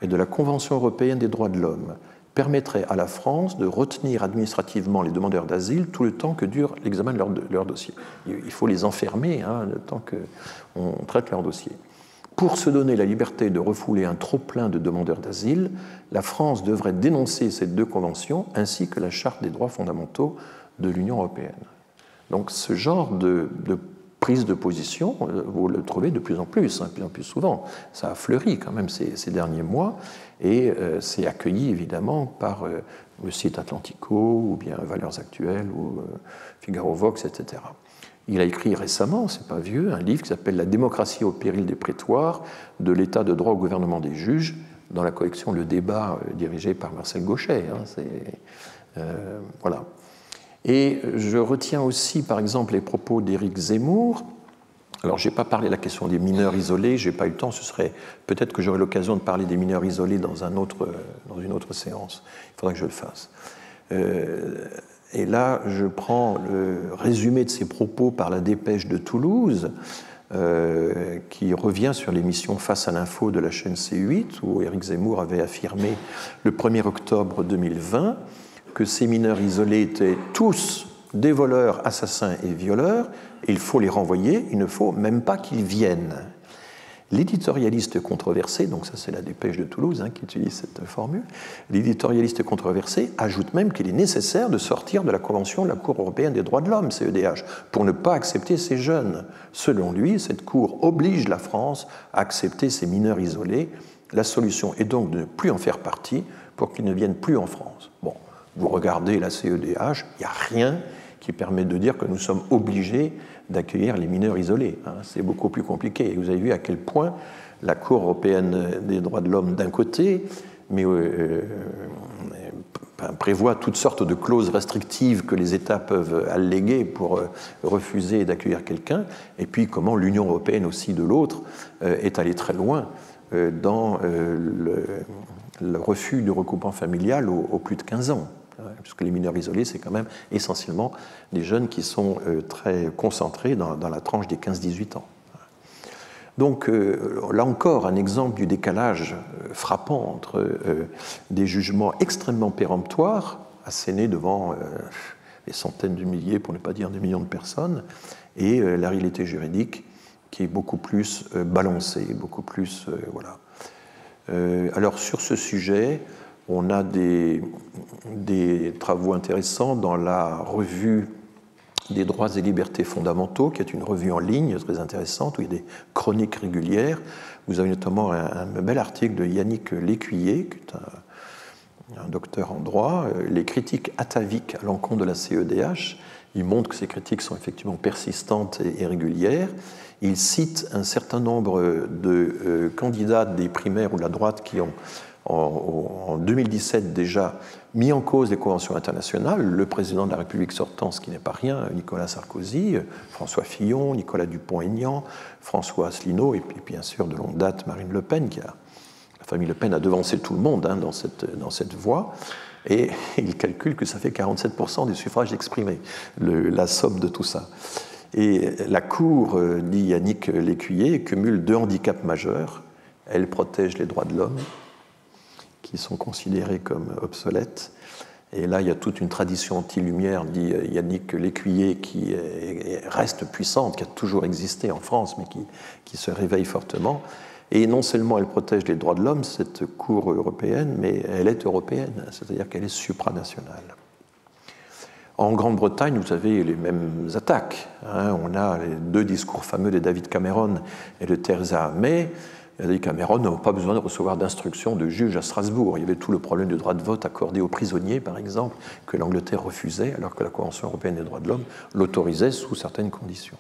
et de la Convention européenne des droits de l'homme permettrait à la France de retenir administrativement les demandeurs d'asile tout le temps que dure l'examen de leur dossier. Il faut les enfermer le temps qu'on traite leur dossier. Pour se donner la liberté de refouler un trop-plein de demandeurs d'asile, la France devrait dénoncer ces deux conventions ainsi que la Charte des droits fondamentaux de l'Union européenne. Donc ce genre de prise de position, vous le trouvez de plus en plus souvent. Ça a fleuri quand même ces derniers mois et c'est accueilli évidemment par le site Atlantico ou bien Valeurs Actuelles ou Figaro Vox, etc. Il a écrit récemment, c'est pas vieux, un livre qui s'appelle « La démocratie au péril des prétoires, de l'état de droit au gouvernement des juges », dans la collection Le Débat, dirigée par Marcel Gauchet. Voilà. Et je retiens aussi, par exemple, les propos d'Éric Zemmour. Alors, je n'ai pas parlé de la question des mineurs isolés, je n'ai pas eu le temps, peut-être que j'aurai l'occasion de parler des mineurs isolés dans une autre séance. Il faudra que je le fasse. Et là, je prends le résumé de ses propos par la Dépêche de Toulouse, qui revient sur l'émission Face à l'info de la chaîne C8, où Éric Zemmour avait affirmé le 1er octobre 2020 que ces mineurs isolés étaient tous des voleurs, assassins et violeurs, et il faut les renvoyer, il ne faut même pas qu'ils viennent. L'éditorialiste controversé, donc ça c'est la Dépêche de Toulouse qui utilise cette formule, l'éditorialiste controversé ajoute même qu'il est nécessaire de sortir de la Convention de la Cour européenne des droits de l'homme, CEDH, pour ne pas accepter ces jeunes. Selon lui, cette Cour oblige la France à accepter ces mineurs isolés. La solution est donc de ne plus en faire partie pour qu'ils ne viennent plus en France. Bon, vous regardez la CEDH, il n'y a rien qui permet de dire que nous sommes obligés d'accueillir les mineurs isolés. C'est beaucoup plus compliqué. Et vous avez vu à quel point la Cour européenne des droits de l'homme d'un côté, mais prévoit toutes sortes de clauses restrictives que les États peuvent alléguer pour refuser d'accueillir quelqu'un, et puis comment l'Union européenne aussi de l'autre est allée très loin dans le refus du regroupement familial aux plus de 15 ans. Puisque les mineurs isolés, c'est quand même essentiellement des jeunes qui sont très concentrés dans la tranche des 15-18 ans. Donc là encore, un exemple du décalage frappant entre des jugements extrêmement péremptoires, assénés devant des centaines de milliers, pour ne pas dire des millions de personnes, et la réalité juridique qui est beaucoup plus balancée, beaucoup plus... voilà. Alors sur ce sujet... On a des travaux intéressants dans la revue des droits et libertés fondamentaux, qui est une revue en ligne très intéressante, où il y a des chroniques régulières. Vous avez notamment un bel article de Yannick Lécuyer, qui est un docteur en droit, les critiques ataviques à l'encontre de la CEDH. Il montre que ces critiques sont effectivement persistantes et régulières. Il cite un certain nombre de candidats des primaires ou de la droite qui ont en 2017 déjà mis en cause les conventions internationales, le président de la République sortant, ce qui n'est pas rien, Nicolas Sarkozy, François Fillon, Nicolas Dupont-Aignan, François Asselineau, et puis bien sûr de longue date Marine Le Pen, la famille Le Pen a devancé tout le monde dans cette voie, et il calcule que ça fait 47% des suffrages exprimés, la somme de tout ça. Et la Cour, dit Yannick Lécuyer, cumule deux handicaps majeurs. Elle protège les droits de l'homme, qui sont considérés comme obsolètes. Et là, il y a toute une tradition anti-lumière, dit Yannick Lécuyer, qui reste puissante, qui a toujours existé en France, mais qui se réveille fortement. Et non seulement elle protège les droits de l'homme, cette Cour européenne, mais elle est européenne, c'est-à-dire qu'elle est supranationale. En Grande-Bretagne, vous avez les mêmes attaques. On a les deux discours fameux de David Cameron et de Theresa May, Il a dit Cameron n'a pas besoin de recevoir d'instructions de juge à Strasbourg. Il y avait tout le problème du droit de vote accordé aux prisonniers, par exemple, que l'Angleterre refusait, alors que la Convention européenne des droits de l'homme l'autorisait sous certaines conditions.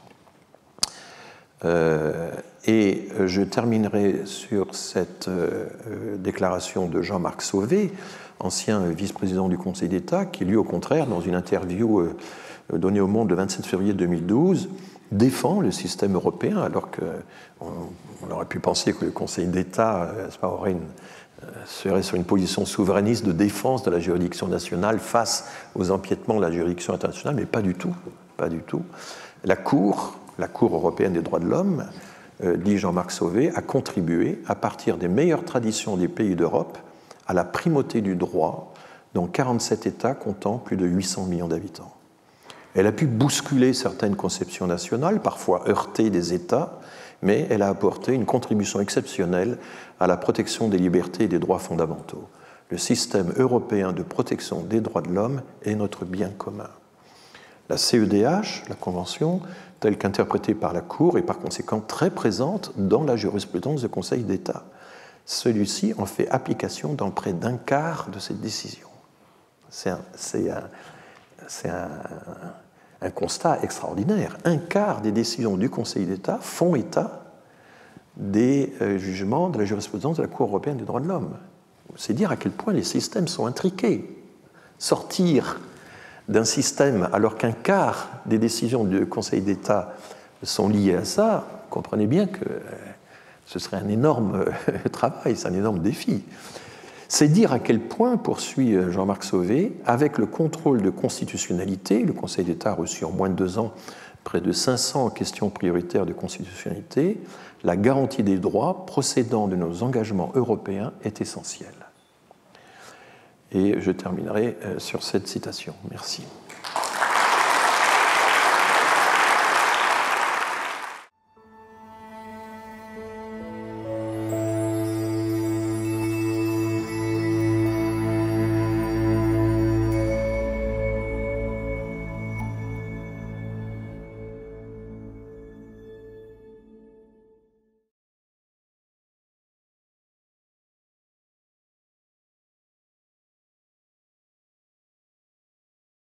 Et je terminerai sur cette déclaration de Jean-Marc Sauvé, ancien vice-président du Conseil d'État, qui, lui, au contraire, dans une interview donnée au Monde le 27 février 2012, défend le système européen, alors qu'on aurait pu penser que le Conseil d'État serait sur une position souverainiste de défense de la juridiction nationale face aux empiétements de la juridiction internationale, mais pas du tout. Pas du tout. La Cour européenne des droits de l'homme, dit Jean-Marc Sauvé, a contribué, à partir des meilleures traditions des pays d'Europe, à la primauté du droit dans 47 États comptant plus de 800 millions d'habitants. Elle a pu bousculer certaines conceptions nationales, parfois heurter des États, mais elle a apporté une contribution exceptionnelle à la protection des libertés et des droits fondamentaux. Le système européen de protection des droits de l'homme est notre bien commun. La CEDH, la Convention, telle qu'interprétée par la Cour, est par conséquent très présente dans la jurisprudence du Conseil d'État. Celui-ci en fait application dans près d'un quart de ses décisions. C'est un constat extraordinaire. Un quart des décisions du Conseil d'État font état des jugements de la jurisprudence de la Cour européenne des droits de l'homme. C'est dire à quel point les systèmes sont intriqués. Sortir d'un système alors qu'un quart des décisions du Conseil d'État sont liées à ça, comprenez bien que ce serait un énorme travail, c'est un énorme défi. C'est dire à quel point, poursuit Jean-Marc Sauvé, avec le contrôle de constitutionnalité, le Conseil d'État a reçu en moins de 2 ans près de 500 questions prioritaires de constitutionnalité, la garantie des droits procédant de nos engagements européens est essentielle. Et je terminerai sur cette citation. Merci.